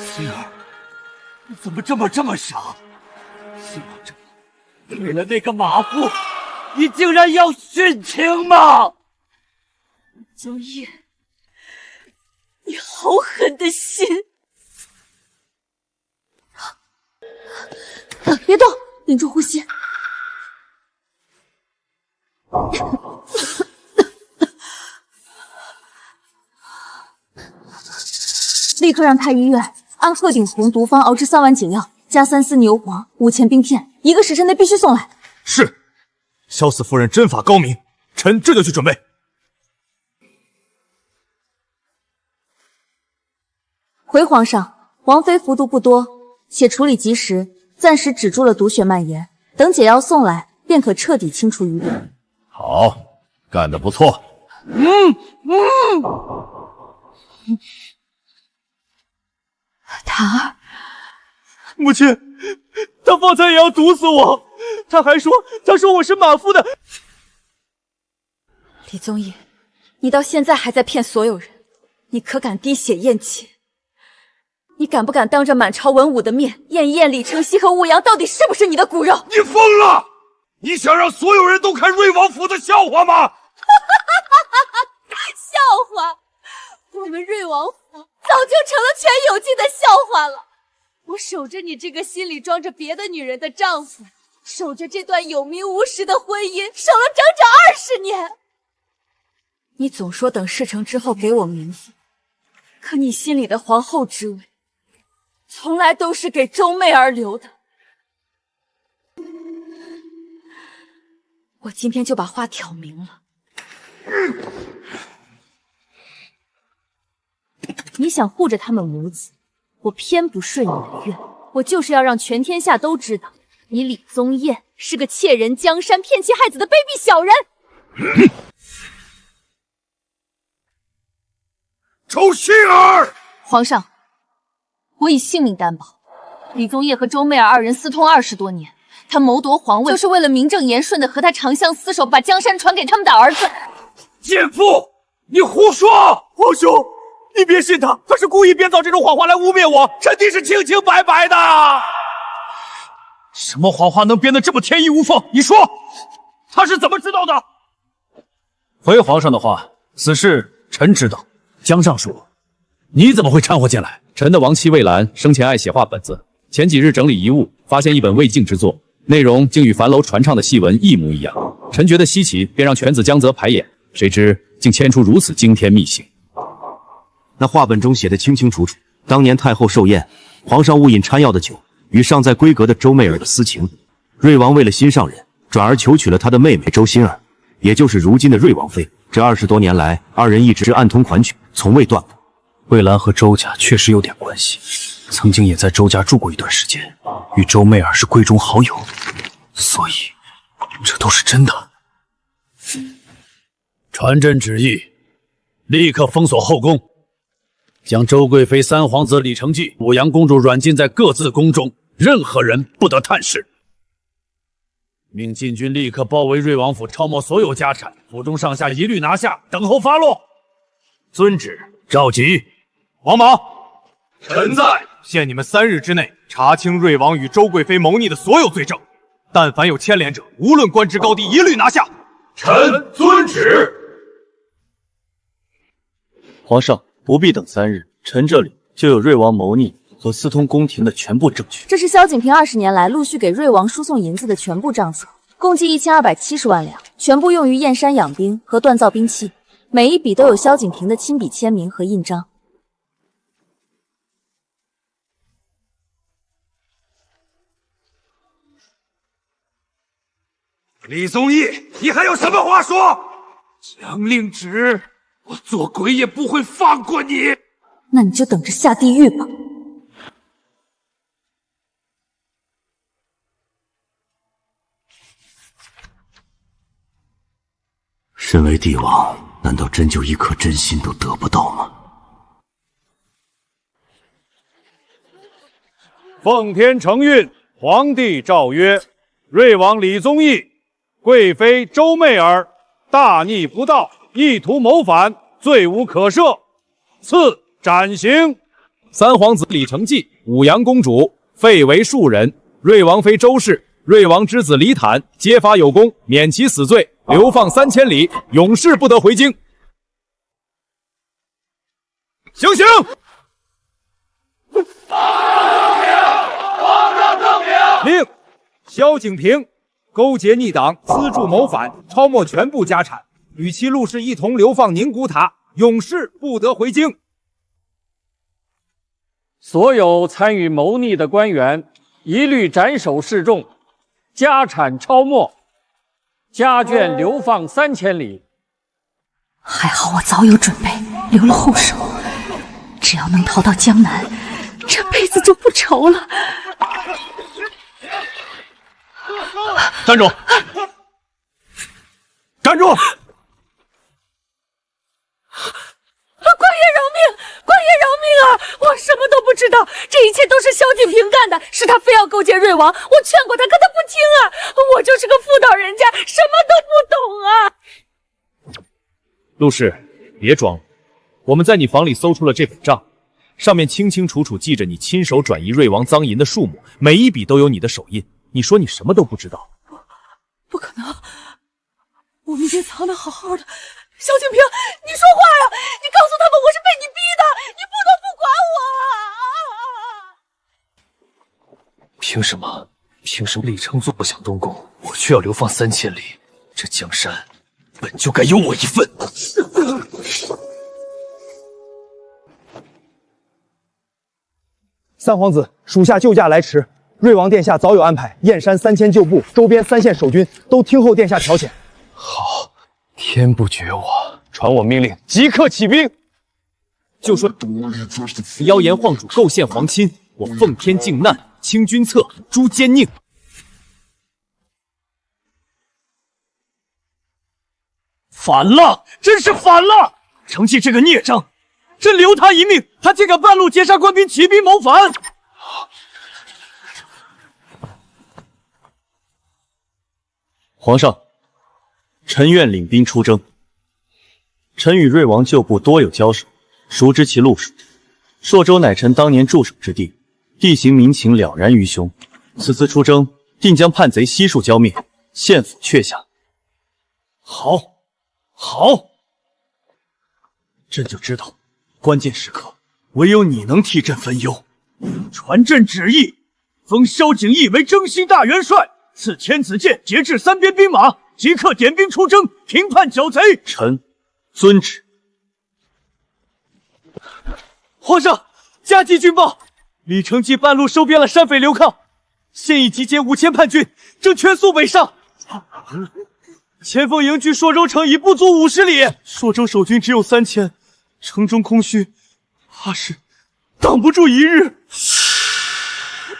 心儿，你怎么这么傻？心儿，为了那个马夫，你竟然要殉情吗？宗烨，你好狠的心！别动，屏住呼吸。立刻让太医院按鹤顶红毒方熬制3碗紧药，加3丝牛黄，5000冰片，1个时辰内必须送来。是，萧四夫人针法高明，臣这就去准备。回皇上，王妃服毒不多，且处理及时，暂时止住了毒血蔓延。等解药送来，便可彻底清除余毒。好，干得不错。塔儿，母亲，他方才也要毒死我，他说我是马夫的。李宗烨，你到现在还在骗所有人，你可敢滴血验血？你敢不敢当着满朝文武的面验一验李承熙和吴阳到底是不是你的骨肉？你疯了！你想让所有人都看瑞王府的笑话吗？笑话！我们瑞王府早就成了全有劲的笑话了。我守着你这个心里装着别的女人的丈夫，守着这段有名无实的婚姻，守了整整20年。你总说等事成之后给我名分，可你心里的皇后之位，从来都是给周媚儿留的。我今天就把话挑明了。你想护着他们母子，我偏不顺你的愿。我就是要让全天下都知道，你李宗彦是个窃人江山、骗妻害子的卑鄙小人。周馨儿，皇上，我以性命担保，李宗烨和周媚儿2人私通20多年，他谋夺皇位就是为了名正言顺的和他长相厮守，把江山传给他们的儿子。贱妇，你胡说！皇兄，你别信他，他是故意编造这种谎话来污蔑我，臣弟是清清白白的。什么谎话能编得这么天衣无缝？你说，他是怎么知道的？回皇上的话，此事臣知道。江尚书，你怎么会掺和进来？臣的亡妻魏兰生前爱写画本子，前几日整理遗物，发现一本魏晋之作，内容竟与樊楼传唱的戏文一模一样。臣觉得稀奇，便让犬子江泽排演，谁知竟牵出如此惊天秘辛。那画本中写的清清楚楚，当年太后寿宴，皇上误饮掺药的酒，与尚在闺阁的周媚儿的私情。瑞王为了心上人，转而求娶了他的妹妹周馨儿，也就是如今的瑞王妃。这20多年来，2人一直暗通款曲，从未断过。魏兰和周家确实有点关系，曾经也在周家住过一段时间，与周媚儿是闺中好友，所以这都是真的。传朕旨意，立刻封锁后宫，将周贵妃、三皇子李承继、武阳公主软禁在各自宫中，任何人不得探视。命禁军立刻包围瑞王府，抄没所有家产，府中上下一律拿下，等候发落。遵旨。召集王莽，臣在。限你们3日之内查清瑞王与周贵妃谋逆的所有罪证，但凡有牵连者，无论官职高低，一律拿下。臣遵旨。皇上不必等3日，臣这里就有瑞王谋逆和私通宫廷的全部证据。这是萧景平20年来陆续给瑞王输送银子的全部账册，共计1270万两，全部用于燕山养兵和锻造兵器，每一笔都有萧景平的亲笔签名和印章。李宗义，你还有什么话说？将令旨，我做鬼也不会放过你。那你就等着下地狱吧。身为帝王，难道真就一颗真心都得不到吗？奉天承运，皇帝诏曰：瑞王李宗义、贵妃周媚儿大逆不道，意图谋反，罪无可赦，赐斩刑。三皇子李承继、武阳公主废为庶人，瑞王妃周氏、瑞王之子李坦揭发有功，免其死罪，流放3000里，永世不得回京。行刑！令萧景平勾结逆党，资助谋反，抄没全部家产，与其陆氏一同流放宁古塔，永世不得回京。所有参与谋逆的官员一律斩首示众，家产抄没，家眷流放3000里。还好我早有准备，留了后手，只要能逃到江南，这辈子就不愁了。站住！站住！官爷饶命！官爷饶命啊！我什么都不知道，这一切都是萧景平干的，是他非要勾结瑞王，我劝过他，可他不听啊！我就是个妇道人家，什么都不懂啊！陆氏，别装了，我们在你房里搜出了这本账，上面清清楚楚记着你亲手转移瑞王赃银的数目，每一笔都有你的手印。你说你什么都不知道？不可能，我明天藏得好好的。萧景平，你说话呀！你告诉他们我是被你逼的，你不能不管我！凭什么？凭什么李承祖不想东宫，我却要流放3000里？这江山本就该有我一份。三皇子，属下救驾来迟。瑞王殿下早有安排，燕山3000旧部，周边3县守军都听候殿下调遣。好，天不绝我，传我命令，即刻起兵。就说妖言晃主构陷皇亲，我奉天靖难，清君侧，诛奸佞。反了，真是反了！承继这个孽障，朕留他一命，他竟敢半路截杀官兵，起兵谋反！皇上，臣愿领兵出征。臣与瑞王旧部多有交手，熟知其路数。朔州乃臣当年驻守之地，地形民情了然于胸。此次出征，定将叛贼悉数浇灭，县府却下。好，好，朕就知道，关键时刻唯有你能替朕分忧。传朕旨意，封萧景义为征西大元帅。赐千子剑，节制3边兵马，即刻点兵出征，平叛剿贼。臣遵旨。皇上，加急军报，李承继半路收编了山匪刘抗，现已集结5000叛军，正全速北上。前锋营距朔州城已不足50里，朔州守军只有3000，城中空虚，怕是挡不住一日。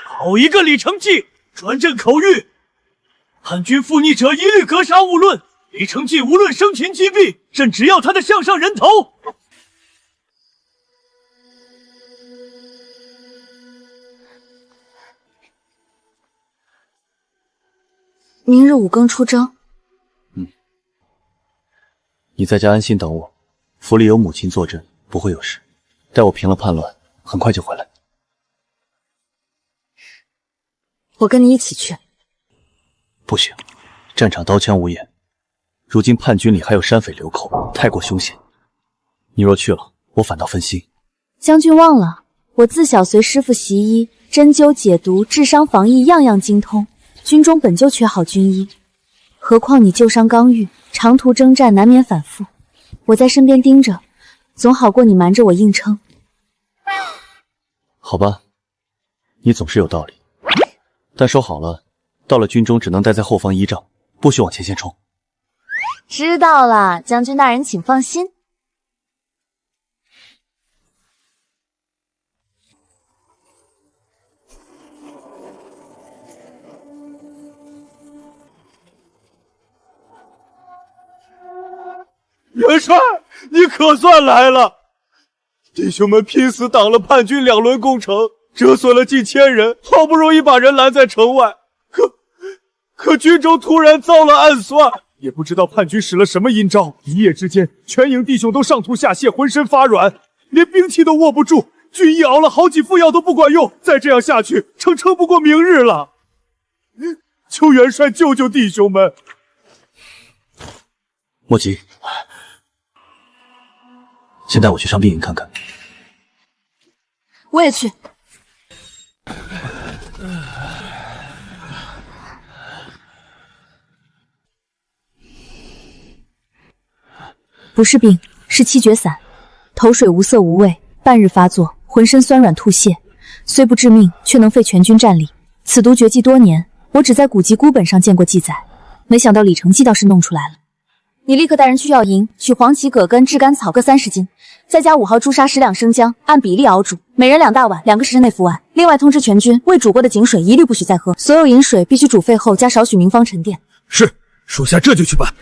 好一个李承季，传朕口谕：叛军附逆者一律格杀勿论。李承季无论生前击毙，朕只要他的项上人头。明日5更出征。你在家安心等我，府里有母亲坐镇，不会有事。待我平了叛乱，很快就回来。我跟你一起去。不行，战场刀枪无眼，如今叛军里还有山匪流寇，太过凶险。你若去了，我反倒分心。将军忘了，我自小随师傅习医，针灸解毒、治伤防疫样样精通。军中本就缺好军医，何况你旧伤刚愈，长途征战难免反复。我在身边盯着，总好过你瞒着我硬撑。好吧，你总是有道理。但说好了，到了军中只能待在后方依仗，不许往前线冲。知道了，将军大人请放心。元帅，你可算来了！弟兄们拼死挡了叛军2轮攻城，折损了近1000人，好不容易把人拦在城外，可军中突然遭了暗算，也不知道叛军使了什么阴招，一夜之间，全营弟兄都上吐下泻，浑身发软，连兵器都握不住，军医熬了好几副药都不管用，再这样下去，撑不过明日了。求元帅救救弟兄们！莫急，先带我去伤病营看看。我也去。不是病，是气绝散，头水无色无味，半日发作，浑身酸软吐泻，虽不致命，却能废全军战力。此毒绝迹多年，我只在古籍孤本上见过记载，没想到李承季倒是弄出来了。你立刻带人去药营，取黄芪、葛根、炙甘草各30斤，再加5毫朱砂10两生姜，按比例熬煮，每人2大碗，2个时辰内服完。另外通知全军，未煮过的井水一律不许再喝，所有饮水必须煮沸后加少许明方沉淀。是，属下这就去办。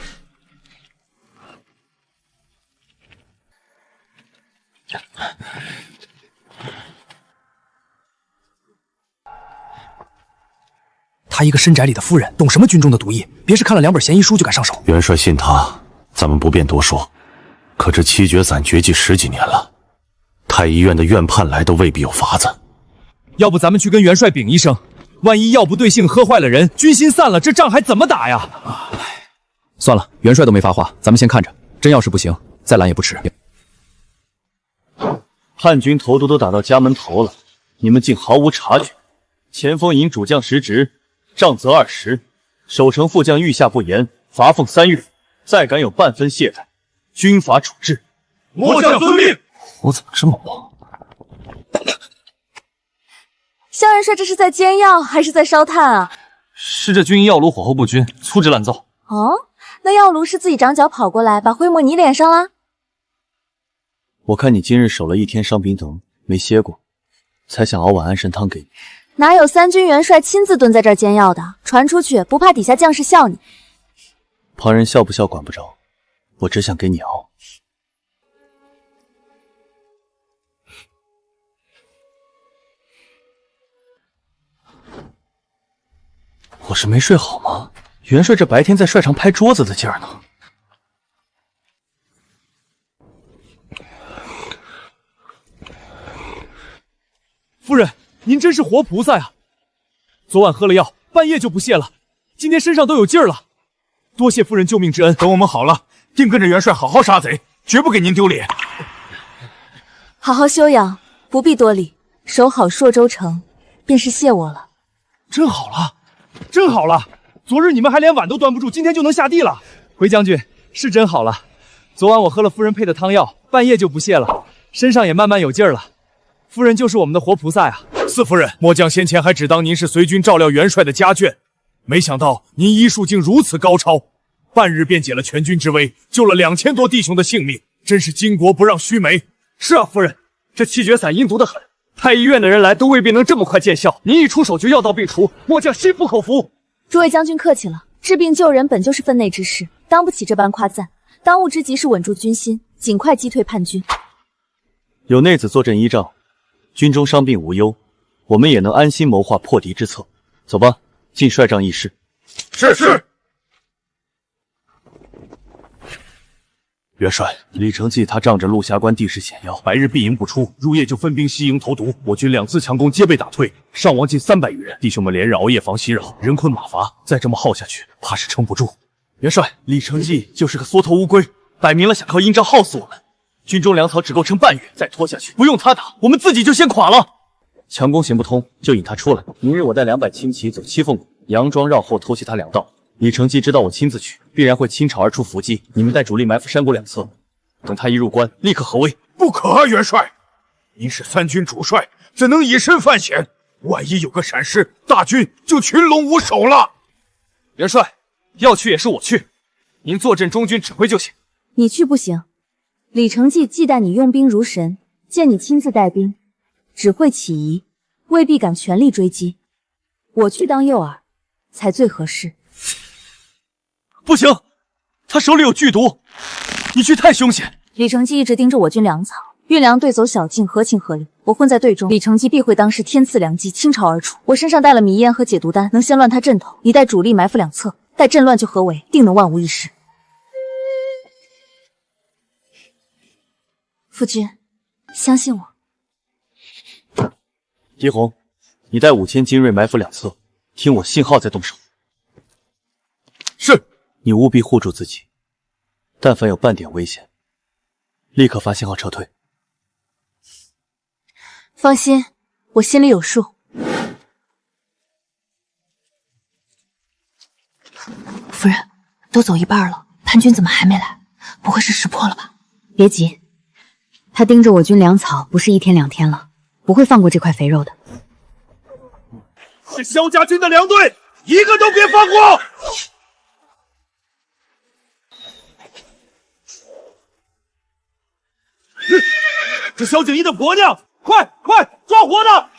她一个深宅里的夫人，懂什么军中的毒医？别是看了2本闲医书就敢上手。元帅信他，咱们不便多说。可这七绝散绝迹10几年了，太医院的院判来都未必有法子。要不咱们去跟元帅禀一声，万一药不对性喝坏了人，军心散了，这仗还怎么打呀？算了，元帅都没发话，咱们先看着，真要是不行，再拦也不迟。叛军头都打到家门头了，你们竟毫无察觉。前锋营主将实职，杖责20，守城副将御下不严，罚俸3月。再敢有半分懈怠，军法处置。末将遵命。我怎么这么旺？萧元帅这是在煎药还是在烧炭啊？是这军医药炉火候不均，粗制滥造。哦，那药炉是自己长脚跑过来把灰抹你脸上啦？我看你今日守了1天伤兵等，没歇过，才想熬碗安神汤给你。哪有3军元帅亲自蹲在这儿煎药的？传出去不怕底下将士笑你？旁人笑不笑管不着，我只想给你熬。我是没睡好吗？元帅这白天在帅场拍桌子的劲儿呢。夫人，您真是活菩萨呀！昨晚喝了药，半夜就不泻了，今天身上都有劲儿了。多谢夫人救命之恩。等我们好了，定跟着元帅好好杀贼，绝不给您丢脸。好好休养，不必多礼，守好朔州城，便是谢我了。真好了，真好了！昨日你们还连碗都端不住，今天就能下地了。回将军，是真好了。昨晚我喝了夫人配的汤药，半夜就不泻了，身上也慢慢有劲儿了。夫人就是我们的活菩萨呀！四夫人，末将先前还只当您是随军照料元帅的家眷，没想到您医术竟如此高超，半日便解了全军之危，救了2000多弟兄的性命，真是巾帼不让须眉。是啊，夫人，这七绝散阴毒的很，太医院的人来都未必能这么快见效。您一出手就药到病除，末将心服口服。诸位将军客气了，治病救人本就是分内之事，当不起这般夸赞。当务之急是稳住军心，尽快击退叛军。有内子坐镇依仗，军中伤病无忧，我们也能安心谋划破敌之策。走吧，进帅帐议事。是。元帅，李承继他仗着陆峡关地势险要，白日闭营不出，入夜就分兵西营投毒，我军2次强攻皆被打退，伤亡近300余人。弟兄们连日熬夜防袭扰，人困马乏，再这么耗下去，怕是撑不住。元帅，李承继就是个缩头乌龟，摆明了想靠阴招耗死我们。军中粮草只够撑半月，再拖下去，不用他打，我们自己就先垮了。强攻行不通，就引他出来。明日我带200轻骑走七凤谷，佯装绕后偷袭他2道。李承继知道我亲自去，必然会倾巢而出伏击。你们带主力埋伏山谷2侧，等他一入关，立刻合围。不可啊，元帅！您是3军主帅，怎能以身犯险？万一有个闪失，大军就群龙无首了。元帅，要去也是我去，您坐镇中军指挥就行。你去不行，李承继忌惮你用兵如神，见你亲自带兵，只会起疑，未必敢全力追击。我去当诱饵，才最合适。不行，他手里有剧毒，你去太凶险。李承继一直盯着我军粮草，运粮队走小径，合情合理。我混在队中，李承继必会当是天赐良机，倾巢而出。我身上带了迷烟和解毒丹，能先乱他阵头。你带主力埋伏2侧，待阵乱就合围，定能万无一失。夫君，相信我。狄红，你带5000精锐埋伏2侧，听我信号再动手。是。你务必护住自己，但凡有半点危险，立刻发信号撤退。放心，我心里有数。夫人，都走一半了，叛军怎么还没来？不会是识破了吧？别急，他盯着我军粮草不是1天2天了，不会放过这块肥肉的。是萧家军的粮队，一个都别放过！这萧景一的婆娘，快抓活的！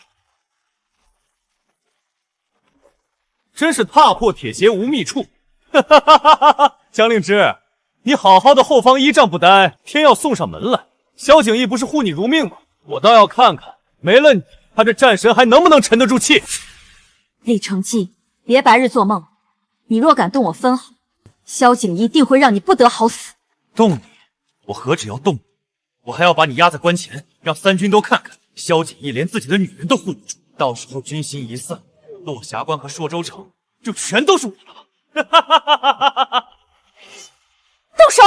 真是踏破铁鞋无觅处。江令之，你好好的后方依仗不担，偏要送上门来。萧景义不是护你如命吗？我倒要看看，没了你，他这战神还能不能沉得住气？李承继，别白日做梦！你若敢动我分毫，萧景一定会让你不得好死。动你？我何止要动你，我还要把你压在关前，让3军都看看，萧景义连自己的女人都护不住。到时候军心一散，落霞关和朔州城就全都是我的了。动手！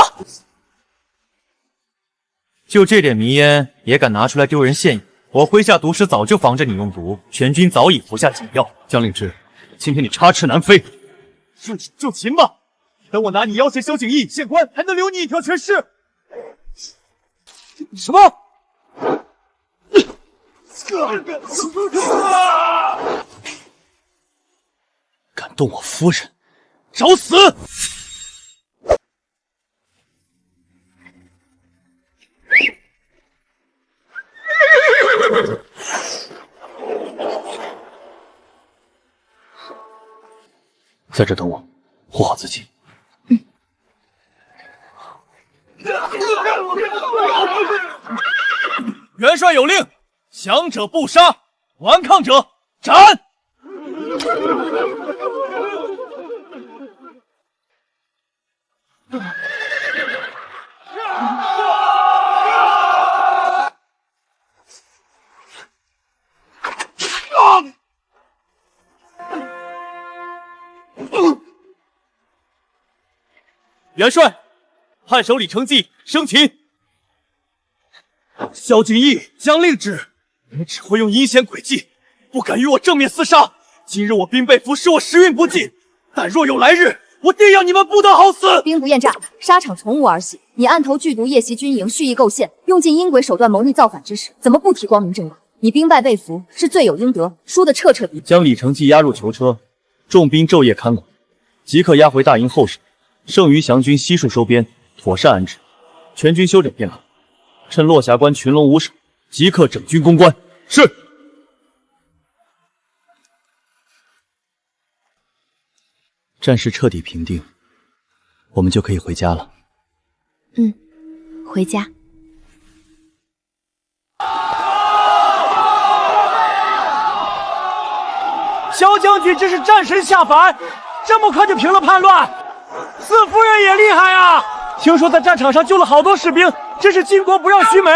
就这点迷烟也敢拿出来丢人现眼？我麾下毒师早就防着你用毒，全军早已服下解药。江令之，今天你插翅难飞，就擒吧！等我拿你要挟萧景义县官，还能留你一条全尸。什么？敢动我夫人，找死！在这等我，护好自己。元帅有令，降者不杀，顽抗者斩！元帅，汉首李承继生擒。萧景义、江令之，你们只会用阴险诡计，不敢与我正面厮杀。今日我兵被俘，使我时运不济，但若有来日，我定要你们不得好死！兵不厌诈，沙场从无儿戏。你暗投剧毒，夜袭军营，蓄意构陷，用尽阴诡手段谋逆造反之事，怎么不提光明正大？你兵败被俘，是罪有应得，输得彻彻底底。将李承继押入囚车，重兵昼夜看管，即刻押回大营候审。剩余降军悉数收编，妥善安置，全军休整片刻。趁落霞关群龙无首，即刻整军攻关。是。战事彻底平定，我们就可以回家了。回家。萧将军真是战神下凡，这么快就平了叛乱。四夫人也厉害啊！听说在战场上救了好多士兵，真是巾帼不让须眉。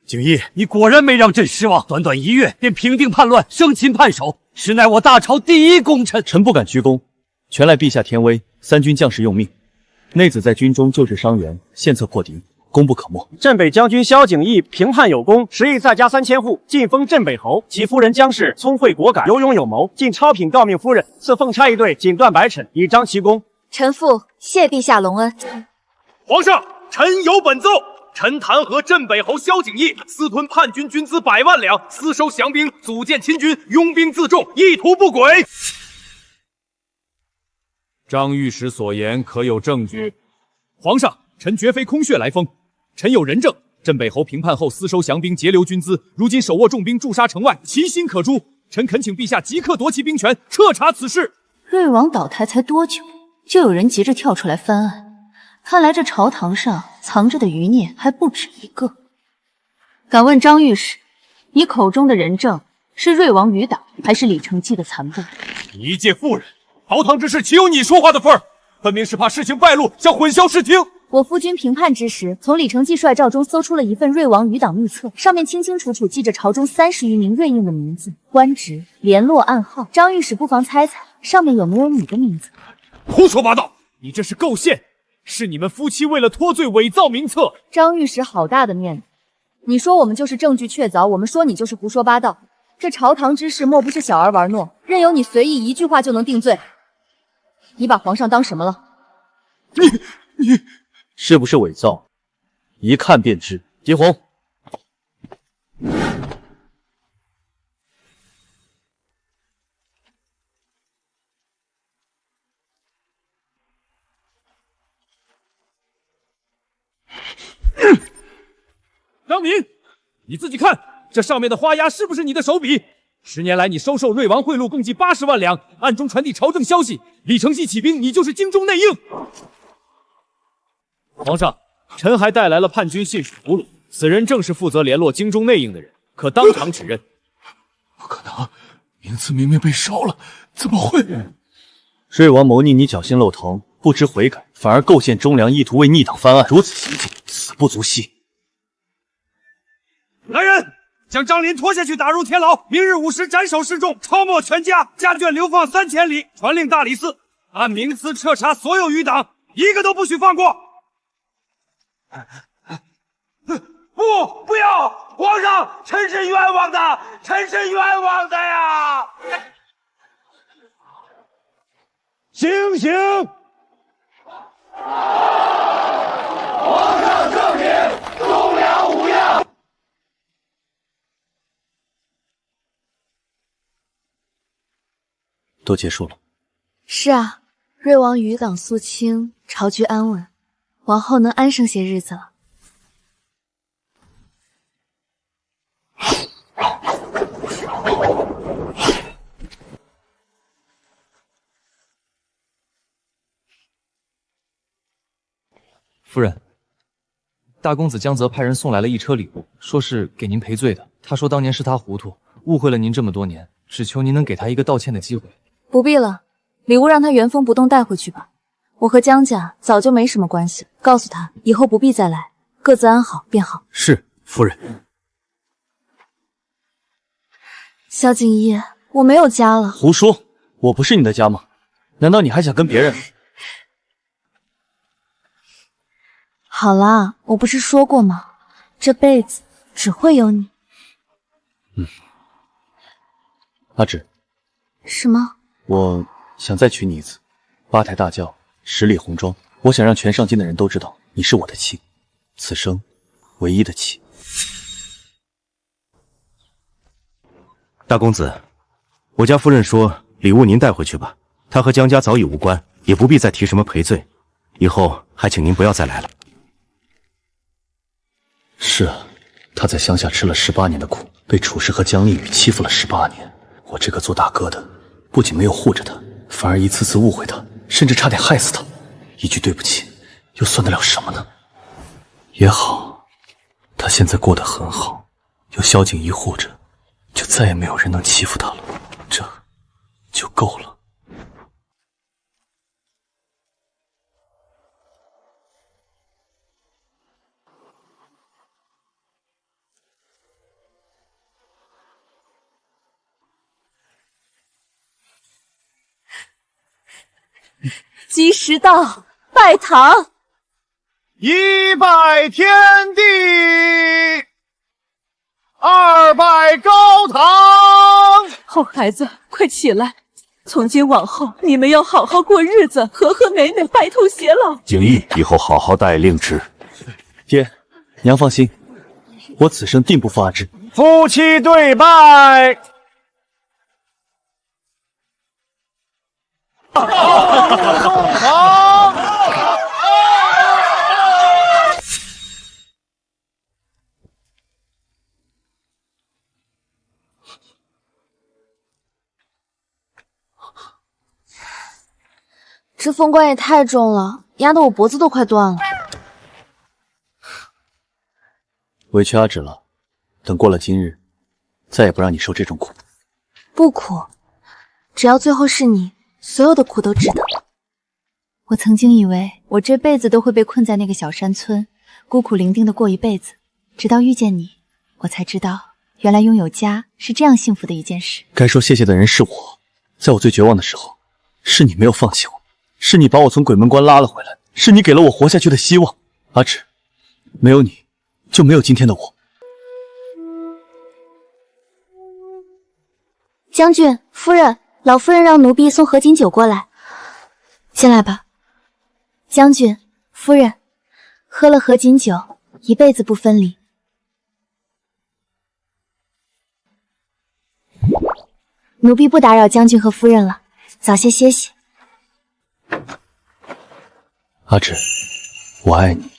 景义，你果然没让朕失望，短短1月便平定叛乱，生擒叛首，实乃我大朝第一功臣。臣不敢居功，全赖陛下天威，三军将士用命。内子在军中救治伤员，献策破敌，功不可没。镇北将军萧景义平叛有功，食邑在家3000户，晋封镇北侯。其夫人姜氏聪慧果敢，有勇有谋，尽超品诰命夫人，赐奉差一队，锦缎百尺，以彰其功。臣父谢陛下隆恩。皇上，臣有本奏。臣弹劾镇北侯萧景义私吞叛军军资100万两，私收降兵，组建亲军，拥兵自重，意图不轨。张御史所言可有证据？皇上，臣绝非空穴来风，臣有人证。镇北侯平叛后私收降兵，截留军资，如今手握重兵驻杀城外，其心可诛。臣恳请陛下即刻夺其兵权，彻查此事。瑞王倒台才多久，就有人急着跳出来翻案？看来这朝堂上藏着的余孽还不止一个。敢问张御史，你口中的人证是瑞王余党，还是李承季的残部？一介妇人，朝堂之事岂有你说话的份儿？分明是怕事情败露，想混淆视听。我夫君平叛之时，从李承季帅诏中搜出了一份瑞王余党密册，上面清清楚楚记着朝中30余名瑞应的名字、官职、联络暗号。张御史不妨猜猜，上面有没有你的名字？胡说八道！你这是构陷！是你们夫妻为了脱罪伪造名册。张御史好大的面子，你说我们就是证据确凿，我们说你就是胡说八道。这朝堂之事莫不是小儿玩弄，任由你随意一句话就能定罪。你把皇上当什么了？你是不是伪造？一看便知。狄红，张敏，你自己看，这上面的花押是不是你的手笔？10年来，你收受瑞王贿赂共计80万两，暗中传递朝政消息。李承季起兵，你就是京中内应。皇上，臣还带来了叛军信使俘虏，此人正是负责联络京中内应的人，可当场指认。不可能，名次明明被烧了，怎么会？瑞王谋逆你，侥幸漏腾，不知悔改，反而构陷忠良，意图为逆党翻案，如此行径，死不足惜。来人，将张林拖下去，打入天牢。明日5时斩首示众，抄没全家，家眷流放3000里。传令大理寺，按名次彻查所有余党，一个都不许放过。不要！皇上，臣是冤枉的，臣是冤枉的呀！醒醒！皇上圣明，忠良无恙。都结束了。是啊，瑞王余党肃清，朝局安稳，王后能安生些日子了。夫人，大公子江泽派人送来了一车礼物，说是给您赔罪的。他说当年是他糊涂，误会了您这么多年，只求您能给他一个道歉的机会。不必了，礼物让他原封不动带回去吧。我和江家早就没什么关系了，告诉他以后不必再来，各自安好便好。是，夫人。萧景一，我没有家了。胡说，我不是你的家吗？难道你还想跟别人？好啦，我不是说过吗？这辈子只会有你。阿芷，什么？我想再娶你一次，8抬大轿，10里红妆。我想让全上京的人都知道你是我的妻，此生唯一的妻。大公子，我家夫人说礼物您带回去吧，她和江家早已无关，也不必再提什么赔罪，以后还请您不要再来了。是啊，他在乡下吃了18年的苦，被楚氏和江令宇欺负了18年。我这个做大哥的，不仅没有护着他，反而一次次误会他，甚至差点害死他。一句对不起，又算得了什么呢？也好，他现在过得很好，有萧景逸护着，就再也没有人能欺负他了，这就够了。及时到，拜堂。一拜天地，二拜高堂。好孩子，快起来！从今往后，你们要好好过日子，和和美美，白头偕老。景逸以后好好待令侄。爹，娘放心，我此生定不负阿芝。夫妻对拜。这凤冠也太重了，压得我脖子都快断了。委屈阿芷了，等过了今日，再也不让你受这种苦。不苦，只要最后是你，所有的苦都值得。我曾经以为我这辈子都会被困在那个小山村，孤苦伶仃的过一辈子，直到遇见你，我才知道原来拥有家是这样幸福的一件事。该说谢谢的人是我，在我最绝望的时候，是你没有放弃我，是你把我从鬼门关拉了回来，是你给了我活下去的希望。阿芷，没有你，就没有今天的我。将军、夫人，老夫人让奴婢送合卺酒过来。进来吧。将军、夫人，喝了合卺酒，一辈子不分离。奴婢不打扰将军和夫人了，早些歇息。阿芷，我爱你，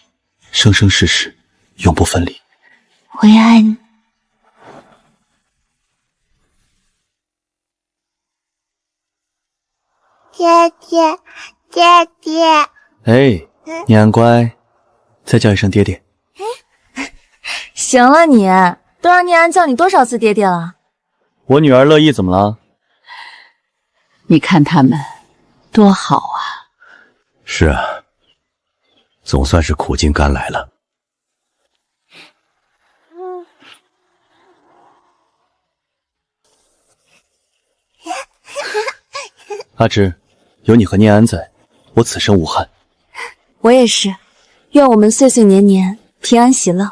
生生世世，永不分离。我也爱你。爹爹，爹爹。哎，念安乖，再叫一声爹爹。行了你，都让念安叫你多少次爹爹了？我女儿乐意怎么了？你看他们多好啊！是啊，总算是苦尽甘来了。阿芷，有你和念安在，我此生无憾。我也是，愿我们岁岁年年平安喜乐。